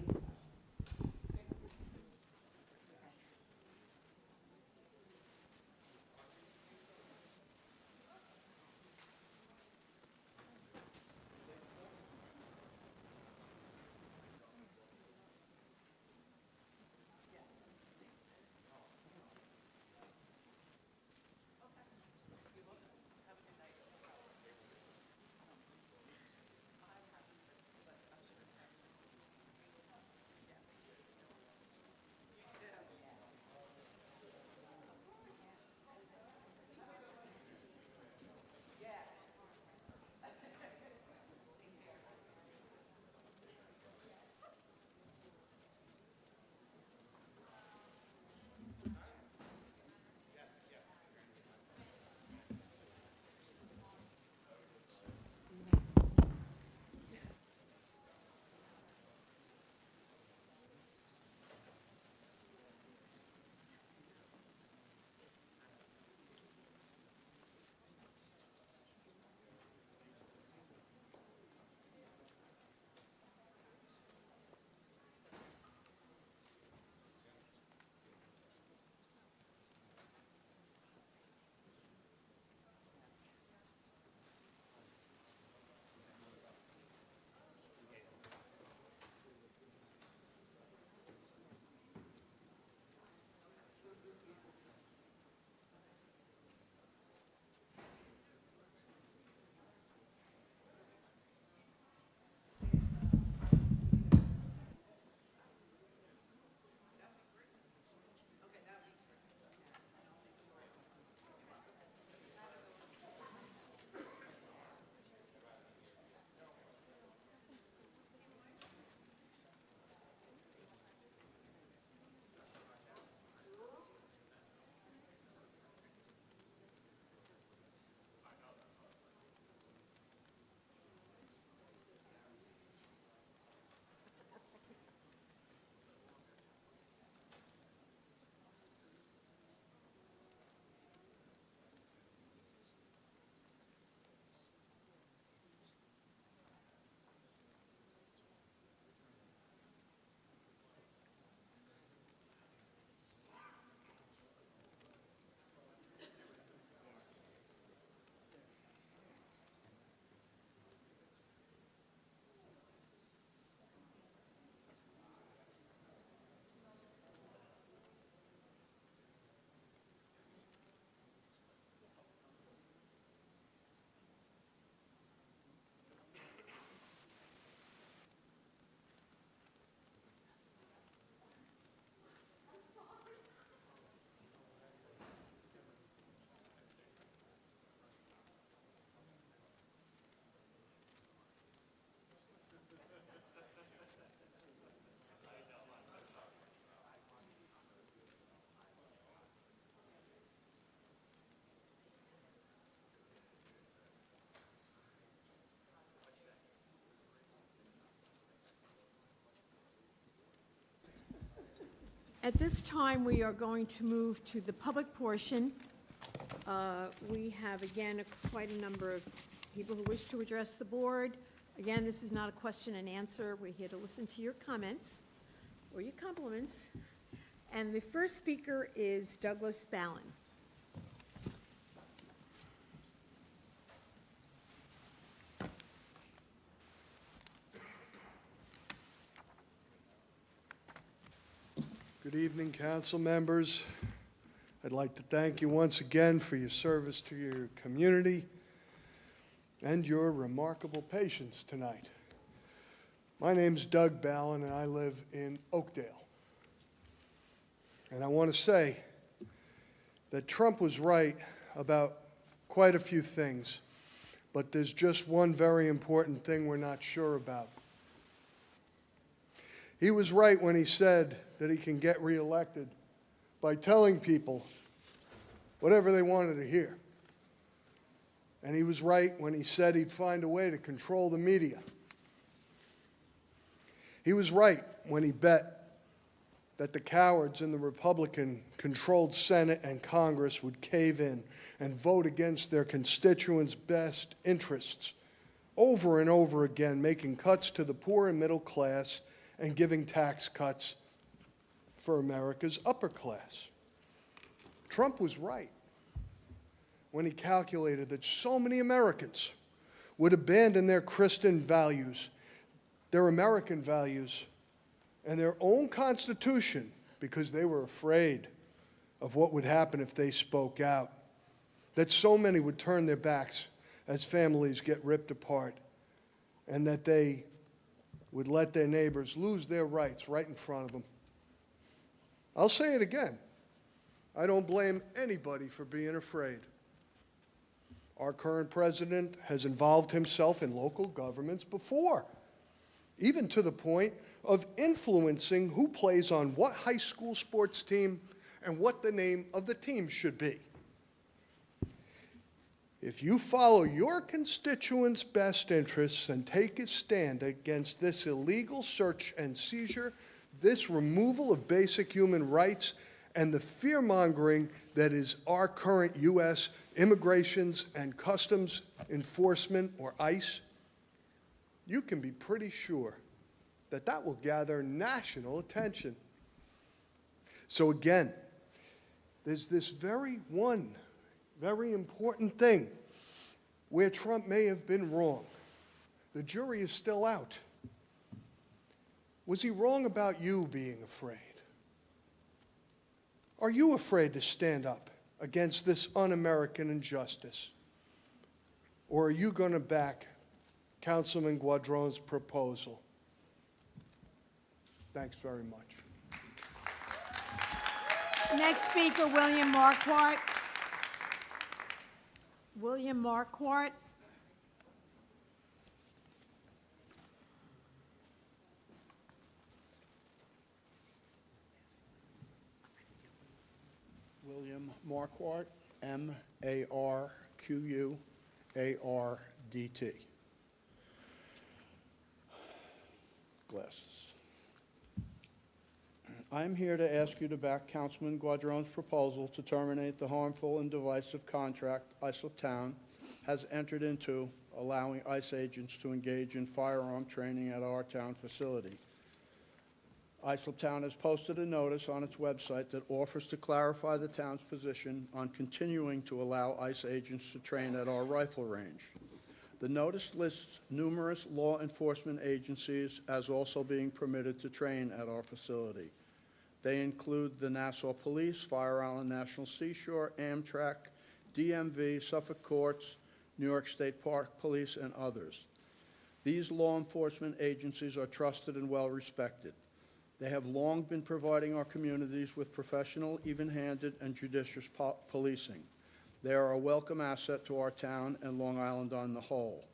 At this time, we are going to move to the public portion. We have, again, quite a number of people who wish to address the board. Again, this is not a question and answer. We're here to listen to your comments or your compliments. And the first speaker is Douglas Ballin. Good evening, council members. I'd like to thank you once again for your service to your community and your remarkable patience tonight. My name's Doug Ballin, and I live in Oakdale. And I want to say that Trump was right about quite a few things, but there's just one very important thing we're not sure about. He was right when he said that he can get reelected by telling people whatever they wanted to hear. And he was right when he said he'd find a way to control the media. He was right when he bet that the cowards in the Republican-controlled Senate and Congress would cave in and vote against their constituents' best interests over and over again, making cuts to the poor and middle class and giving tax cuts for America's upper class. Trump was right when he calculated that so many Americans would abandon their Christian values, their American values, and their own Constitution because they were afraid of what would happen if they spoke out, that so many would turn their backs as families get ripped apart, and that they would let their neighbors lose their rights right in front of them. I'll say it again. I don't blame anybody for being afraid. Our current president has involved himself in local governments before, even to the point of influencing who plays on what high school sports team and what the name of the team should be. If you follow your constituents' best interests and take a stand against this illegal search and seizure, this removal of basic human rights, and the fear-mongering that is our current U.S. Immigrations and Customs Enforcement, or ICE, you can be pretty sure that that will gather national attention. So again, there's this very important thing where Trump may have been wrong. The jury is still out. Was he wrong about you being afraid? Are you afraid to stand up against this un-American injustice? Or are you going to back Councilman Guadron's proposal? Thanks very much. Next speaker, William Marquardt. William Marquardt. William Marquardt, M-A-R-Q-U-A-R-D-T. Glasses. I am here to ask you to back Councilman Guadron's proposal to terminate the harmful and divisive contract Islip Town has entered into, allowing ICE agents to engage in firearm training at our town facility. Islip Town has posted a notice on its website that offers to clarify the town's position on continuing to allow ICE agents to train at our rifle range. The notice lists numerous law enforcement agencies as also being permitted to train at our facility. They include the Nassau Police, Fire Island National Seashore, Amtrak, DMV, Suffolk Courts, New York State Park Police, and others. These law enforcement agencies are trusted and well respected. They have long been providing our communities with professional, even-handed, and judicious policing. They are a welcome asset to our town and Long Island on the whole.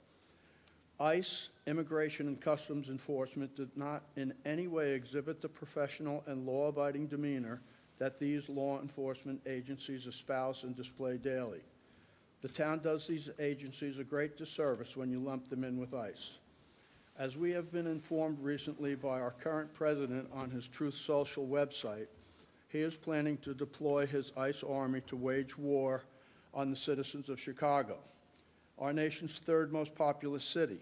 ICE, Immigration and Customs Enforcement, did not in any way exhibit the professional and law-abiding demeanor that these law enforcement agencies espouse and display daily. The town does these agencies a great disservice when you lump them in with ICE. As we have been informed recently by our current president on his Truth Social website, he is planning to deploy his ICE army to wage war on the citizens of Chicago, our nation's third most populous city.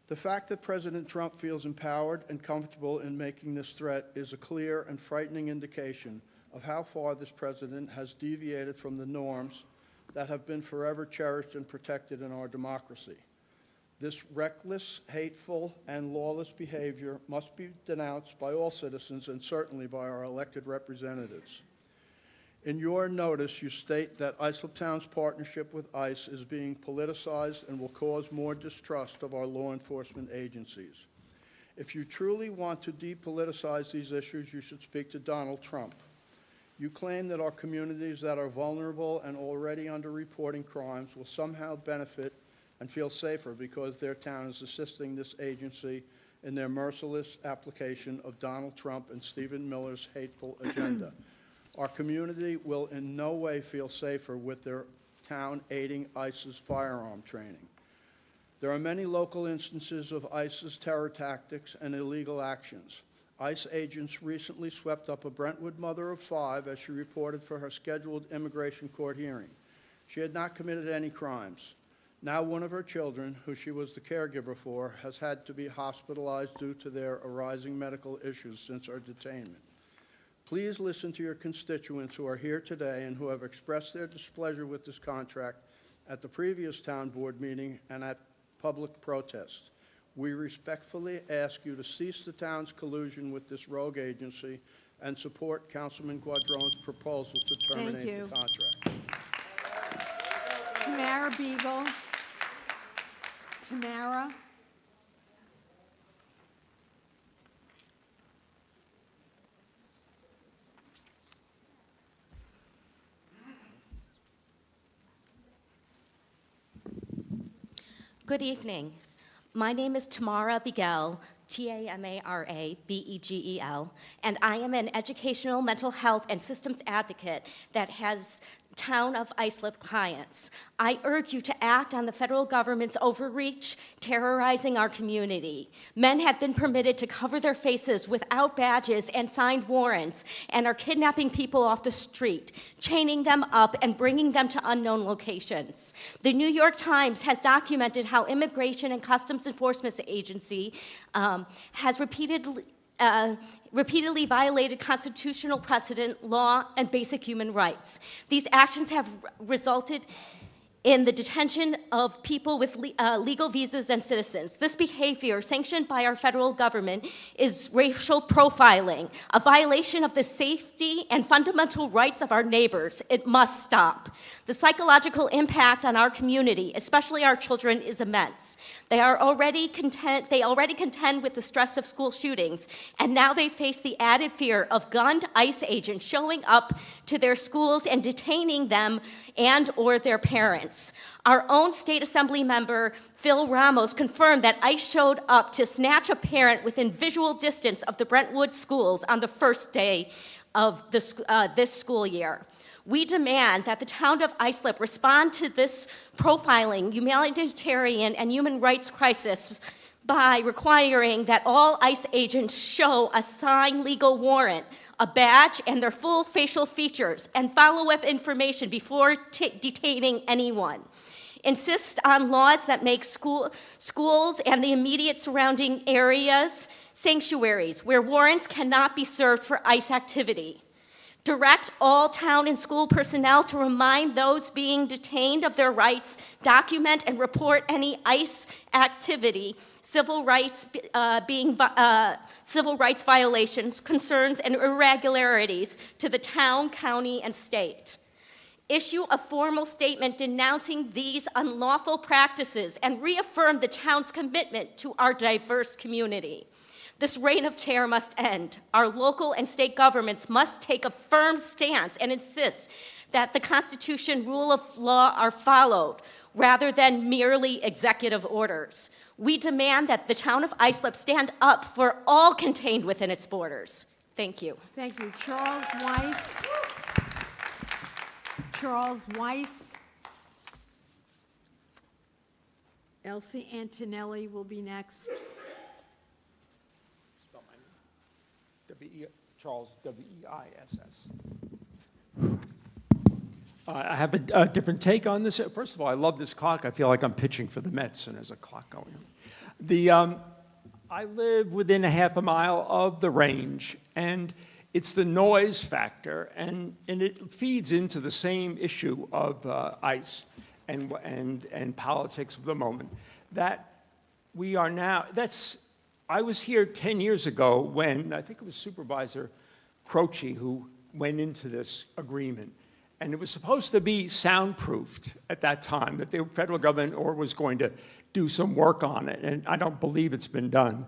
The fact that President Trump feels empowered and comfortable in making this threat is a clear and frightening indication of how far this president has deviated from the norms that have been forever cherished and protected in our democracy. This reckless, hateful, and lawless behavior must be denounced by all citizens and certainly by our elected representatives. In your notice, you state that Islip Town's partnership with ICE is being politicized and will cause more distrust of our law enforcement agencies. If you truly want to depoliticize these issues, you should speak to Donald Trump. You claim that our communities that are vulnerable and already underreporting crimes will somehow benefit and feel safer because their town is assisting this agency in their merciless application of Donald Trump and Stephen Miller's hateful agenda. Our community will in no way feel safer with their town aiding ICE's firearm training. There are many local instances of ICE's terror tactics and illegal actions. ICE agents recently swept up a Brentwood mother of 5 as she reported for her scheduled immigration court hearing. She had not committed any crimes. Now one of her children, who she was the caregiver for, has had to be hospitalized due to their arising medical issues since her detainment. Please listen to your constituents who are here today and who have expressed their displeasure with this contract at the previous town board meeting and at public protest. We respectfully ask you to cease the town's collusion with this rogue agency and support Councilman Guadrone's proposal to terminate the contract. Tamara Beagle. Tamara. Good evening. My name is Tamara Beagle, T-A-M-A-R-A-B-E-G-E-L, and I am an educational mental health and systems advocate that has Town of Islip clients. I urge you to act on the federal government's overreach, terrorizing our community. Men have been permitted to cover their faces without badges and signed warrants and are kidnapping people off the street, chaining them up and bringing them to unknown locations. The New York Times has documented how Immigration and Customs Enforcement Agency has repeatedly violated constitutional precedent, law, and basic human rights. These actions have resulted in the detention of people with legal visas and citizens. This behavior, sanctioned by our federal government, is racial profiling, a violation of the safety and fundamental rights of our neighbors. It must stop. The psychological impact on our community, especially our children, is immense. They already contend with the stress of school shootings, and now they face the added fear of gunned ICE agents showing up to their schools and detaining them and or their parents. Our own state assembly member, Phil Ramos, confirmed that ICE showed up to snatch a parent within visual distance of the Brentwood schools on the first day of this school year. We demand that the town of Islip respond to this profiling, humanitarian, and human rights crisis by requiring that all ICE agents show a signed legal warrant, a badge, and their full facial features, and follow-up information before detaining anyone. Insist on laws that make schools and the immediate surrounding areas sanctuaries where warrants cannot be served for ICE activity. Direct all town and school personnel to remind those being detained of their rights, document and report any ICE activity, civil rights violations, concerns, and irregularities to the town, county, and state. Issue a formal statement denouncing these unlawful practices and reaffirm the town's commitment to our diverse community. This reign of terror must end. Our local and state governments must take a firm stance and insist that the Constitution, rule of law are followed rather than merely executive orders. We demand that the town of Islip stand up for all contained within its borders. Thank you. Thank you. Charles Weiss. Charles Weiss. Elsie Antonelli will be next. Spell my name. Charles, W-E-I-S-S. I have a different take on this. First of all, I love this clock. I feel like I'm pitching for the Mets, and there's a clock going on. I live within a half a mile of the range, and it's the noise factor, and it feeds into the same issue of ICE and politics of the moment. That we are now, I was here 10 years ago when, I think it was Supervisor Croce who went into this agreement. And it was supposed to be soundproofed at that time, that the federal government was going to do some work on it, and I don't believe it's been done.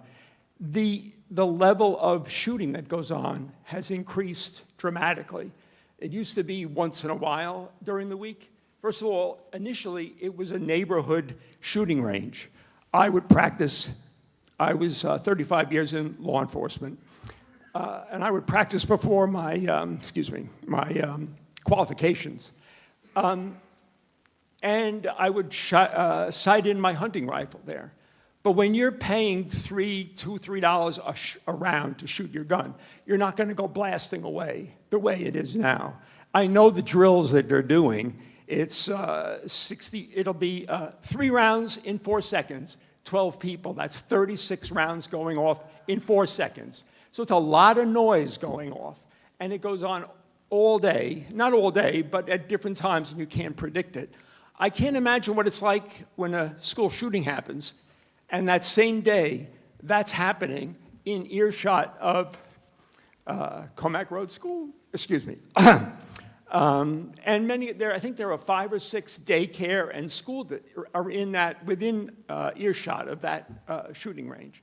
The level of shooting that goes on has increased dramatically. It used to be once in a while during the week. First of all, initially, it was a neighborhood shooting range. I would practice. I was 35 years in law enforcement, and I would practice before my, qualifications. And I would sight in my hunting rifle there. But when you're paying $3 a round to shoot your gun, you're not going to go blasting away the way it is now. I know the drills that they're doing. It's it'll be 3 rounds in 4 seconds, 12 people. That's 36 rounds going off in 4 seconds. So it's a lot of noise going off. And it goes on all day, not all day, but at different times, and you can't predict it. I can't imagine what it's like when a school shooting happens, and that same day, that's happening in earshot of Comac Road School, excuse me. And many there, I think there are 5 or 6 daycare and school that are in that, within earshot of that shooting range.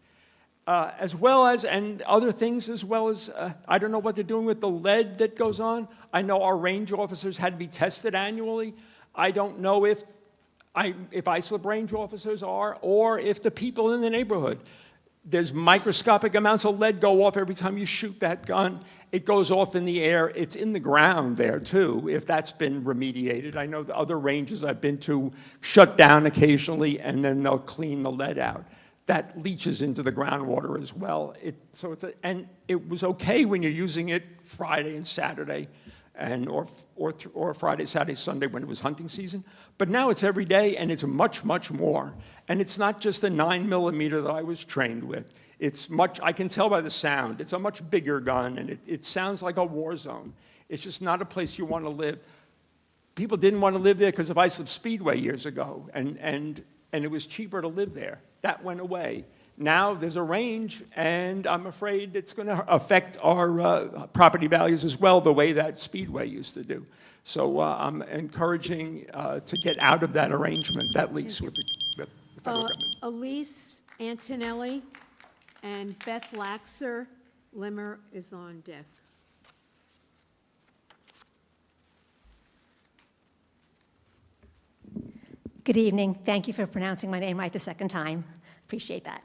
As well as, and other things as well as, I don't know what they're doing with the lead that goes on. I know our range officers had to be tested annually. I don't know if ISLIP range officers are, or if the people in the neighborhood. There's microscopic amounts of lead go off every time you shoot that gun. It goes off in the air. It's in the ground there, too, if that's been remediated. I know the other ranges I've been to shut down occasionally, and then they'll clean the lead out. That leaches into the groundwater as well. And it was okay when you're using it Friday and Saturday, or Friday, Saturday, Sunday when it was hunting season. But now it's every day, and it's much, much more. And it's not just a 9mm that I was trained with. It's much, I can tell by the sound. It's a much bigger gun, and it sounds like a war zone. It's just not a place you want to live. People didn't want to live there because of Islip Speedway years ago, and it was cheaper to live there. That went away. Now there's a range, and I'm afraid it's going to affect our property values as well, the way that Speedway used to do. So I'm encouraging to get out of that arrangement, that lease with the federal government. Elise Antonelli and Beth Laxer Limmer is on deck. Good evening. Thank you for pronouncing my name right the second time. Appreciate that.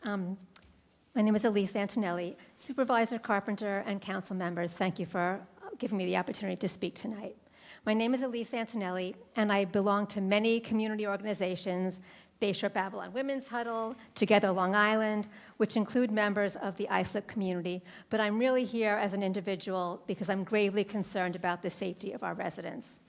My name is Elise Antonelli. Supervisor Carpenter and council members, thank you for giving me the opportunity to speak tonight. My name is Elise Antonelli, and I belong to many community organizations, Bayshore Babylon Women's Huddle, Together Long Island, which include members of the ISLIP community, but I'm really here as an individual because I'm gravely concerned about the safety of our residents.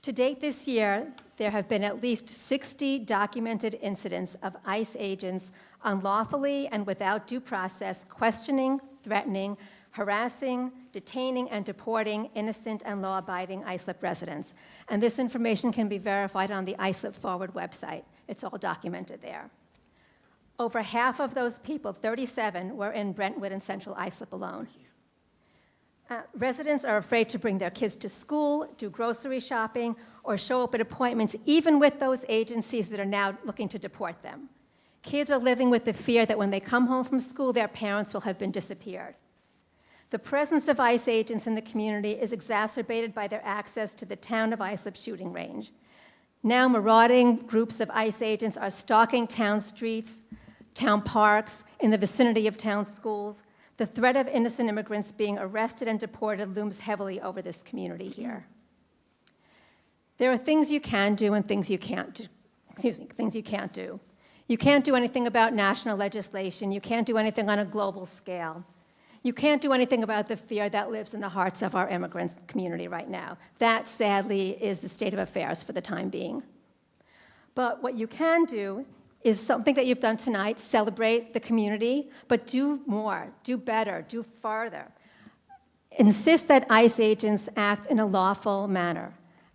To date this year, there have been at least 60 documented incidents of ICE agents unlawfully and without due process questioning, threatening, harassing, detaining, and deporting innocent and law-abiding ISLIP residents. And this information can be verified on the ISLIP Forward website. It's all documented there. Over half of those people, 37, were in Brentwood and Central ISLIP alone. Residents are afraid to bring their kids to school, do grocery shopping, or show up at appointments, even with those agencies that are now looking to deport them. Kids are living with the fear that when they come home from school, their parents will have been disappeared. The presence of ICE agents in the community is exacerbated by their access to the town of Islip shooting range. Now, marauding groups of ICE agents are stalking town streets, town parks, in the vicinity of town schools. The threat of innocent immigrants being arrested and deported looms heavily over this community here. There are things you can do and things you can't do. Things you can't do. You can't do anything about national legislation. You can't do anything on a global scale. You can't do anything about the fear that lives in the hearts of our immigrant community right now. That, sadly, is the state of affairs for the time being. But what you can do is something that you've done tonight, celebrate the community, but do more, do better, do farther. Insist that ICE agents act in a lawful manner.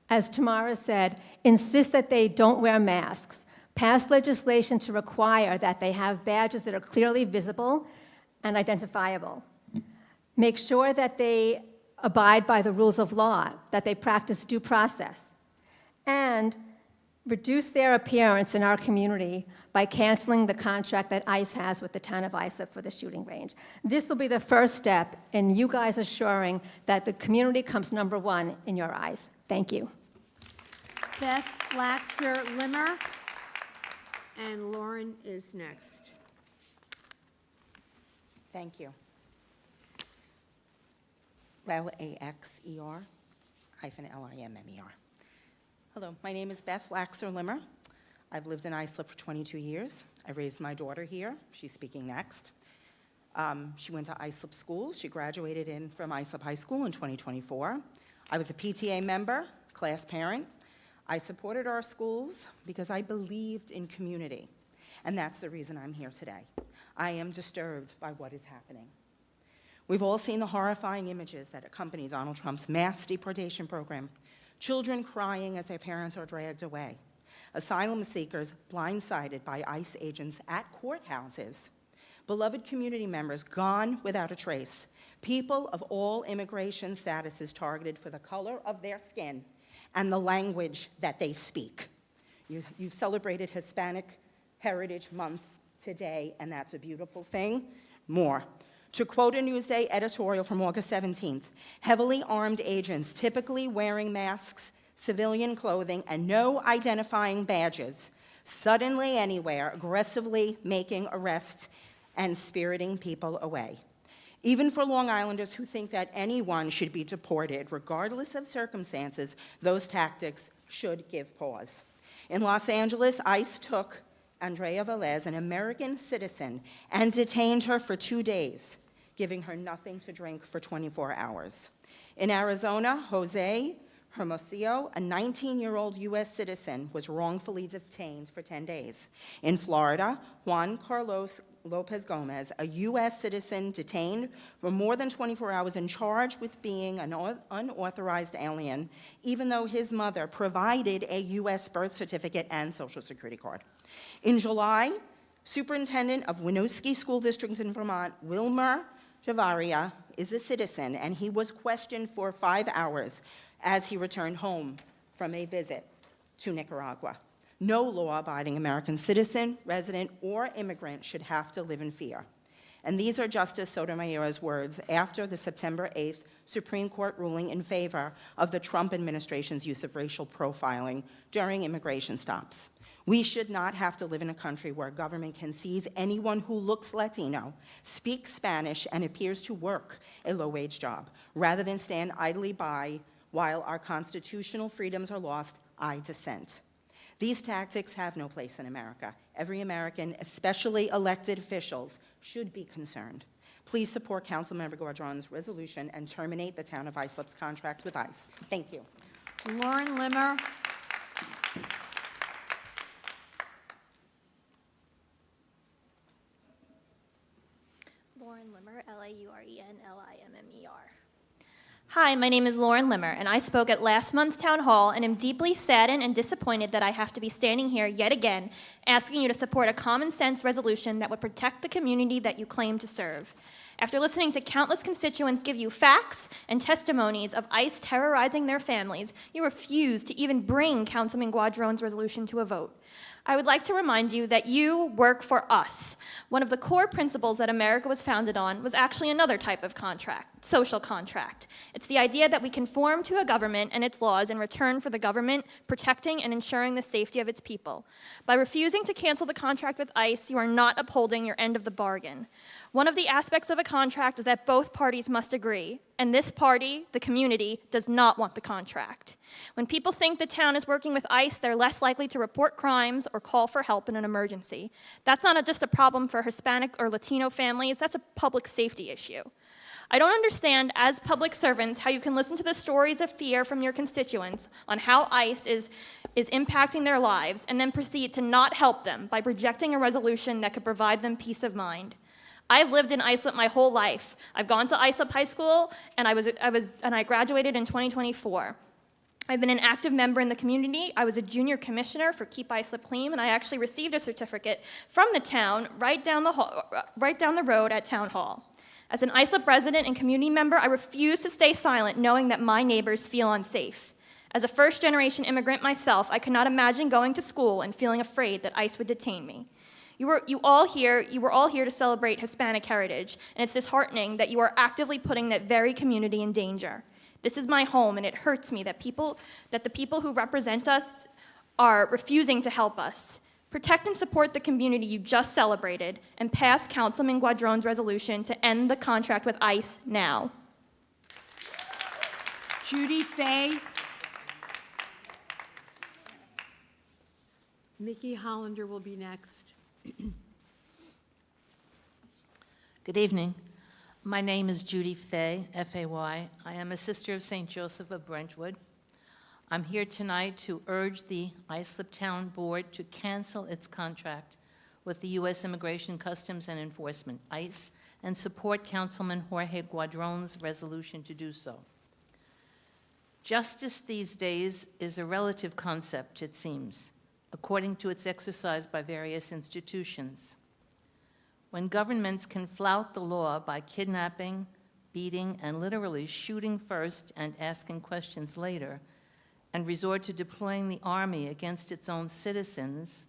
As Tamara said, insist that they don't wear masks. Pass legislation to require that they have badges that are clearly visible and identifiable. Make sure that they abide by the rules of law, that they practice due process, and reduce their appearance in our community by canceling the contract that ICE has with the town of Islip for the shooting range. This will be the first step in you guys assuring that the community comes number one in your eyes. Thank you. Beth Laxer Limmer, and Lauren is next. Thank you. Laxer -Limmer. Hello, my name is Beth Laxer Limmer. I've lived in Islip for 22 years. I raised my daughter here. She's speaking next. She went to Islip schools. She graduated from Islip High School in 2024. I was a PTA member, class parent. I supported our schools because I believed in community, and that's the reason I'm here today. I am disturbed by what is happening. We've all seen the horrifying images that accompany Donald Trump's mass deportation program. Children crying as their parents are dragged away. Asylum seekers blindsided by ICE agents at courthouses. Beloved community members gone without a trace. People of all immigration statuses targeted for the color of their skin and the language that they speak. You've celebrated Hispanic Heritage Month today, and that's a beautiful thing. More. To quote a Newsday editorial from August 17th, heavily armed agents typically wearing masks, civilian clothing, and no identifying badges, suddenly anywhere, aggressively making arrests and spiriting people away. Even for Long Islanders who think that anyone should be deported, regardless of circumstances, those tactics should give pause. In Los Angeles, ICE took Andrea Velez, an American citizen, and detained her for 2 days, giving her nothing to drink for 24 hours. In Arizona, Jose Hermosillo, a 19-year-old U.S. citizen, was wrongfully detained for 10 days. In Florida, Juan Carlos Lopez Gomez, a U.S. citizen, detained for more than 24 hours and charged with being an unauthorized alien, even though his mother provided a U.S. birth certificate and Social Security card. In July, Superintendent of Winooski School District in Vermont, Wilmer Javaria, is a citizen, and he was questioned for 5 hours as he returned home from a visit to Nicaragua. No law-abiding American citizen, resident, or immigrant should have to live in fear. And these are Justice Sotomayor's words after the September 8th Supreme Court ruling in favor of the Trump administration's use of racial profiling during immigration stops. We should not have to live in a country where government can seize anyone who looks Latino, speaks Spanish, and appears to work a low-wage job, rather than stand idly by while our constitutional freedoms are lost. I dissent. These tactics have no place in America. Every American, especially elected officials, should be concerned. Please support Councilmember Gaudron's resolution and terminate the town of Islip's contract with ICE. Thank you. Lauren Limmer. Lauren Limmer, Laurenlimmer. Hi, my name is Lauren Limmer, and I spoke at last month's town hall and am deeply saddened and disappointed that I have to be standing here yet again asking you to support a common sense resolution that would protect the community that you claim to serve. After listening to countless constituents give you facts and testimonies of ICE terrorizing their families, you refuse to even bring Councilman Gaudron's resolution to a vote. I would like to remind you that you work for us. One of the core principles that America was founded on was actually another type of contract, social contract. It's the idea that we conform to a government and its laws in return for the government protecting and ensuring the safety of its people. By refusing to cancel the contract with ICE, you are not upholding your end of the bargain. One of the aspects of a contract is that both parties must agree, and this party, the community, does not want the contract. When people think the town is working with ICE, they're less likely to report crimes or call for help in an emergency. That's not just a problem for Hispanic or Latino families, that's a public safety issue. I don't understand, as public servants, how you can listen to the stories of fear from your constituents on how ICE is impacting their lives and then proceed to not help them by rejecting a resolution that could provide them peace of mind. I've lived in Islip my whole life. I've gone to Islip High School, and I graduated in 2024. I've been an active member in the community. I was a junior commissioner for Keep Islip Clean, and I actually received a certificate from the town right down the road at Town Hall. As an Islip resident and community member, I refuse to stay silent knowing that my neighbors feel unsafe. As a first-generation immigrant myself, I could not imagine going to school and feeling afraid that ICE would detain me. You were all here to celebrate Hispanic heritage, and it's disheartening that you are actively putting that very community in danger. This is my home, and it hurts me that the people who represent us are refusing to help us. Protect and support the community you just celebrated, and pass Councilman Guadrone's resolution to end the contract with ICE now. Judy Fay. Mickey Hollander will be next. Good evening. My name is Judy Fay, F-A-Y. I am a sister of St. Joseph of Brentwood. I'm here tonight to urge the Islip Town Board to cancel its contract with the U.S. Immigration, Customs, and Enforcement, ICE, and support Councilman Jorge Guadrone's resolution to do so. Justice these days is a relative concept, it seems, according to its exercise by various institutions. When governments can flout the law by kidnapping, beating, and literally shooting first and asking questions later, and resort to deploying the army against its own citizens,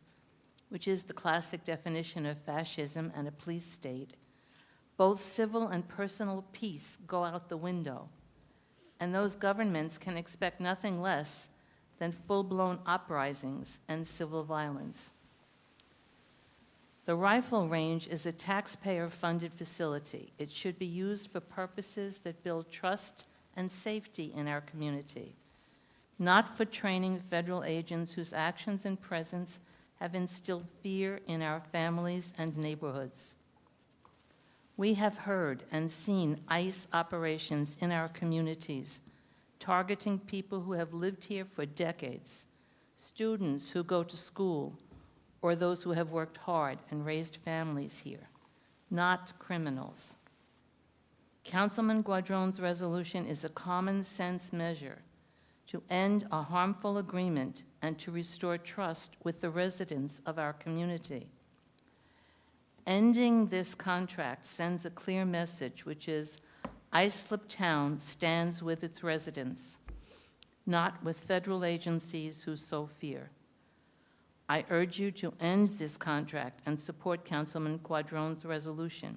which is the classic definition of fascism and a police state, both civil and personal peace go out the window, and those governments can expect nothing less than full-blown uprisings and civil violence. The rifle range is a taxpayer-funded facility. It should be used for purposes that build trust and safety in our community, not for training federal agents whose actions and presence have instilled fear in our families and neighborhoods. We have heard and seen ICE operations in our communities, targeting people who have lived here for decades, students who go to school, or those who have worked hard and raised families here, not criminals. Councilman Guadrone's resolution is a common sense measure to end a harmful agreement and to restore trust with the residents of our community. Ending this contract sends a clear message, which is Islip Town stands with its residents, not with federal agencies who so fear. I urge you to end this contract and support Councilman Guadrone's resolution.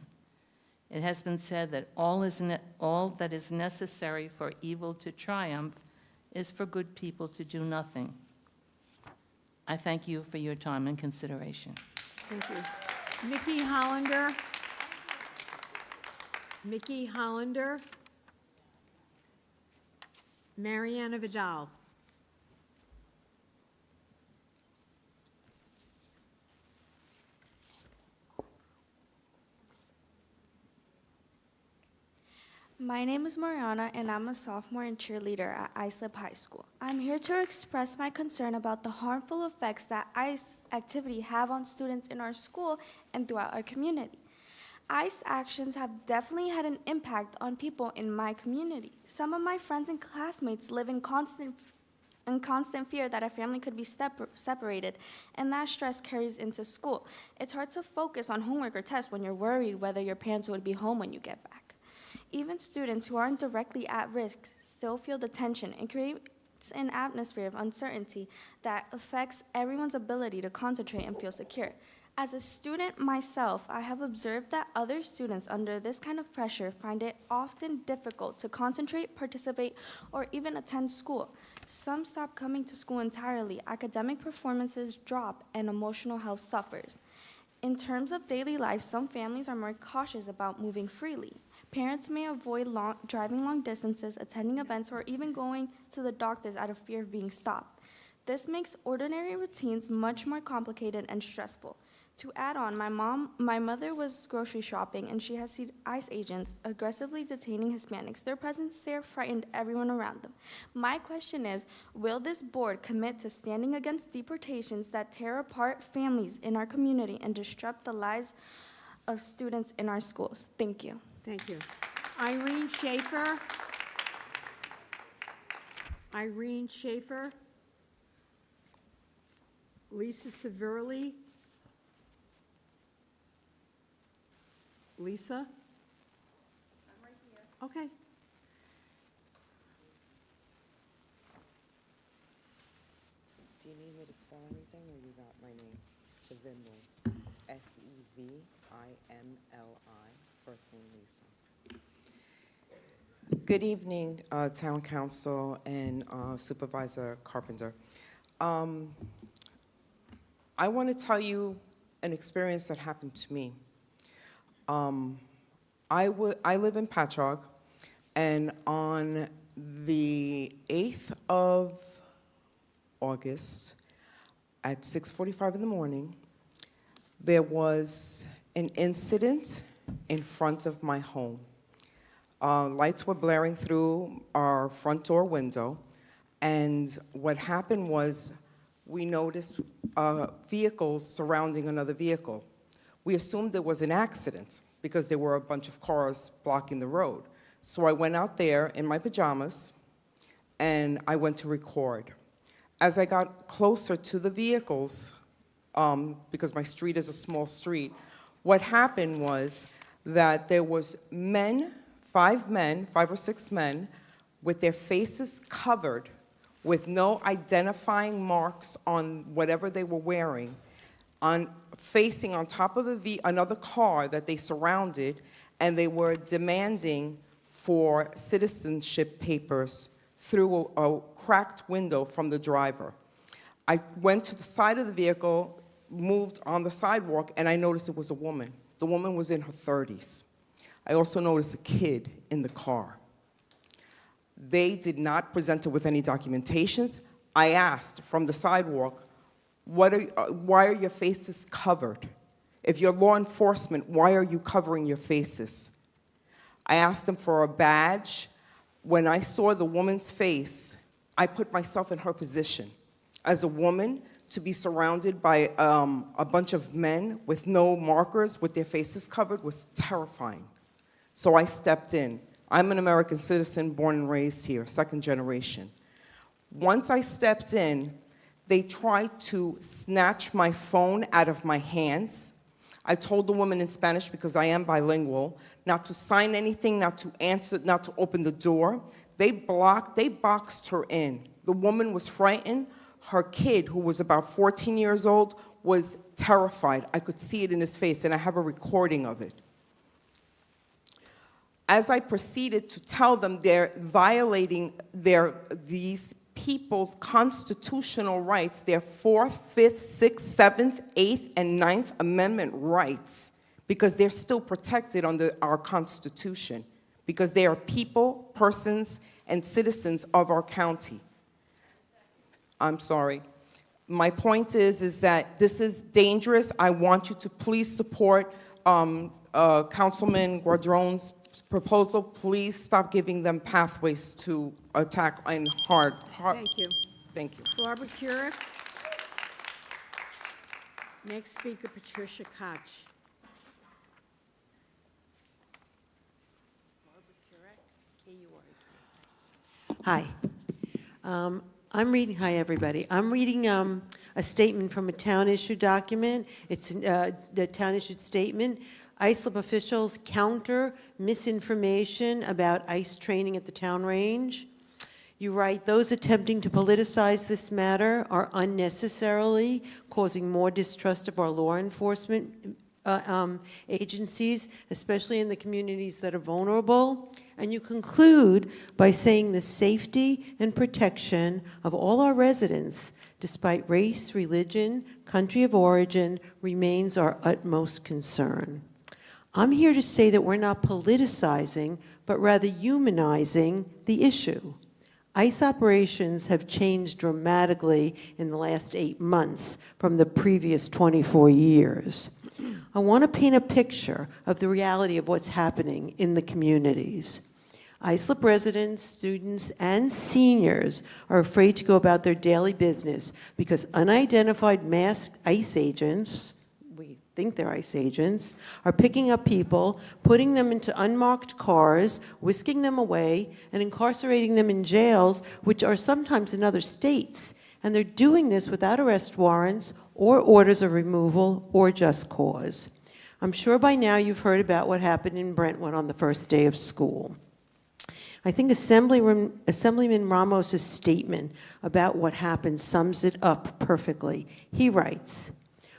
It has been said that all that is necessary for evil to triumph is for good people to do nothing. I thank you for your time and consideration. Thank you. Mickey Hollander. Mickey Hollander. Mariana Vidal. My name is Mariana, and I'm a sophomore and cheerleader at Islip High School. I'm here to express my concern about the harmful effects that ICE activity have on students in our school and throughout our community. ICE actions have definitely had an impact on people in my community. Some of my friends and classmates live in constant fear that a family could be separated, and that stress carries into school. It's hard to focus on homework or tests when you're worried whether your parents would be home when you get back. Even students who aren't directly at risk still feel the tension and creates an atmosphere of uncertainty that affects everyone's ability to concentrate and feel secure. As a student myself, I have observed that other students under this kind of pressure find it often difficult to concentrate, participate, or even attend school. Some stop coming to school entirely, academic performances drop, and emotional health suffers. In terms of daily life, some families are more cautious about moving freely. Parents may avoid driving long distances, attending events, or even going to the doctors out of fear of being stopped. This makes ordinary routines much more complicated and stressful. To add on, my mother was grocery shopping, and she has seen ICE agents aggressively detaining Hispanics. Their presence there frightened everyone around them. My question is, will this board commit to standing against deportations that tear apart families in our community and disrupt the lives of students in our schools? Thank you. Thank you. Irene Schaefer. Irene Schaefer. Lisa Severely. Lisa? I'm right here. Okay. Do you need me to spell anything, or you got my name? Sevimli. S-E-V-I-M-L-I. First name Lisa. Good evening, Town Council and Supervisor Carpenter. I want to tell you an experience that happened to me. I live in Patchogue, and on the 8th of August at 6:45 in the morning, there was an incident in front of my home. Lights were blaring through our front door window, and what happened was we noticed vehicles surrounding another vehicle. We assumed there was an accident because there were a bunch of cars blocking the road. So I went out there in my pajamas, and I went to record. As I got closer to the vehicles, because my street is a small street, what happened was that there was five or six men, with their faces covered with no identifying marks on whatever they were wearing, facing on top of another car that they surrounded, and they were demanding for citizenship papers through a cracked window from the driver. I went to the side of the vehicle, moved on the sidewalk, and I noticed it was a woman. The woman was in her 30s. I also noticed a kid in the car. They did not present her with any documentations. I asked from the sidewalk, why are your faces covered? If you're law enforcement, why are you covering your faces? I asked them for a badge. When I saw the woman's face, I put myself in her position. As a woman, to be surrounded by a bunch of men with no markers, with their faces covered, was terrifying. So I stepped in. I'm an American citizen, born and raised here, second generation. Once I stepped in, they tried to snatch my phone out of my hands. I told the woman in Spanish, because I am bilingual, not to sign anything, not to answer, not to open the door. They boxed her in. The woman was frightened. Her kid, who was about 14 years old, was terrified. I could see it in his face, and I have a recording of it. As I proceeded to tell them they're violating these people's constitutional rights, their 4th, 5th, 6th, 7th, 8th, and 9th Amendment rights, because they're still protected under our Constitution, because they are people, persons, and citizens of our county. I'm sorry. My point is that this is dangerous. I want you to please support Councilman Guadron's proposal. Please stop giving them pathways to attack and hard. Thank you. Thank you. Barbara Keurig. Next speaker, Patricia Koch. Barbara Keurig, K-U-R-E-K. Hi. Hi, everybody. I'm reading a statement from a town-issued document. It's the town-issued statement. ISLIP officials counter misinformation about ICE training at the town range. You write, those attempting to politicize this matter are unnecessarily causing more distrust of our law enforcement agencies, especially in the communities that are vulnerable. And you conclude by saying the safety and protection of all our residents, despite race, religion, country of origin, remains our utmost concern. I'm here to say that we're not politicizing, but rather humanizing the issue. ICE operations have changed dramatically in the last 8 months from the previous 24 years. I want to paint a picture of the reality of what's happening in the communities. Islip residents, students, and seniors are afraid to go about their daily business because unidentified masked ICE agents, we think they're ICE agents, are picking up people, putting them into unmarked cars, whisking them away, and incarcerating them in jails, which are sometimes in other states. And they're doing this without arrest warrants or orders of removal or just cause. I'm sure by now you've heard about what happened in Brentwood on the first day of school. I think Assemblyman Ramos' statement about what happened sums it up perfectly. He writes,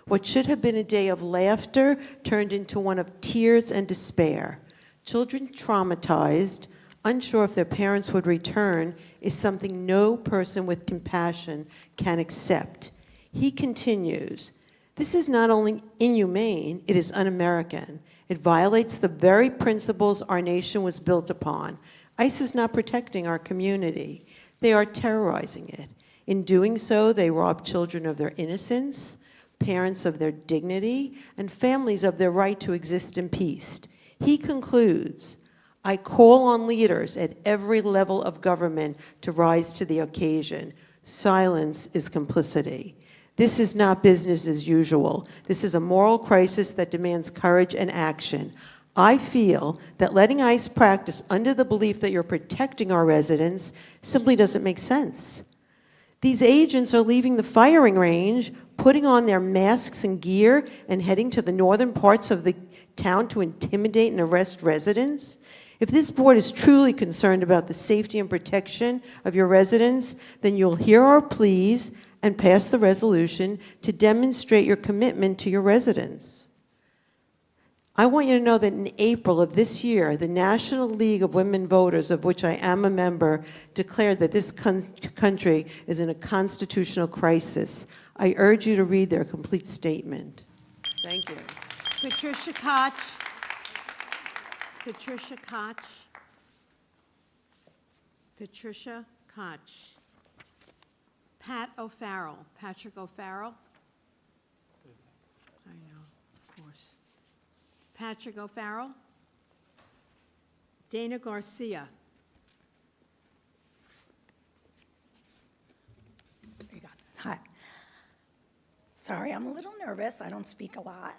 "What should have been a day of laughter turned into one of tears and despair. Children traumatized, unsure if their parents would return, is something no person with compassion can accept." He continues, "This is not only inhumane, it is un-American. It violates the very principles our nation was built upon. ICE is not protecting our community. They are terrorizing it. In doing so, they rob children of their innocence, parents of their dignity, and families of their right to exist in peace." He concludes, "I call on leaders at every level of government to rise to the occasion. Silence is complicity. This is not business as usual. This is a moral crisis that demands courage and action. I feel that letting ICE practice under the belief that you're protecting our residents simply doesn't make sense. These agents are leaving the firing range, putting on their masks and gear, and heading to the northern parts of the town to intimidate and arrest residents. If this board is truly concerned about the safety and protection of your residents, then you'll hear our pleas and pass the resolution to demonstrate your commitment to your residents. I want you to know that in April of this year, the National League of Women Voters, of which I am a member, declared that this country is in a constitutional crisis. I urge you to read their complete statement. Thank you. Patricia Koch. Patricia Koch. Patricia Koch. Pat O'Farrell. Patrick O'Farrell. I know, of course. Patrick O'Farrell. Dana Garcia. You got this. Hi. Sorry, I'm a little nervous. I don't speak a lot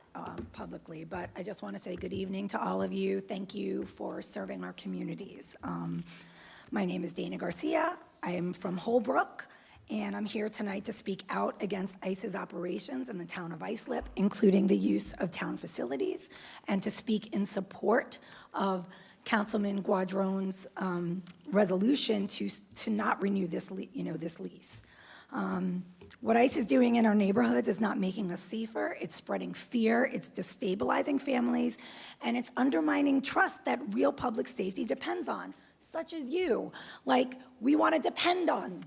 publicly, but I just want to say good evening to all of you. Thank you for serving our communities. My name is Dana Garcia. I am from Holbrook, and I'm here tonight to speak out against ICE's operations in the town of Islip, including the use of town facilities, and to speak in support of Councilman Guadrone's resolution to not renew this lease. What ICE is doing in our neighborhoods is not making us safer. It's spreading fear, it's destabilizing families, and it's undermining trust that real public safety depends on, such as you. Like, we want to depend on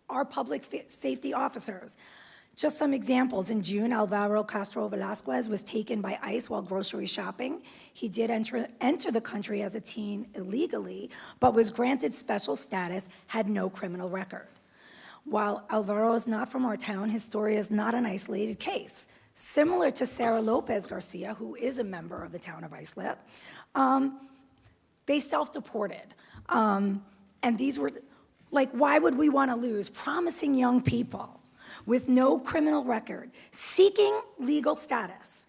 our public safety officers. Just some examples. In June, Alvaro Castro Velasquez was taken by ICE while grocery shopping. He did enter the country as a teen illegally, but was granted special status, had no criminal record. While Alvaro is not from our town, his story is not an isolated case. Similar to Sarah Lopez Garcia, who is a member of the town of Islip, they self-deported. And these were, like, why would we want to lose promising young people with no criminal record, seeking legal status?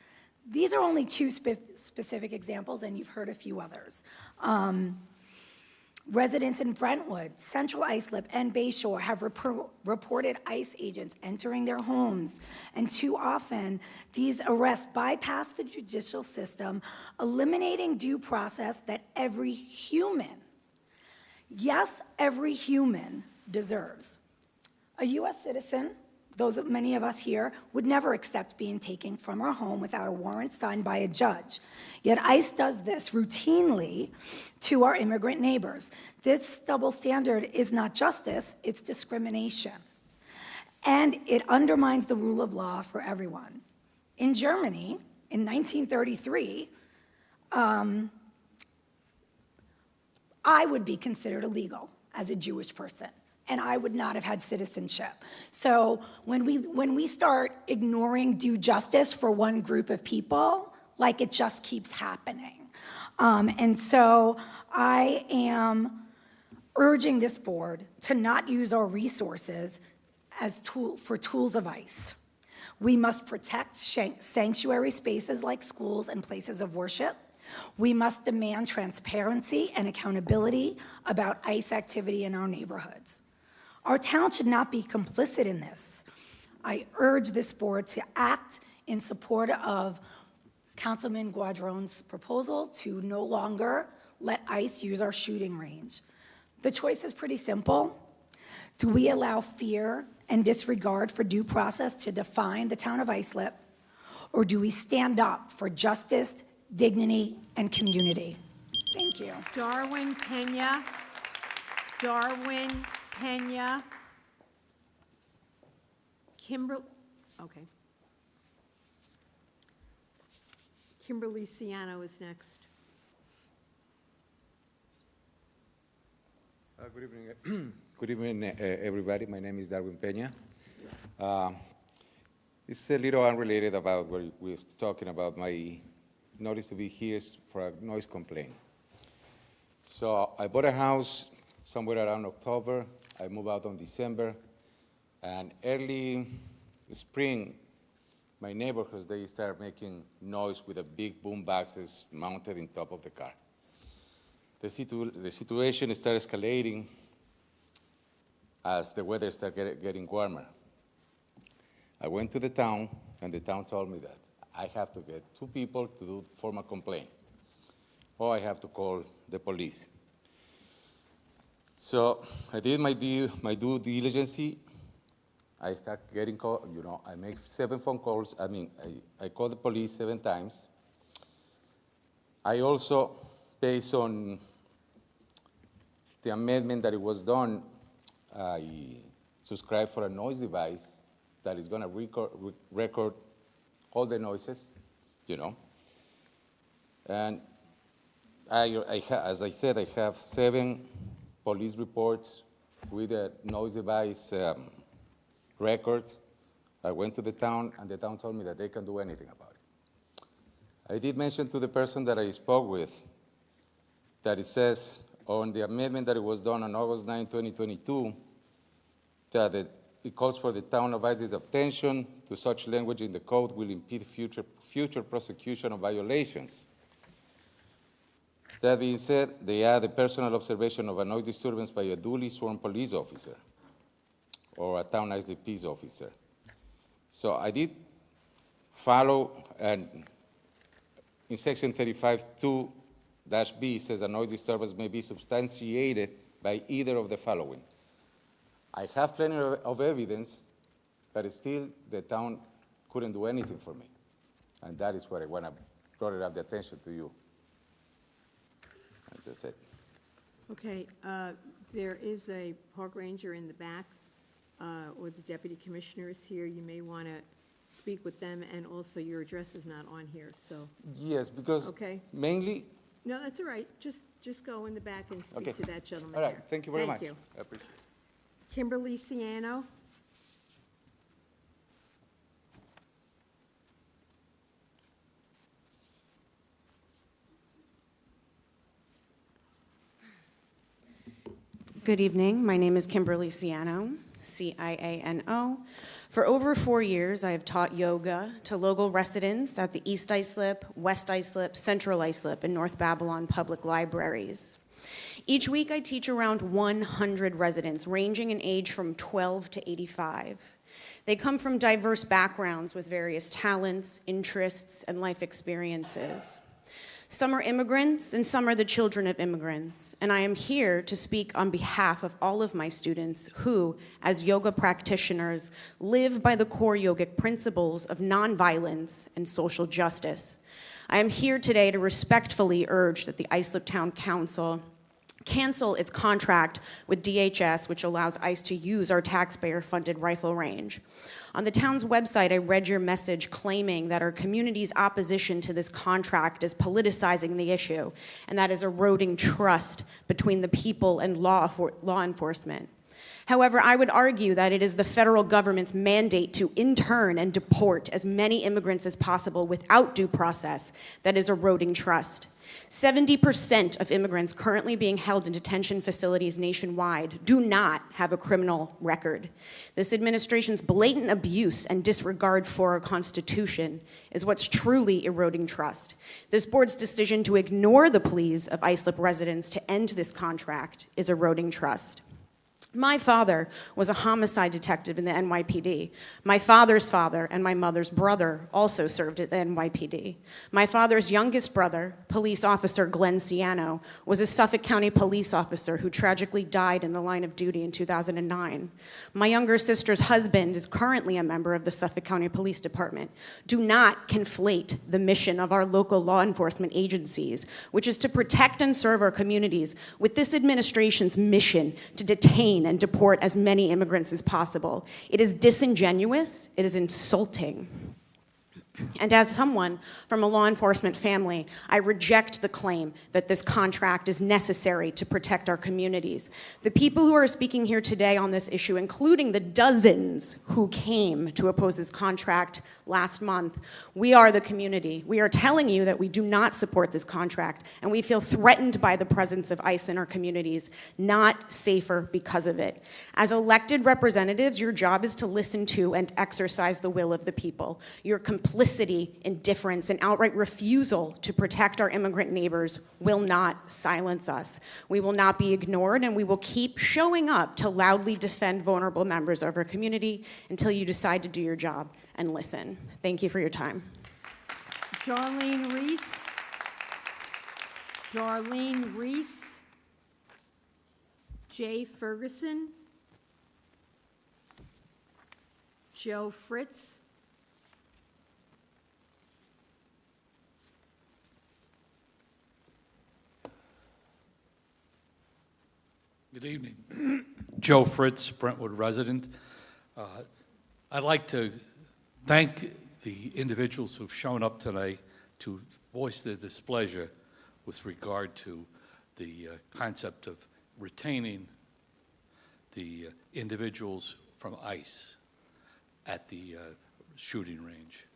These are only two specific examples, and you've heard a few others. Residents in Brentwood, Central Islip, and Bayshore have reported ICE agents entering their homes, and too often these arrests bypass the judicial system, eliminating due process that every human, yes, every human deserves. A U.S. citizen, many of us here, would never accept being taken from our home without a warrant signed by a judge. Yet ICE does this routinely to our immigrant neighbors. This double standard is not justice, it's discrimination. And it undermines the rule of law for everyone. In Germany, in 1933, I would be considered illegal as a Jewish person. and I would not have had citizenship. So when we start ignoring due justice for one group of people, like it just keeps happening. And so I am urging this board to not use our resources as for tools of ICE. We must protect sanctuary spaces like schools and places of worship. We must demand transparency and accountability about ICE activity in our neighborhoods. Our town should not be complicit in this. I urge this board to act in support of Councilman Guadrone's proposal to no longer let ICE use our shooting range. The choice is pretty simple. Do we allow fear and disregard for due process to define the town of Islip, or do we stand up for justice, dignity, and community? Thank you. Darwin Pena. Darwin Pena. Okay. Kimberly Ciano is next. Good evening. Good evening, everybody. My name is Darwin Pena. It's a little unrelated about what we were talking about. My notice to be here is for a noise complaint. So I bought a house somewhere around October. I moved out on December. And early spring, my neighborhoods, they started making noise with the big boom boxes mounted on top of the car. The situation started escalating as the weather started getting warmer. I went to the town, and the town told me that I have to get 2 people to form a complaint, or I have to call the police. So I did my due diligence. I start getting called, I make 7 phone calls. I called the police 7 times. I also, based on the amendment that it was done, I subscribed for a noise device that is going to record all the noises, And as I said, I have 7 police reports with a noise device records. I went to the town, and the town told me that they can do anything about it. I did mention to the person that I spoke with that it says on the amendment that it was done on August 9, 2022, that it calls for the town of Islip's attention to such language in the code will impede future prosecution of violations. That being said, they add the personal observation of a noise disturbance by a duly sworn police officer or a town Islip peace officer. So I did follow, and in section 35(2)(b says a noise disturbance may be substantiated by either of the following. I have plenty of evidence, but still the town couldn't do anything for me. And that is what I want to brought it up the attention to you. And that's it. Okay, there is a park ranger in the back, or the deputy commissioner is here. You may want to speak with them, and also your address is not on here, so. Yes, because mainly. No, that's all right. Just go in the back and speak to that gentleman. All right, there. thank you very much. Thank you. I appreciate it. Kimberly Ciano. Good evening. My name is Kimberly Ciano, C-I-A-N-O. For over 4 years, I have taught yoga to local residents at the East Islip, West Islip, Central Islip, and North Babylon public libraries. Each week, I teach around 100 residents, ranging in age from 12 to 85. They come from diverse backgrounds with various talents, interests, and life experiences. Some are immigrants, and some are the children of immigrants. And I am here to speak on behalf of all of my students who, as yoga practitioners, live by the core yogic principles of nonviolence and social justice. I am here today to respectfully urge that the Islip Town Council cancel its contract with DHS, which allows ICE to use our taxpayer-funded rifle range. On the town's website, I read your message claiming that our community's opposition to this contract is politicizing the issue, and that is eroding trust between the people and law enforcement. However, I would argue that it is the federal government's mandate to intern and deport as many immigrants as possible without due process that is eroding trust. 70% of immigrants currently being held in detention facilities nationwide do not have a criminal record. This administration's blatant abuse and disregard for our Constitution is what's truly eroding trust. This board's decision to ignore the pleas of ISLIP residents to end this contract is eroding trust. My father was a homicide detective in the NYPD. My father's father and my mother's brother also served at the NYPD. My father's youngest brother, police officer Glenn Ciano, was a Suffolk County police officer who tragically died in the line of duty in 2009. My younger sister's husband is currently a member of the Suffolk County Police Department. Do not conflate the mission of our local law enforcement agencies, which is to protect and serve our communities, with this administration's mission to detain and deport as many immigrants as possible. It is disingenuous, it is insulting. And as someone from a law enforcement family, I reject the claim that this contract is necessary to protect our communities. The people who are speaking here today on this issue, including the dozens who came to oppose this contract last month, we are the community. We are telling you that we do not support this contract, and we feel threatened by the presence of ICE in our communities, not safer because of it. As elected representatives, your job is to listen to and exercise the will of the people. Your complicity, indifference, and outright refusal to protect our immigrant neighbors will not silence us. We will not be ignored, and we will keep showing up to loudly defend vulnerable members of our community until you decide to do your job and listen. Thank you for your time. Darlene Reese. Darlene Reese. Jay Ferguson. Joe Fritz. Good evening. Joe Fritz, Brentwood resident. I'd like to thank the individuals who've shown up today to voice their displeasure with regard to the concept of retaining the individuals from ICE at the shooting range.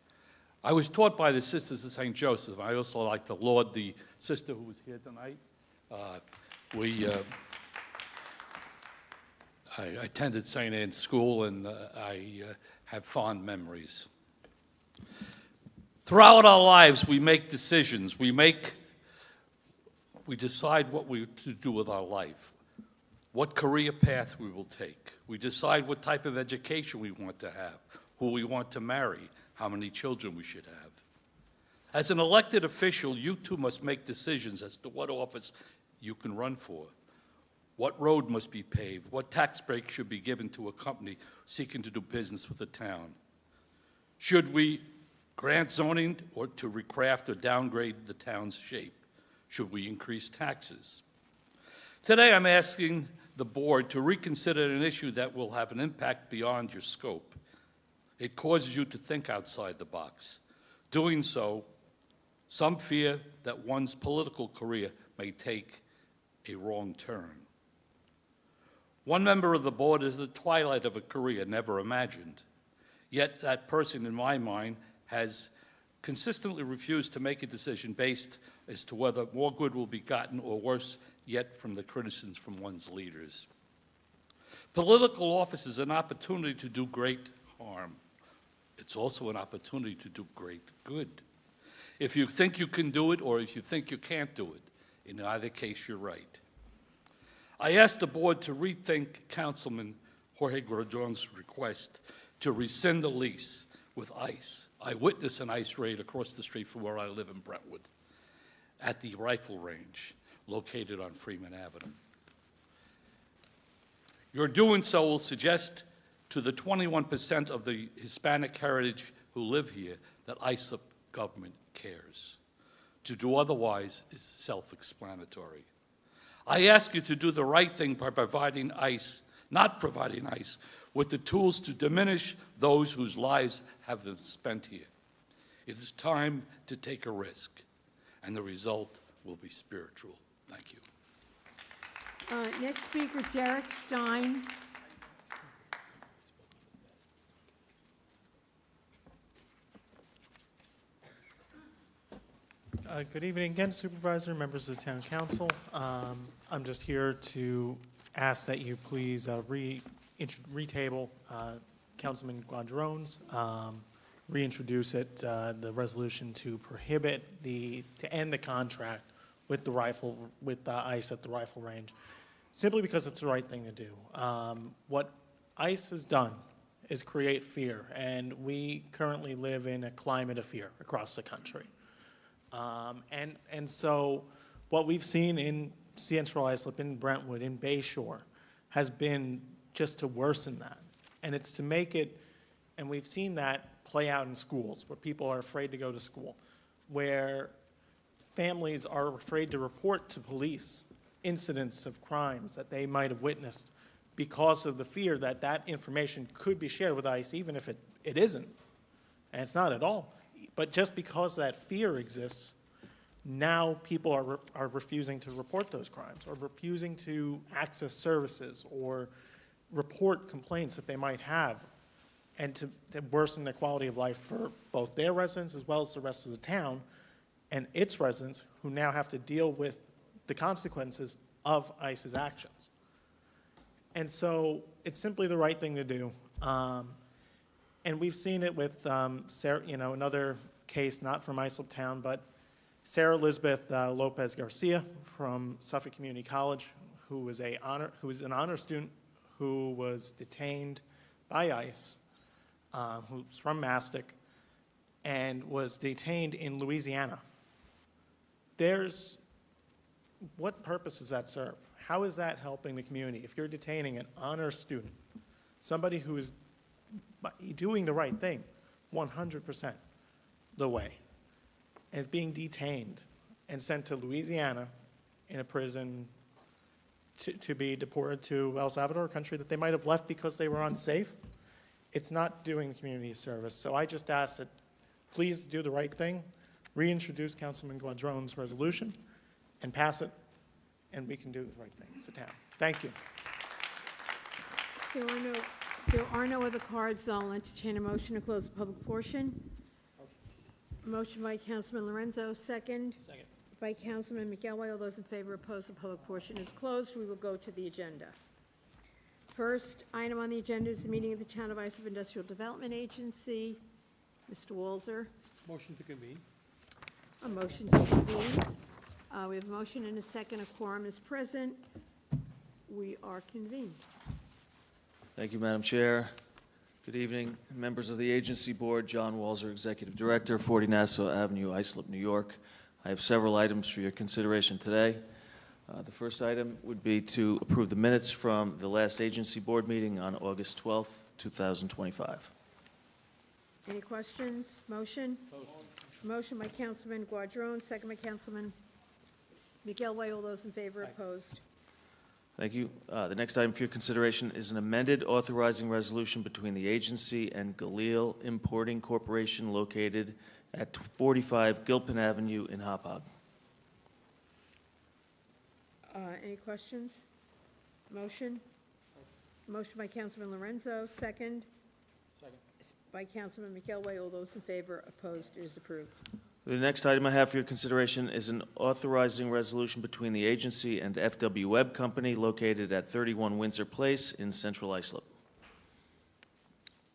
I was taught by the Sisters of St. Joseph. I also like to laud the sister who was here tonight. I attended St. Anne's School, and I have fond memories. Throughout our lives, we make decisions. We decide what we to do with our life, what career path we will take. We decide what type of education we want to have, who we want to marry, how many children we should have. As an elected official, you too must make decisions as to what office you can run for. What road must be paved? What tax break should be given to a company seeking to do business with the town? Should we grant zoning or to recraft or downgrade the town's shape? Should we increase taxes? Today I'm asking the board to reconsider an issue that will have an impact beyond your scope. It causes you to think outside the box. Doing so, some fear that one's political career may take a wrong turn. One member of the board is the twilight of a career never imagined. Yet that person, in my mind, has consistently refused to make a decision based as to whether more good will be gotten or worse yet from the criticisms from one's leaders. Political office is an opportunity to do great harm. It's also an opportunity to do great good. If you think you can do it or if you think you can't do it, in either case, you're right. I asked the board to rethink Councilman Jorge Gordon's request to rescind the lease with ICE. I witnessed an ICE raid across the street from where I live in Brentwood at the rifle range located on Freeman Avenue. Your doing so will suggest to the 21% of the Hispanic heritage who live here that ISLIP government cares. To do otherwise is self-explanatory. I ask you to do the right thing by providing ICE, not providing ICE, with the tools to diminish those whose lives have been spent here. It is time to take a risk, and the result will be spiritual. Thank you. Next speaker, Derek Stein, Good evening again, Supervisor, members of the Town Council. I'm just here to ask that you please retable Councilman Guadrone's, reintroduce it, the resolution to prohibit to end the contract with the ICE at the rifle range, simply because it's the right thing to do. What ICE has done is create fear, and we currently live in a climate of fear across the country. And so what we've seen in Central Islip, in Brentwood, in Bayshore, has been just to worsen that. And it's to make it, and we've seen that play out in schools, where people are afraid to go to school, where families are afraid to report to police incidents of crimes that they might have witnessed because of the fear that that information could be shared with ICE, even if it isn't. And it's not at all. But just because that fear exists, now people are refusing to report those crimes, or refusing to access services, or report complaints that they might have, and to worsen their quality of life for both their residents as well as the rest of the town and its residents, who now have to deal with the consequences of ICE's actions. And so it's simply the right thing to do. And we've seen it with Sarah, another case, not from Islip Town, but Sarah Elizabeth Lopez Garcia from Suffolk Community College, who was an honor student who was detained by ICE, who's from Mastic, and was detained in Louisiana. What purpose does that serve? How is that helping the community? If you're detaining an honor student, somebody who is doing the right thing 100% the way, and is being detained and sent to Louisiana in a prison to be deported to El Salvador, a country that they might have left because they were unsafe, it's not doing the community a service. So I just ask that please do the right thing, reintroduce Councilman Guadrone's resolution, and pass it, and we can do the right thing as a town. Thank you. There are no other cards. I'll entertain a motion to close the public portion. Motion by Councilman Lorenzo, second. Second. By Councilman McElway. All those in favor, opposed, the public portion is closed. We will go to the agenda. First item on the agenda is the meeting of the Town of Islip Industrial Development Agency. Mr. Walzer. Motion to convene. A motion to convene. We have a motion and a second. A quorum is present. We are convened. Thank you, Madam Chair. Good evening, members of the agency board. John Walzer, Executive Director, 40 Nassau Avenue, Islip, New York. I have several items for your consideration today. The first item would be to approve the minutes from the last agency board meeting on August 12th, 2025. Any questions? Motion? Motion by Councilman Guadrone, second by Councilman McElway. All those in favor, opposed? Thank you. The next item for your consideration is an amended authorizing resolution between the agency and Galil Importing Corporation located at 45 Gilpin Avenue in Hauppauge. Any questions? Motion? Motion by Councilman Lorenzo, second. Second. By Councilman McElway. All those in favor, opposed? It is approved. The next item I have for your consideration is an authorizing resolution between the agency and FW Web Company located at 31 Windsor Place in Central Islip.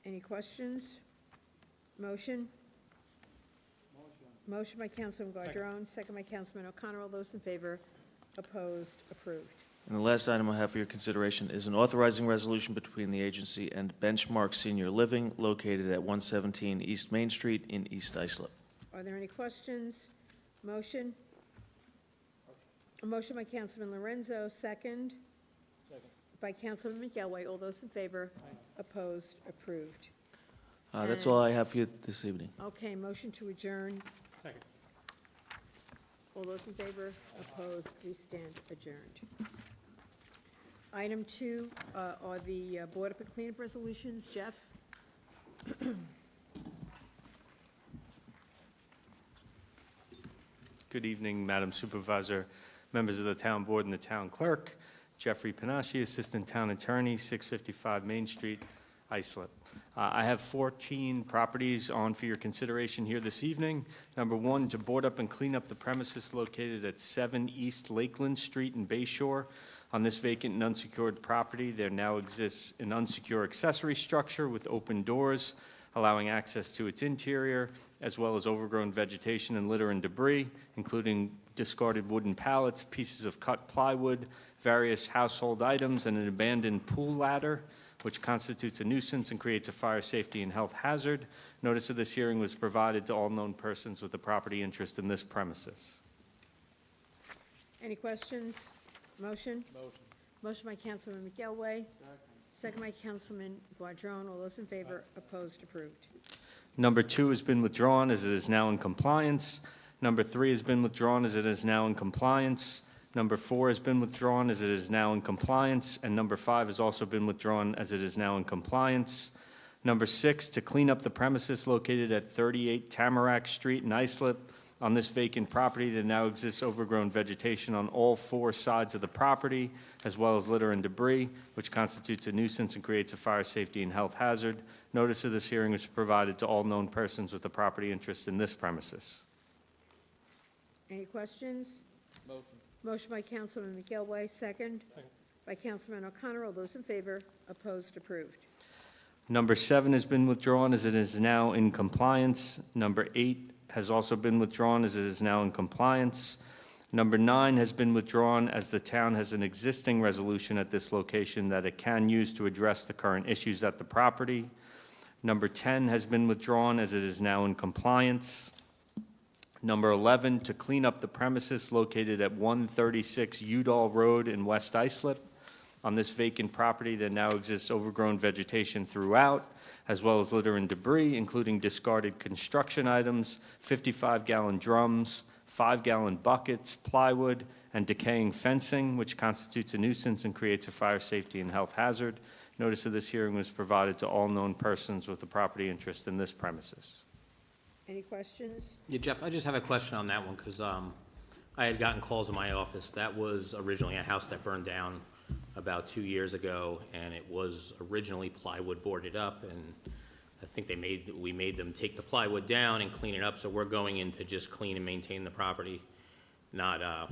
Any questions? Motion? Motion by Councilman Guadrone, second by Councilman O'Connor. All those in favor, opposed, approved. And the last item I have for your consideration is an authorizing resolution between the agency and Benchmark Senior Living located at 117 East Main Street in East Islip. Are there any questions? Motion? A motion by Councilman Lorenzo, second. Second. By Councilman McElway. All those in favor, opposed, approved. That's all I have for you this evening. Okay, motion to adjourn. Second. All those in favor, opposed, we stand adjourned. Item 2 are the Board of Cleanup resolutions. Jeff? Good evening, Madam Supervisor, members of the Town Board and the Town Clerk. Jeffrey Panache, Assistant Town Attorney, 655 Main Street, Islip. I have 14 properties on for your consideration here this evening. Number one, to board up and clean up the premises located at 7 East Lakeland Street in Bayshore. On this vacant and unsecured property, there now exists an unsecure accessory structure with open doors, allowing access to its interior, as well as overgrown vegetation and litter and debris, including discarded wooden pallets, pieces of cut plywood, various household items, and an abandoned pool ladder, which constitutes a nuisance and creates a fire safety and health hazard. Notice of this hearing was provided to all known persons with a property interest in this premises. Any questions? Motion? Motion by Councilman McElway. Second by Councilman Guadrone. All those in favor? Opposed? Approved. Number 2 has been withdrawn as it is now in compliance. Number 3 has been withdrawn as it is now in compliance. Number 4 has been withdrawn as it is now in compliance. And number 5 has also been withdrawn as it is now in compliance. Number 6, to clean up the premises located at 38 Tamarack Street in Islip. On this vacant property, there now exists overgrown vegetation on all 4 sides of the property, as well as litter and debris, which constitutes a nuisance and creates a fire safety and health hazard. Notice of this hearing was provided to all known persons with a property interest in this premises. Any questions? Motion by Councilman McElway, second. By Councilman O'Connor. All those in favor? Opposed? Approved. Number 7 has been withdrawn as it is now in compliance. Number 8 has also been withdrawn as it is now in compliance. Number 9 has been withdrawn as the town has an existing resolution at this location that it can use to address the current issues at the property. Number 10 has been withdrawn as it is now in compliance. Number 11, to clean up the premises located at 136 Udall Road in West Islip. On this vacant property, there now exists overgrown vegetation throughout, as well as litter and debris, including discarded construction items, 55-gallon drums, 5-gallon buckets, plywood, and decaying fencing, which constitutes a nuisance and creates a fire safety and health hazard. Notice of this hearing was provided to all known persons with a property interest in this premises. Any questions? Yeah, Jeff, I just have a question on that one because I had gotten calls in my office. That was originally a house that burned down about 2 years ago, and it was originally plywood boarded up, and I think we made them take the plywood down and clean it up. So we're going in to just clean and maintain the property, not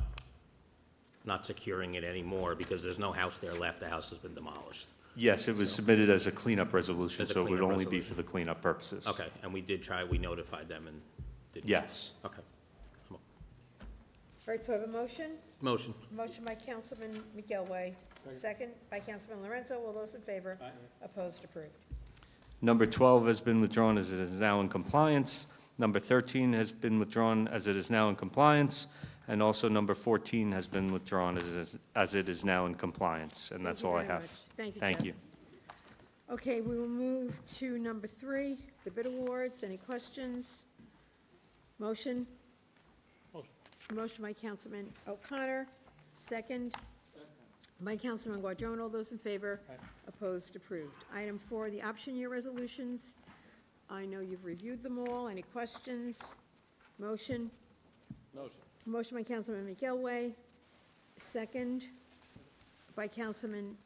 securing it anymore because there's no house there left. The house has been demolished. Yes, it was submitted as a cleanup resolution, As a so it would cleanup only be resolution. for the cleanup purposes. Okay, and we did try. We notified them and did. Yes. Okay. All right, so I have a motion. Motion. Motion by Councilman McElway, second by Councilman Lorenzo. All those in favor? Opposed? Approved. Number 12 has been withdrawn as it is now in compliance. Number 13 has been withdrawn as it is now in compliance. And also number 14 has been withdrawn as it is now in compliance. And that's all I have. Thank you, Thank Jeff. you. Okay, we will move to number 3, the bid awards. Any questions? Motion? Motion by Councilman O'Connor, second. By Councilman Guadrone. All those in favor? Opposed? Approved. Item 4, the option year resolutions. I know you've reviewed them all. Any questions? Motion? Motion by Councilman McElway, second. By Councilman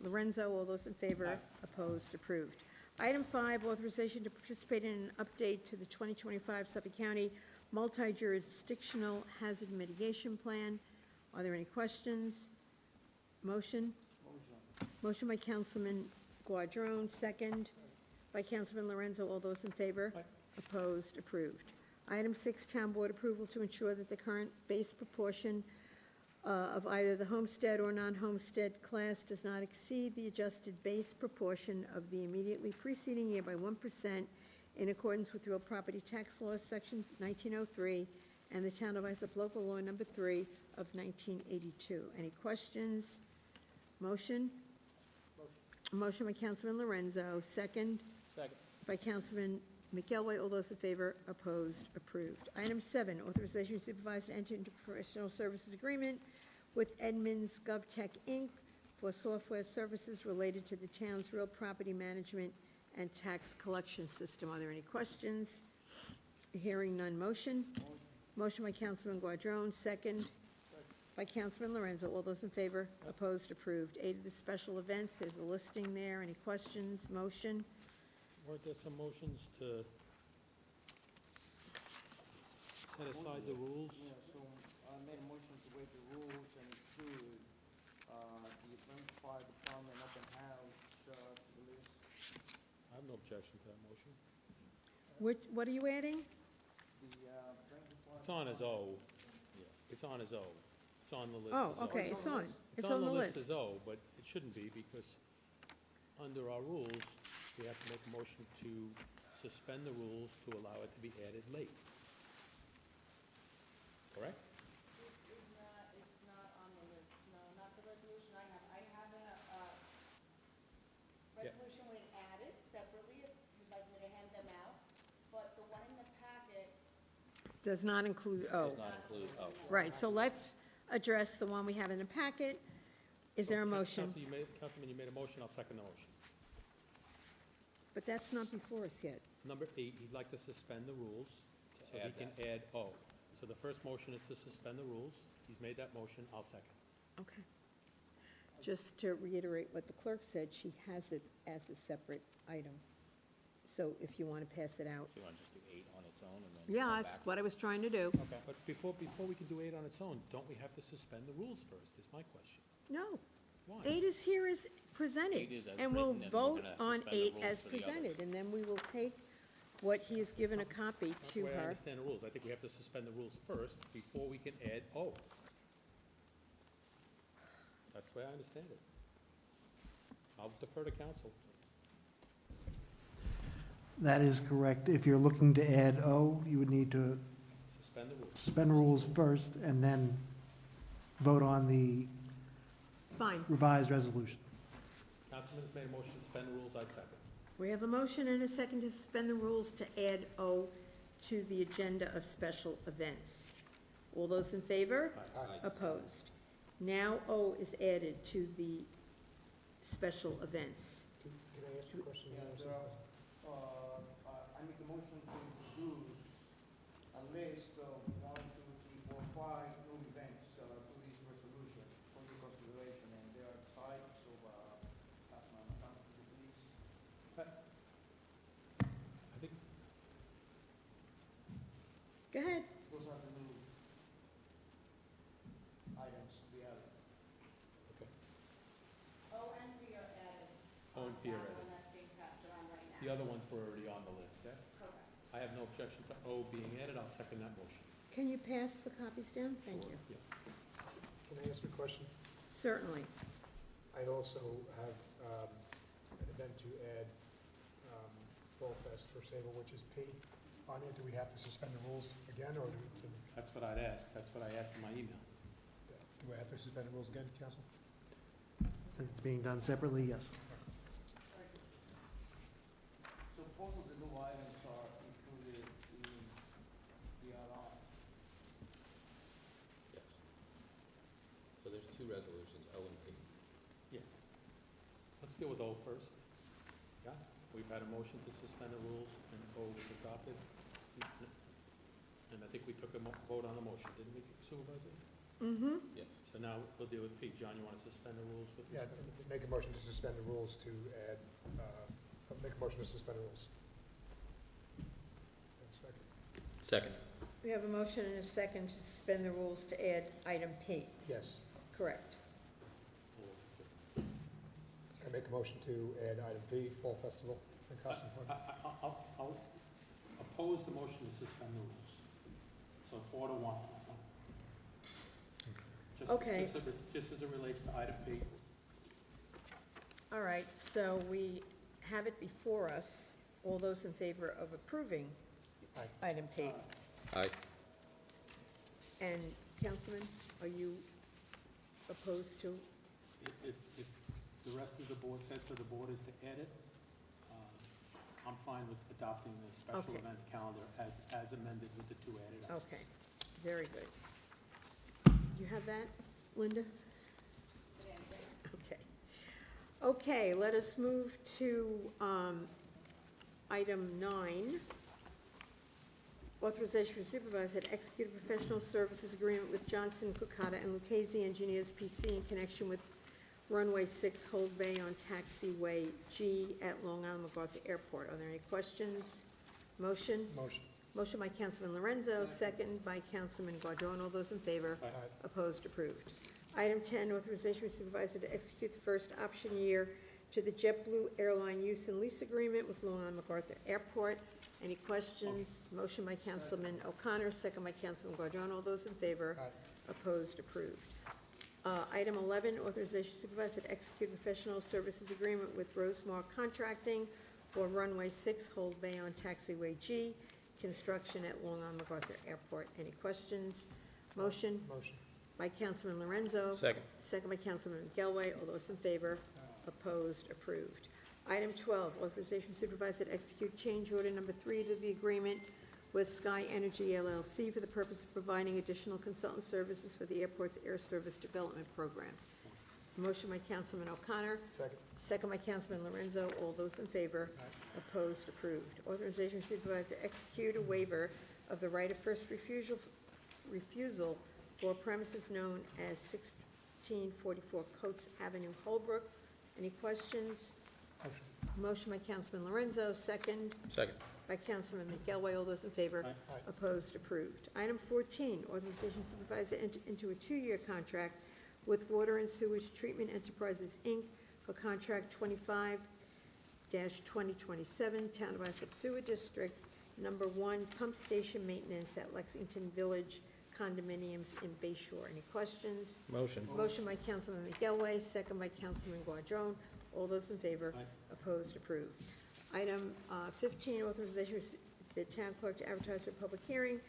Lorenzo. All those in favor? Opposed? Approved. Item 5, authorization to participate in an update to the 2025 Suffolk County Multi-Jurisdictional Hazard Mitigation Plan. Are there any questions? Motion? Motion by Councilman Guadrone, second. By Councilman Lorenzo. All those in favor? Opposed? Approved. Item 6, Town Board approval to ensure that the current base proportion of either the homestead or non-homestead class does not exceed the adjusted base proportion of the immediately preceding year by 1% in accordance with real property tax law, section 1903, and the Town of Islip Local Law Number 3 of 1982. Any questions? Motion? Motion by Councilman Lorenzo, second. Second. By Councilman McElway. All those in favor? Opposed? Approved. Item 7, authorization to supervise to enter into professional services agreement with Edmunds GovTech, Inc. for software services related to the town's real property management and tax collection system. Are there any questions? Hearing none. Motion? Motion by Councilman Guadrone, second. by Councilman Lorenzo. All those in favor? Opposed? Approved. A to the special events, there's a listing there. Any questions? Motion? Weren't there some motions to set aside the rules? Yeah, so I made a motion to waive the rules and include the event fire department open house to the list. I have no objection to that motion. What are you adding? It's on as O. It's on as O. It's on the list Oh, as O. okay, it's on. It's on the list as O, but it shouldn't be because under our rules, we have to make a motion to suspend the rules to allow it to be added late. Correct? It's not on the list, no, not the resolution I have. I have a resolution with it added separately, if you'd like me to hand them out, but the one in the packet. Does not include O. Does not include O. Right, so let's address the one we have in the packet. Is there a motion? Councilman, you made a motion, I'll second the motion. But that's not before us yet. Number 8, he'd like to suspend the rules so he can add O. So the first motion is to suspend the rules. He's made that motion, I'll second. Okay. Just to reiterate what the clerk said, she has it as a separate item. So if you want to pass it out. So you want to just do 8 on its own and then? Yeah, come that's back? what I was trying to do. Okay. But before we can do 8 on its own, don't we have to suspend the rules first, is my question. No. Why? 8 is here as presented. 8 is as And we'll written, and we're vote gonna on suspend the 8 rules as for the others. presented, and then we will take what he has given a copy That's to the way I her. understand the rules. I think we have to suspend the rules first before we can add O. That's the way I understand it. I'll defer to council. That is correct. If you're looking to add O, you would need to Suspend the rules. suspend rules first and then vote on the Fine. revised resolution. Councilman's made a motion to suspend the rules, I second. We have a motion and a second to suspend the rules to add O to the agenda of special events. All those in favor? Aye. Opposed. Now O is added to the special events. Can I ask a question? I make a motion to introduce a list of 1, 2, 3, 4, 5 new events to this resolution for your consideration, and there are types of, Councilman, please. I think, Go ahead. Those are the new items to be added. okay. O and P are added. O and P are added. That's being passed around right now. The other ones were already on the list, yeah? Correct. I have no objection to O being added, I'll second that motion. Can you pass the copies down? Thank you. Yeah. Can I ask a question? Certainly. I also have an event to add, Fall Fest for Sable, which is P. On it, do we have to suspend the rules again, or That's what I'd ask, that's what I asked in my email. do I have to suspend the rules again, Council? Since it's being done separately, yes. So both of the new items are included in the RI. Yes. So there's 2 resolutions, O and P. Yeah. Let's deal with O first. Yeah, we've had a motion to suspend the rules, and O was adopted. And I think we took a vote on the motion, didn't we, Supervisor? Mm-hmm. Yes. So now we'll deal with P. John, you want to suspend the rules with Yeah, respect to P? make a motion to suspend the rules to add, make a motion to suspend the rules. And second. Second. We have a motion and a second to suspend the rules to add item P. Yes. Correct. I make a motion to add item P, Fall Festival and Costume Party. I'll oppose the motion to suspend the rules. So 4-1. Okay. Just as it relates to item P. All right, so we have it before us. All those in favor of approving Aye. item P? Aye. And Councilman, are you opposed to? If the rest of the board, sense of the board is to add it, I'm fine with adopting the special Okay. events calendar as amended with the 2 added items. Okay, very good. You have that, Linda? Okay. Okay, let us move to item 9. Authorization for supervisor to execute a professional services agreement with Johnson, Kokata, and Lucchese Engineers PC in connection with runway 6 Hold Bay on Taxiway G at Long Island MacArthur Airport. Are there any questions? Motion? Motion. Motion by Councilman Lorenzo, second by Councilman Guardone. All those in favor? Aye. Opposed? Approved. Item 10, authorization for supervisor to execute the first option year to the JetBlue airline use and lease agreement with Long Island MacArthur Airport. Any questions? Motion by Councilman O'Connor, second by Councilman Guardone. All those in favor? Aye. Opposed? Approved. Item 11, authorization supervisor to execute professional services agreement with Rosemar Contracting for runway 6 Hold Bay on Taxiway G, construction at Long Island MacArthur Airport. Any questions? Motion? Motion. By Councilman Lorenzo. Second. Second by Councilman McGelway. All those in favor? Opposed? Approved. Item 12, authorization supervisor to execute change order number 3 to the agreement with Sky Energy LLC for the purpose of providing additional consultant services for the airport's air service development program. Motion by Councilman O'Connor. Second. Second by Councilman Lorenzo. All those in favor? Opposed? Approved. Authorization supervisor to execute a waiver of the right of first refusal for premises known as 1644 Coates Avenue, Holbrook. Any questions? Motion. Motion by Councilman Lorenzo, second Second. by Councilman McGelway. All those in favor? Aye. Opposed? Approved. Item 14, authorization supervisor to enter into a 2-year contract with Water and Sewage Treatment Enterprises, Inc. for contract 25-2027, Town of Islip Sewer District, number 1, pump station maintenance at Lexington Village condominiums in Bay Shore. Any questions? Motion. Motion by Councilman McGelway, second by Councilman Guardone. All those in favor? Opposed? Approved. Item 15, authorization for the town clerk to advertise for a public hearing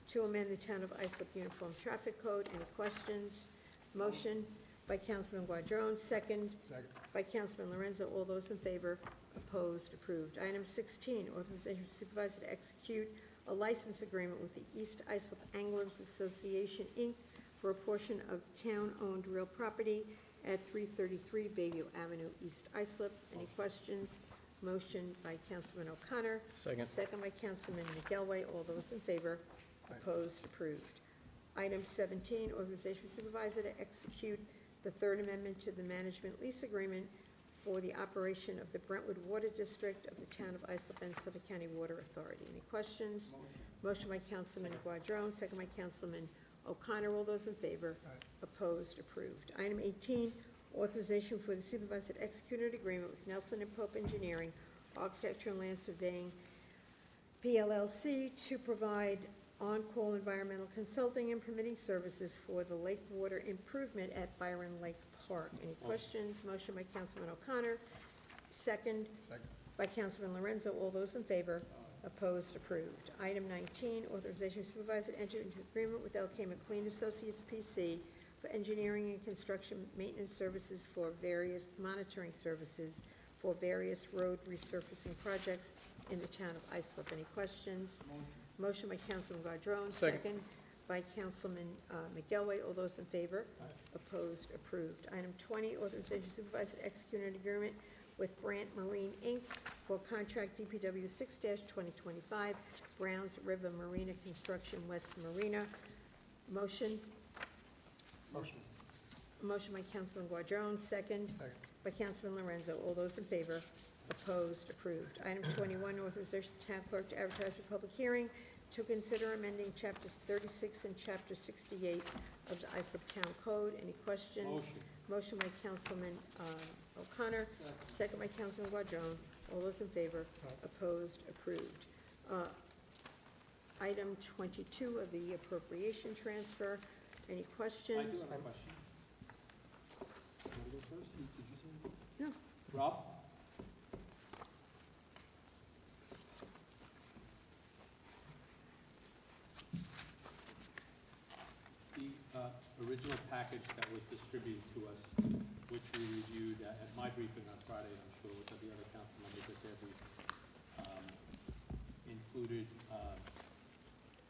to amend the Town of Islip Uniform Traffic Code. Any questions? Motion by Councilman Guardone, second Second. by Councilman Lorenzo. All those in favor? Opposed? Approved. Item 16, authorization for supervisor to execute a license agreement with the East Islip Anglers Association, Inc. for a portion of town-owned real property at 333 Bayview Avenue, East Islip. Any questions? Motion by Councilman O'Connor. Second. Second by Councilman McGelway. All those in favor? Opposed? Approved. Item 17, authorization for supervisor to execute the Third Amendment to the management lease agreement for the operation of the Brentwood Water District of the Town of Islip and Suffolk County Water Authority. Any questions? Motion by Councilman Guardone, second by Councilman O'Connor. All those in favor? Opposed? Approved. Item 18, authorization for the supervisor to execute an agreement with Nelson and Pope Engineering, Architecture and Land Surveying, PLLC, to provide on-call environmental consulting and permitting services for the lake water improvement at Byron Lake Park. Any questions? Motion by Councilman O'Connor, second by Councilman Lorenzo. All those in favor? Opposed? Approved. Item 19, authorization supervisor to enter into agreement with L.K. McLean Associates, P.C. for engineering and construction maintenance services for various monitoring services for various road resurfacing projects in the Town of Islip. Any questions? Motion by Councilman Guardone, second by Councilman McGelway. All those in favor? Opposed? Approved. Item 20, authorization supervisor to execute an agreement with Brant Marine, Inc. for contract DPW 6-2025, Browns River Marina Construction, West Marina. Motion? Motion. Motion by Councilman Guardone, second by Councilman Lorenzo. All those in favor? Opposed? Approved. Item 21, authorization to town clerk to advertise for public hearing to consider amending Chapter 36 and Chapter 68 of the Islip Town Code. Any questions? Motion by Councilman O'Connor, second by Councilman Guardone. All those in favor? Opposed? Approved. Item 22 of the appropriation transfer. Any questions? I do have a question. You want to go first? Did you say anything? No. Rob? The original package that was distributed to us, which we reviewed at my briefing on Friday, I'm sure with the other council members at their briefing, included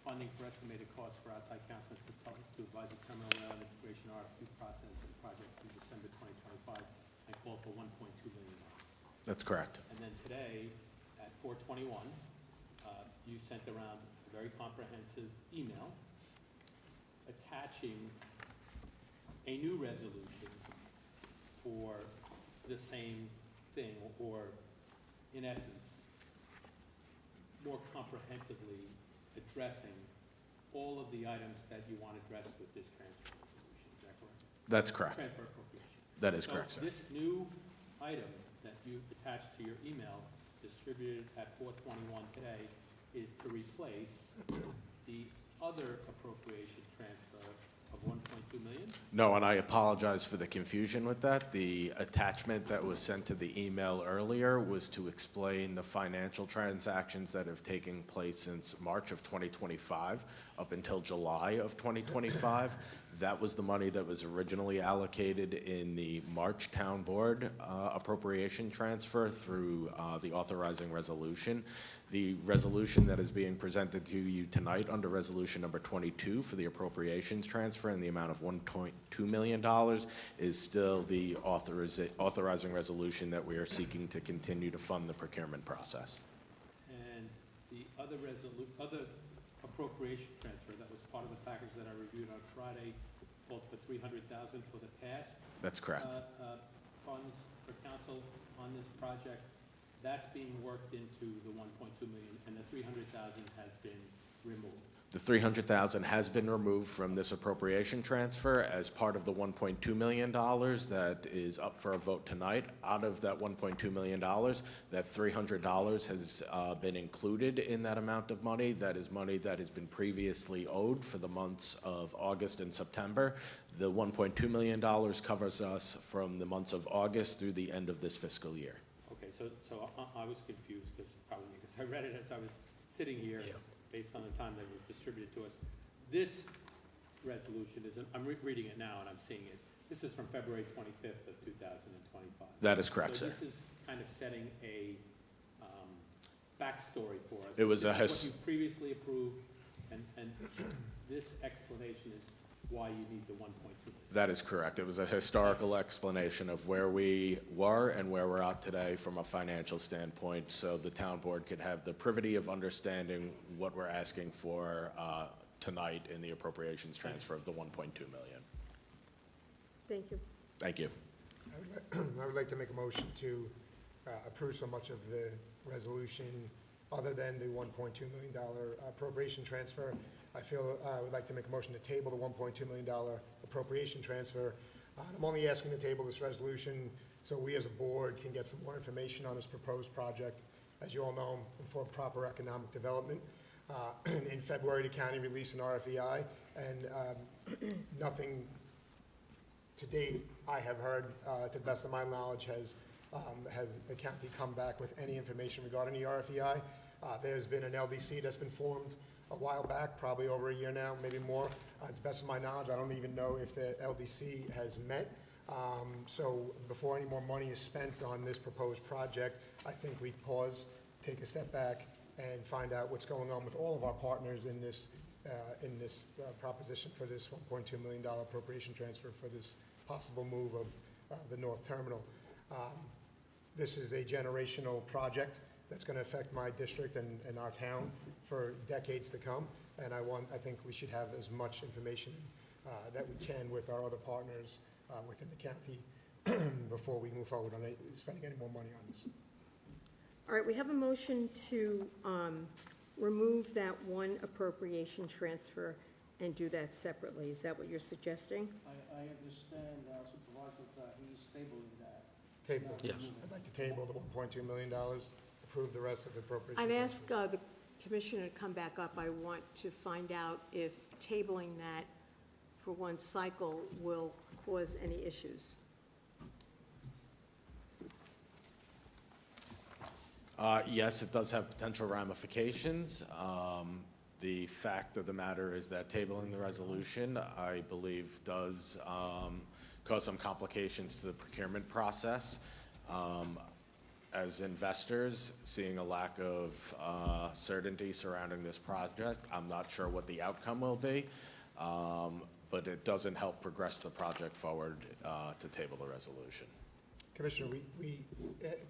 funding for estimated costs for outside counsel and consultants to advise the terminal rail and integration RFQ process and project through December 2025, and called for $1.2 million. That's correct. And then today, at 4:21, you sent around a very comprehensive email attaching a new resolution for the same thing, or in essence, more comprehensively addressing all of the items that you want addressed with this transfer resolution. Is that correct? That's correct. Transfer appropriation. That is So correct, sir. this new item that you attached to your email, distributed at 4:21 today, is to replace the other appropriation transfer of 1.2 million? No, and I apologize for the confusion with that. The attachment that was sent to the email earlier was to explain the financial transactions that have taken place since March of 2025 up until July of 2025. That was the money that was originally allocated in the March Town Board appropriation transfer through the authorizing resolution. The resolution that is being presented to you tonight under resolution number 22 for the appropriations transfer in the amount of $1.2 million is still the authorizing resolution that we are seeking to continue to fund the procurement process. And the other appropriation transfer that was part of the package that I reviewed on Friday, called for $300,000 for the past. That's correct. Funds for council on this project, that's being worked into the 1.2 million, and the 300,000 has been removed. The $300,000 has been removed from this appropriation transfer as part of the $1.2 million that is up for a vote tonight. Out of that $1.2 million, that $300 has been included in that amount of money. That is money that has been previously owed for the months of August and September. The $1.2 million covers us from the months of August through the end of this fiscal year. Okay, so I was confused, because I read it as I was sitting here, based on the time that it was distributed to us. This resolution is, I'm reading it now and I'm seeing it. This is from February 25th of 2025. That is correct, so sir. This is kind of setting a backstory for us. It was This a is what you previously approved, and this explanation is why you need the 1.2 million. That is correct. It was a historical explanation of where we were and where we're at today from a financial standpoint, so the town board could have the privity of understanding what we're asking for tonight in the appropriations transfer of the 1.2 million. Thank you. Thank you. I would like to make a motion to approve so much of the resolution other than the $1.2 million appropriation transfer. I would like to make a motion to table the $1.2 million appropriation transfer. I'm only asking to table this resolution so we as a board can get some more information on this proposed project. As you all know, for proper economic development. In February, the county released an RFEI, and nothing to date I have heard, to the best of my knowledge, has the county come back with any information regarding the RFEI. There's been an LDC that's been formed a while back, probably over a year now, maybe more. To the best of my knowledge, I don't even know if the LDC has met. So before any more money is spent on this proposed project, I think we pause, take a step back, and find out what's going on with all of our partners in this proposition for this $1.2 million appropriation transfer for this possible move of the North Terminal. This is a generational project that's going to affect my district and our town for decades to come, and I think we should have as much information that we can with our other partners within the county before we move forward on spending any more money on this. All right, we have a motion to remove that one appropriation transfer and do that separately. Is that what you're suggesting? I understand, Supervisor, that he's tabling that. Table. Yes. I'd like to table the $1.2 million, approve the rest of the appropriation. I'd ask the commissioner to come back up. I want to find out if tabling that for one cycle will cause any issues. Yes, it does have potential ramifications. The fact of the matter is that tabling the resolution, I believe, does cause some complications to the procurement process. As investors, seeing a lack of certainty surrounding this project, I'm not sure what the outcome will be, but it doesn't help progress the project forward to table the resolution. Commissioner, we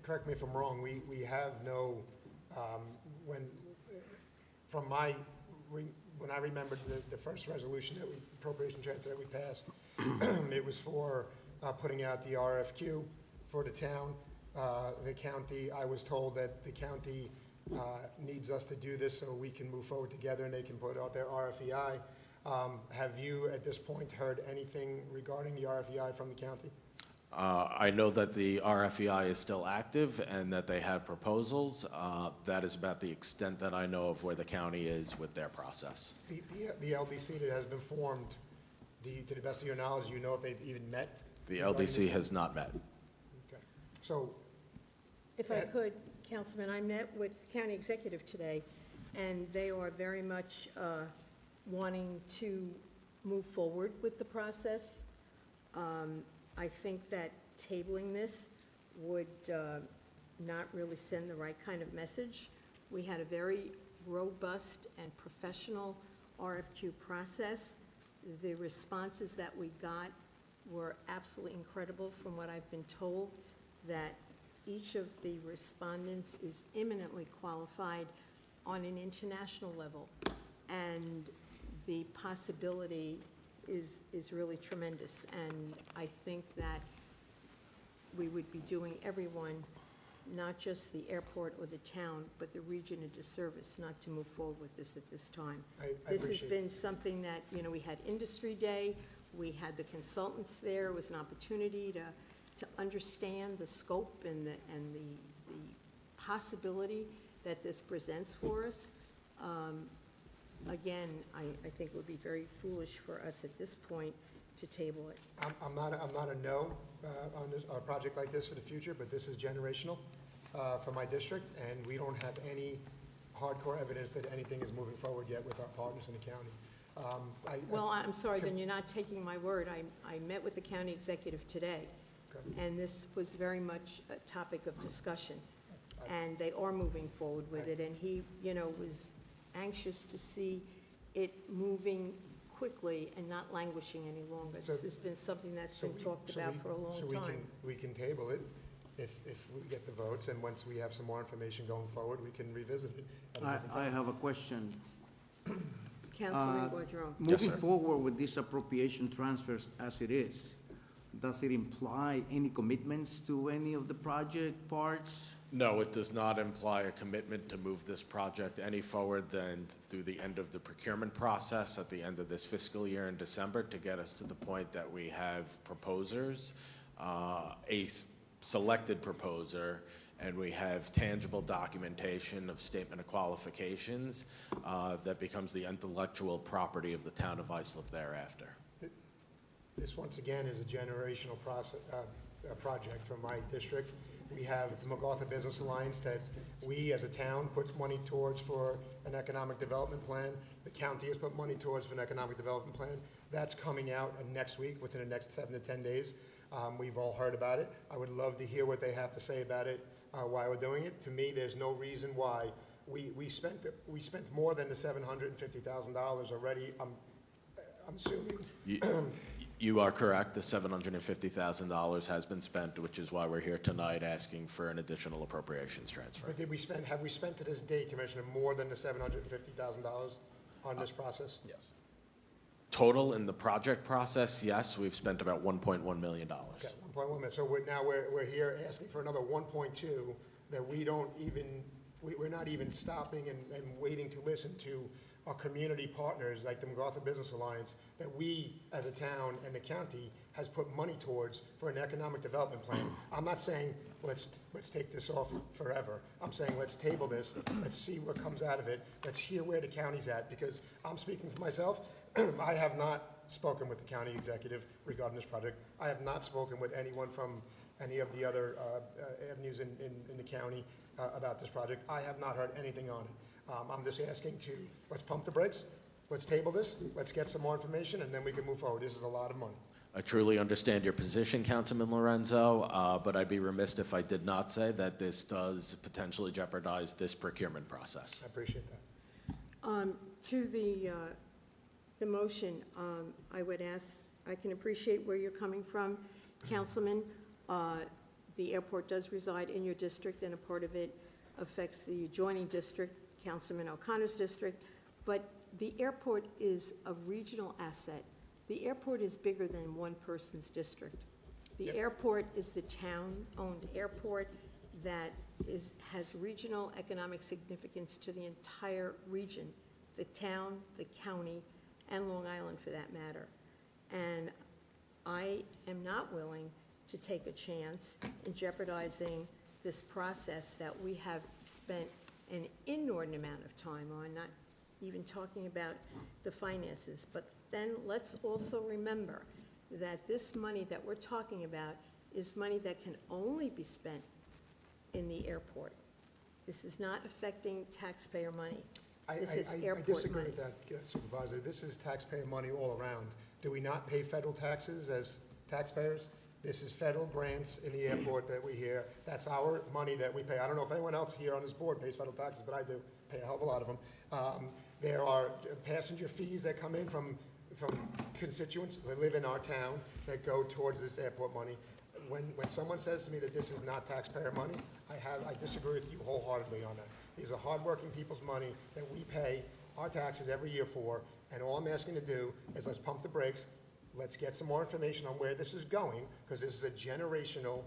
correct me if I'm wrong, we have no, from my when I remembered the first resolution appropriation transfer that we passed, it was for putting out the RFQ for the town, the county. I was told that the county needs us to do this so we can move forward together and they can put out their RFEI. Have you, at this point, heard anything regarding the RFEI from the county? I know that the RFEI is still active and that they have proposals. That is about the extent that I know of where the county is with their process. The LDC that has been formed, to the best of your knowledge, do you know if they've even met? The LDC has not met. Okay. So, If I could, Councilman, I met with county executive today, and they are very much wanting to move forward with the process. I think that tabling this would not really send the right kind of message. We had a very robust and professional RFQ process. The responses that we got were absolutely incredible from what I've been told, that each of the respondents is eminently qualified on an international level, and the possibility is really tremendous. And I think that we would be doing everyone, not just the airport or the town, but the region, a disservice not to move forward with this at this time. I This has appreciate been something that, we had Industry Day, we had the consultants there, it was an opportunity to understand the scope and the possibility that this presents for us. Again, I think it would be very foolish for us at this point to table it. I'm not a no on a project like this for the future, but this is generational for my district, and we don't have any hardcore evidence that anything is moving forward yet with our partners in the county. Well, I'm sorry, then you're not taking my word. I met with the county executive today, and this was very much a topic of discussion. And they are moving forward with it, and he, was anxious to see it moving quickly and not languishing any longer. So- This has been something that's been talked about for a long time. We can table it if we get the votes, and once we have some more information going forward, we can revisit it. at a different I time. have a question. Councilman Guadron. Moving forward with these appropriation transfers as it is, does it imply any commitments to any of the project parts? No, it does not imply a commitment to move this project any forward than through the end of the procurement process at the end of this fiscal year in December to get us to the point that we have proposers, selected proposer, and we have tangible documentation of statement of qualifications that becomes the intellectual property of the town of Islip thereafter. This, once again, is a generational project for my district. We have the MacArthur Business Alliance that we, as a town, puts money towards for an economic development plan. The county has put money towards for an economic development plan. That's coming out next week, within the next 7 to 10 days. We've all heard about it. I would love to hear what they have to say about it, why we're doing it. To me, there's no reason why. We spent more than the $750,000 already. I'm assuming. You are correct. The $750,000 has been spent, which is why we're here tonight asking for an additional appropriations transfer. But have we spent to this date, Commissioner, more than the $750,000 on this process? Yes. Total in the project process, yes, we've spent about $1.1 million. Okay, 1.1 million. So we're here asking for another 1.2 that we're not even stopping and waiting to listen to our community partners like the MacArthur Business Alliance that we, as a town and the county, has put money towards for an economic development plan. I'm not saying let's take this off forever. I'm saying let's table this. Let's see what comes out of it. Let's hear where the county's at, because I'm speaking for myself. I have not spoken with the county executive regarding this project. I have not spoken with anyone from any of the other avenues in the county about this project. I have not heard anything on it. I'm just asking let's pump the brakes, let's table this, let's get some more information, and then we can move forward. This is a lot of money. I truly understand your position, Councilman Lorenzo, but I'd be remiss if I did not say that this does potentially jeopardize this procurement process. I appreciate that. To the motion, I would ask, I can appreciate where you're coming from, Councilman. The airport does reside in your district, and a part of it affects the adjoining district, Councilman O'Connor's district, but the airport is a regional asset. The airport is bigger than one person's district. The airport is the town-owned airport that has regional economic significance to the entire region, the town, the county, and Long Island for that matter. And I am not willing to take a chance in jeopardizing this process that we have spent an inordinate amount of time on, not even talking about the finances. But then let's also remember that this money that we're talking about is money that can only be spent in the airport. This is not affecting taxpayer money. This is airport money. I disagree with that, Supervisor. This is taxpayer money all around. Do we not pay federal taxes as taxpayers? This is federal grants in the airport that we hear. That's our money that we pay. I don't know if anyone else here on this board pays federal taxes, but I do, pay a hell of a lot of them. There are passenger fees that come in from constituents that live in our town that go towards this airport money. When someone says to me that this is not taxpayer money, I disagree with you wholeheartedly on that. These are hardworking people's money that we pay our taxes every year for, and all I'm asking to do is let's pump the brakes. Let's get some more information on where this is going, because this is a generational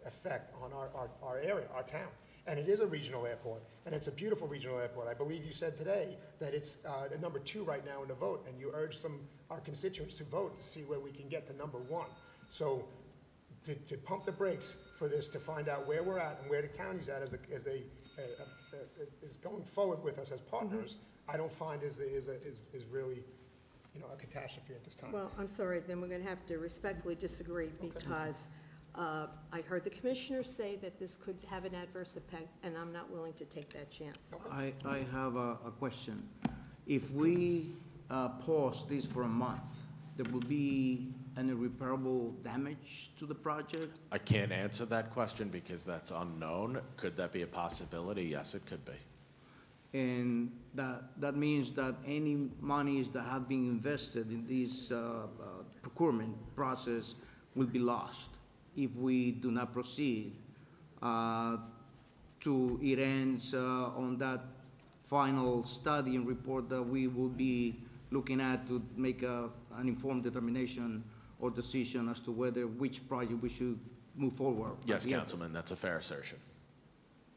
effect on our area, our town. And it is a regional airport, and it's a beautiful regional airport. I believe you said today that it's number 2 right now in the vote, and you urged our constituents to vote to see where we can get to number 1. So to pump the brakes for this, to find out where we're at and where the county's at is going forward with us as partners, I don't find is really, a catastrophe at this time. Well, I'm sorry, then we're going to have to respectfully disagree because I heard the commissioner say that this could have an adverse effect, and I'm not willing to take that chance. I have a question. If we pause this for a month, there will be an irreparable damage to the project? I can't answer that question because that's unknown. Could that be a possibility? Yes, it could be. And that means that any monies that have been invested in this procurement process will be lost if we do not proceed to it ends on that final study and report that we will be looking at to make an informed determination or decision as to which project we should move forward. Yes, Councilman, that's a fair assertion.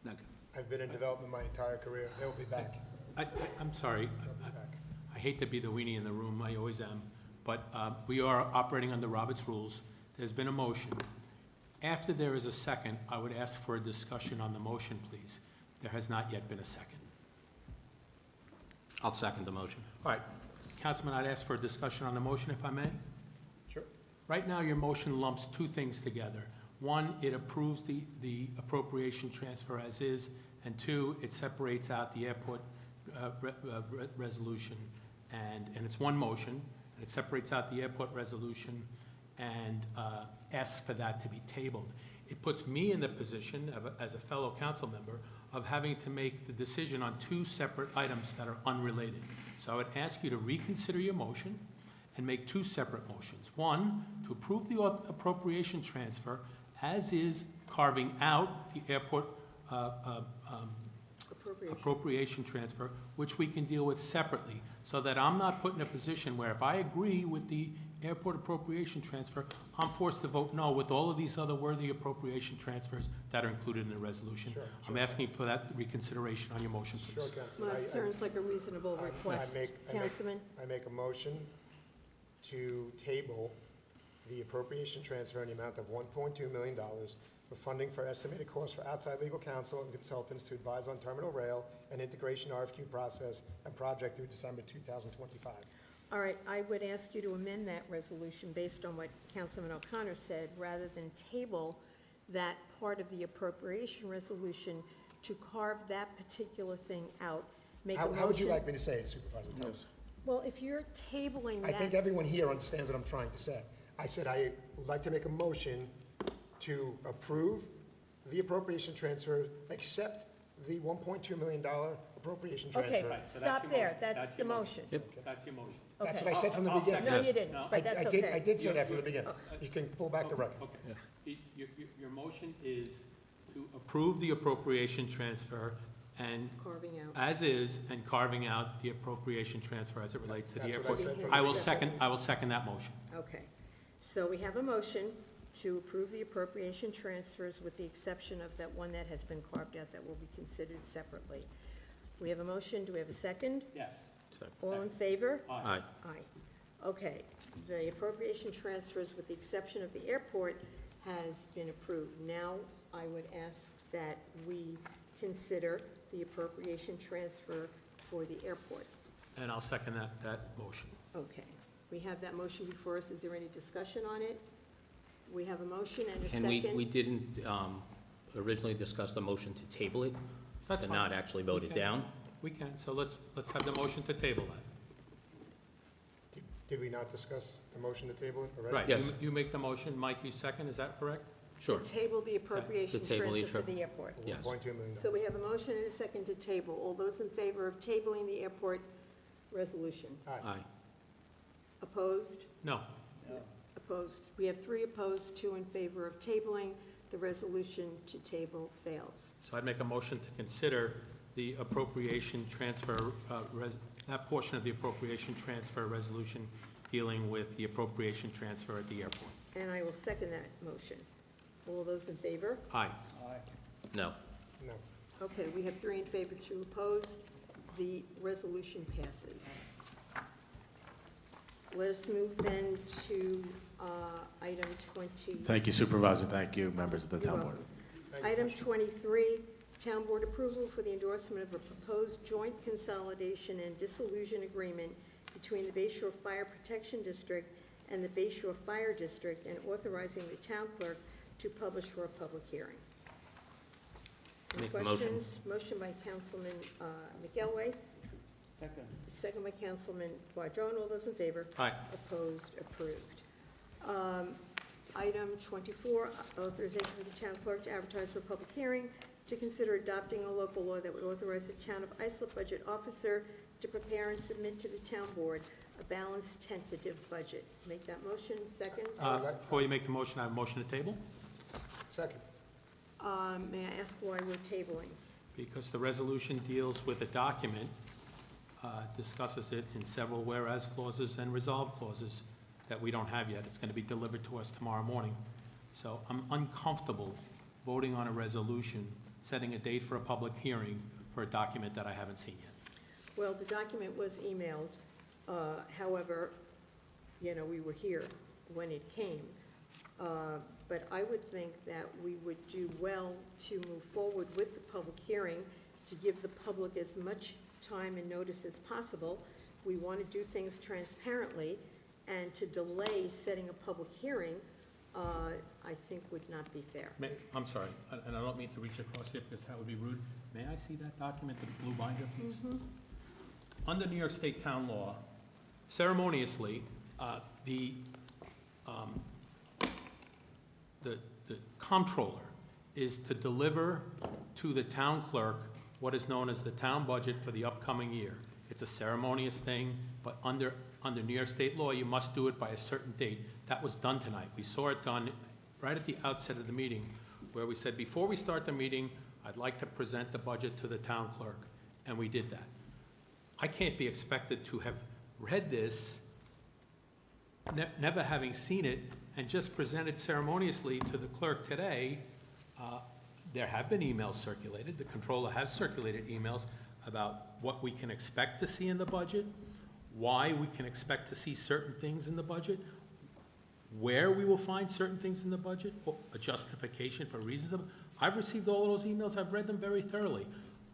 Okay. I've been in development my entire career. They'll be back. I'm sorry. I hate to be the weenie in the room. I always am. But we are operating under Robert's rules. There's been a motion. After there is a second, I would ask for a discussion on the motion, please. There has not yet been a second. I'll second the motion. All right. Councilman, I'd ask for a discussion on the motion, if I may. Sure. Right now, your motion lumps 2 things together. 1, it approves the appropriation transfer as is, and 2, it separates out the airport resolution, and it's one motion, and it separates out the airport resolution and asks for that to be tabled. It puts me in the position as a fellow council member of having to make the decision on 2 separate items that are unrelated. So I would ask you to reconsider your motion and make 2 separate motions. 1, to approve the appropriation transfer as is, carving out the airport appropriation transfer, which we can deal with separately, so that I'm not put in a position where if I agree with the airport appropriation transfer, I'm forced to vote no with all of these other worthy appropriation transfers that are included in the resolution. Sure. I'm asking for that reconsideration on your motion, please. Sure, Councilman. Well, that sounds like a reasonable request. Councilman? I make a motion to table the appropriation transfer in the amount of $1.2 million for funding for estimated costs for outside legal counsel and consultants to advise on terminal rail and integration RFQ process and project through December 2025. All right, I would ask you to amend that resolution based on what Councilman O'Connor said, rather than table that part of the appropriation resolution to carve that particular thing out. Make a motion. How would you like me to say it, Supervisor? Tell us. Well, if you're tabling that. I think everyone here understands what I'm trying to say. I said I would like to make a motion to approve the appropriation transfer, accept the $1.2 million appropriation transfer. Okay, stop there. That's the motion. That's your motion. That's what I said from the beginning. No, you didn't, but that's okay. I did say that from the beginning. You can pull back the record. Okay. Your motion is to approve the appropriation transfer and Carving out. as is, and carving out the appropriation transfer as it relates to the That's what I airport. said from I the will second. second that motion. Okay. So we have a motion to approve the appropriation transfers with the exception of that one that has been carved out that will be considered separately. We have a motion. Do we have a second? Yes. All in favor? Aye. Aye. Okay. The appropriation transfers with the exception of the airport has been approved. Now I would ask that we consider the appropriation transfer for the airport. And I'll second that motion. Okay. We have that motion before us. Is there any discussion on it? We have a motion and a And second. we didn't originally discuss the motion to table it, That's to fine. not actually vote it Okay. down. We can, so let's have the motion to table that. Did we not discuss the motion to table it already? Right, Yes. you make the motion, Mike, you second, is that correct? Sure. Table the appropriation To table the transfer for appro- the airport. Yes. $1.2 million. So we have a motion and a second to table. All those in favor of tabling the airport resolution? Aye. Opposed? No. Opposed. We have 3 opposed, 2 in favor of tabling. The resolution to table fails. So I'd make a motion to consider the appropriation transfer, that portion of the appropriation transfer resolution dealing with the appropriation transfer at the airport. And I will second that motion. All those in favor? Aye. No. No. Okay, we have 3 in favor, 2 opposed. The resolution passes. Let us move then to item 20. Thank you, Supervisor. Thank you, members of the You're town board. welcome. Item 23, Town Board approval for the endorsement of a proposed joint consolidation and dissolution agreement between the Bay Shore Fire Protection District and the Bay Shore Fire District, and authorizing the town clerk to publish for a public hearing. Any Make the motion. questions? Motion by Councilman McElway. Second by Councilman Quadron. All those in favor? Aye. Opposed? Approved. Item 24, authorization for the town clerk to advertise for a public hearing to consider adopting a local law that would authorize the town of Islip budget officer to prepare and submit to the town board a balanced tentative budget. Make that motion. Second. Before you make the motion, I have a motion to table, Second. May I ask why we're tabling? because the resolution deals with a document, discusses it in several whereas clauses and resolve clauses that we don't have yet. It's going to be delivered to us tomorrow morning. So I'm uncomfortable voting on a resolution, setting a date for a public hearing for a document that I haven't seen yet. Well, the document was emailed. However, you know, we were here when it came. But I would think that we would do well to move forward with the public hearing to give the public as much time and notice as possible. We want to do things transparently, and to delay setting a public hearing, I think would not be fair. I'm sorry, and I don't mean to reach across here because that would be rude. May I see that document, the blue binder, please? Under New York State town law, ceremoniously, the comptroller is to deliver to the town clerk what is known as the town budget for the upcoming year. It's a ceremonious thing, but under New York State law, you must do it by a certain date. That was done tonight. We saw it done right at the outset of the meeting, where we said, before we start the meeting, I'd like to present the budget to the town clerk, and we did that. I can't be expected to have read this, never having seen it, and just present it ceremoniously to the clerk today. There have been emails circulated. The controller has circulated emails about what we can expect to see in the budget, why we can expect to see certain things in the budget, where we will find certain things in the budget, a justification for reasons of it. I've received all of those emails. I've read them very thoroughly.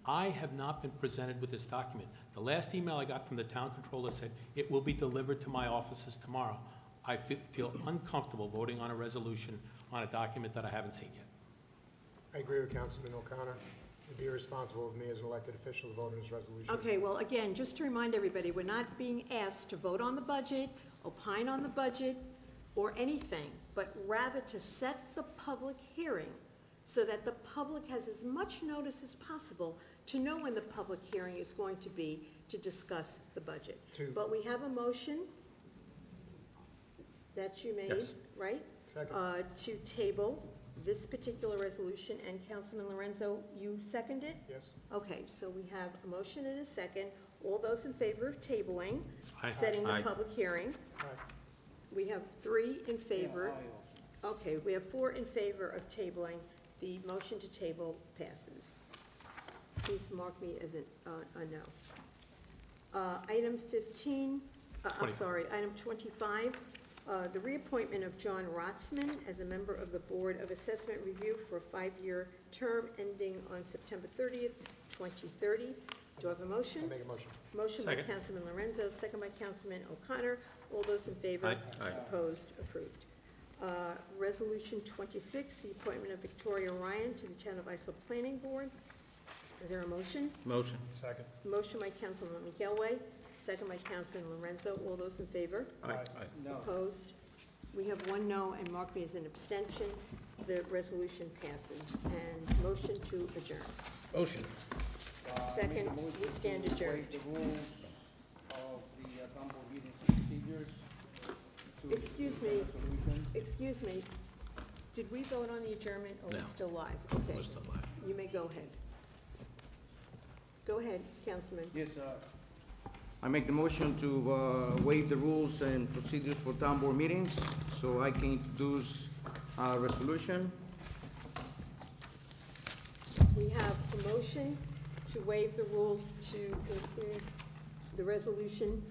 I have not been presented with this document. The last email I got from the town controller said, it will be delivered to my offices tomorrow. I feel uncomfortable voting on a resolution on a document that I haven't seen yet. I agree with Councilman O'Connor. It'd be irresponsible of me as an elected official to vote on this resolution. Okay, well, again, just to remind everybody, we're not being asked to vote on the budget, opine on the budget, or anything, but rather to set the public hearing so that the public has as much notice as possible to know when the public hearing is going to be to discuss the budget. But we have a motion that you made, Yes. right? Second. To table this particular resolution, and Councilman Lorenzo, you second it? Yes? Okay, so we have a motion and a second. All those in favor of tabling, Aye. setting the Aye. public hearing? Aye. We have 3 in favor. Okay, we have 4 in favor of tabling. The motion to table passes. Please mark me as a no. Item 15, item 25, the reappointment of John Rotzman as a member of the Board of Assessment Review for a 5-year term ending on September 30th, 2030. Do I have a motion? I make a motion. Motion by Second. Councilman Lorenzo, second by Councilman O'Connor. All those in favor? Aye. Aye. Opposed? Approved. Resolution 26, the appointment of Victoria Ryan to the Town of Islip Planning Board. Is there a motion? Motion. Second. Motion by Councilman McElway, second by Councilman Lorenzo. All those in favor? Aye. Opposed? We have 1 no and mark me as an abstention. The resolution passes. And motion to adjourn. Motion. Second, we stand adjourned. The rules of the town board meeting procedures. to Excuse the me. resolution. Excuse me, did we vote on the adjournment or No. we're still live? Okay. We're still live. You may go ahead. Go ahead, Councilman. Yes, I make the motion to waive the rules and procedures for town board meetings, so I can introduce a resolution. We have a motion to waive the rules to include the resolution.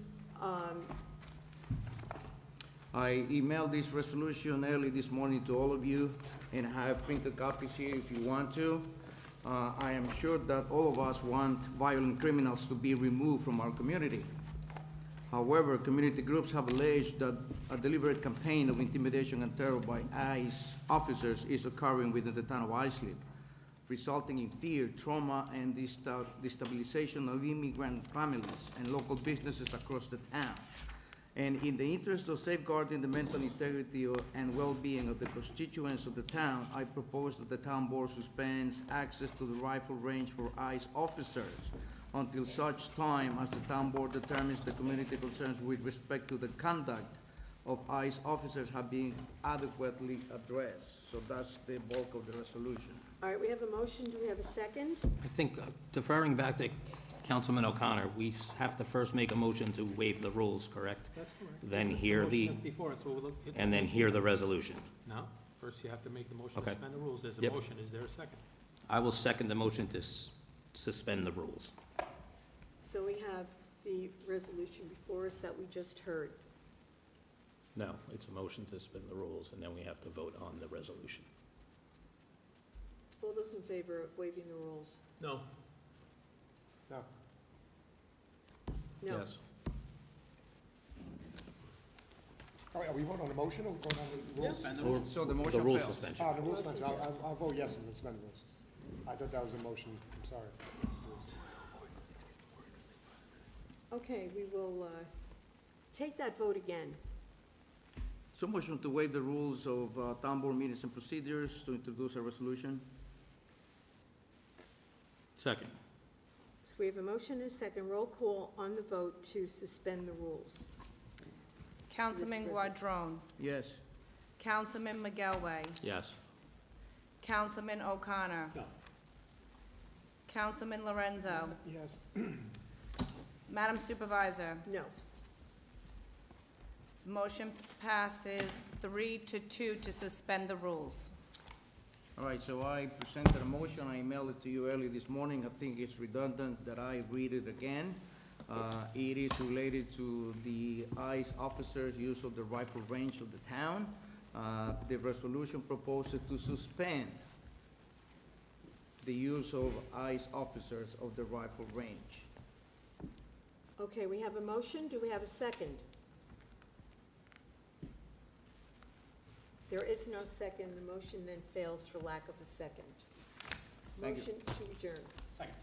I emailed this resolution early this morning to all of you, and I have printed copies here if you want to. I am sure that all of us want violent criminals to be removed from our community. However, community groups have alleged that a deliberate campaign of intimidation and terror by ICE officers is occurring within the town of Islip, resulting in fear, trauma, and destabilization of immigrant families and local businesses across the town. And in the interest of safeguarding the mental integrity and well-being of the constituents of the town, I propose that the town board suspends access to the rifle range for ICE officers until such time as the town board determines the community concerns with respect to the conduct of ICE officers have been adequately addressed. So that's the bulk of the resolution. All right, we have a motion. Do we have a second? I think deferring back to Councilman O'Connor, we have to first make a motion to waive the rules, correct? That's correct. Then That's hear motion the, that's before us, so we'll look at and then motion. hear the resolution. No, first you have to make the motion to Okay. suspend the rules. There's a Yep. motion. Is there a second? I will second the motion to suspend the rules. So we have the resolution before us that we just heard. No, it's a motion to suspend the rules, and then we have to vote on the resolution. All those in favor of waiving the rules? No. No. No. Yes. All right, are we voting on the motion or we voting on the rules? Suspend the rules. So the motion The rule fails. suspension. Ah, the rules suspension. I'll vote yes on the suspend the rules. I thought that was the motion. I'm sorry. Okay, we will take that vote again. So motion to waive the rules of town board meetings and procedures to introduce a resolution. Second. So we have a motion and a second. Roll call on the vote to suspend the rules. Councilman Guadrone. Yes. Councilman McElway. Yes. Councilman O'Connor. No. Councilman Lorenzo. Yes. Madam Supervisor, No. motion passes 3-2 to suspend the rules. All right, so I presented a motion, I emailed it to you early this morning. I think it's redundant that I read it again. It is related to the ICE officers' use of the rifle range of the town. The resolution proposes to suspend the use of ICE officers of the rifle range. Okay, we have a motion. Do we have a second? There is no second. The motion then fails for lack of a second. Thank you. Motion to adjourn. Second.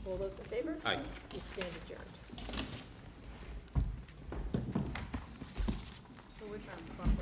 All those in favor? Aye. We stand adjourned. So which one?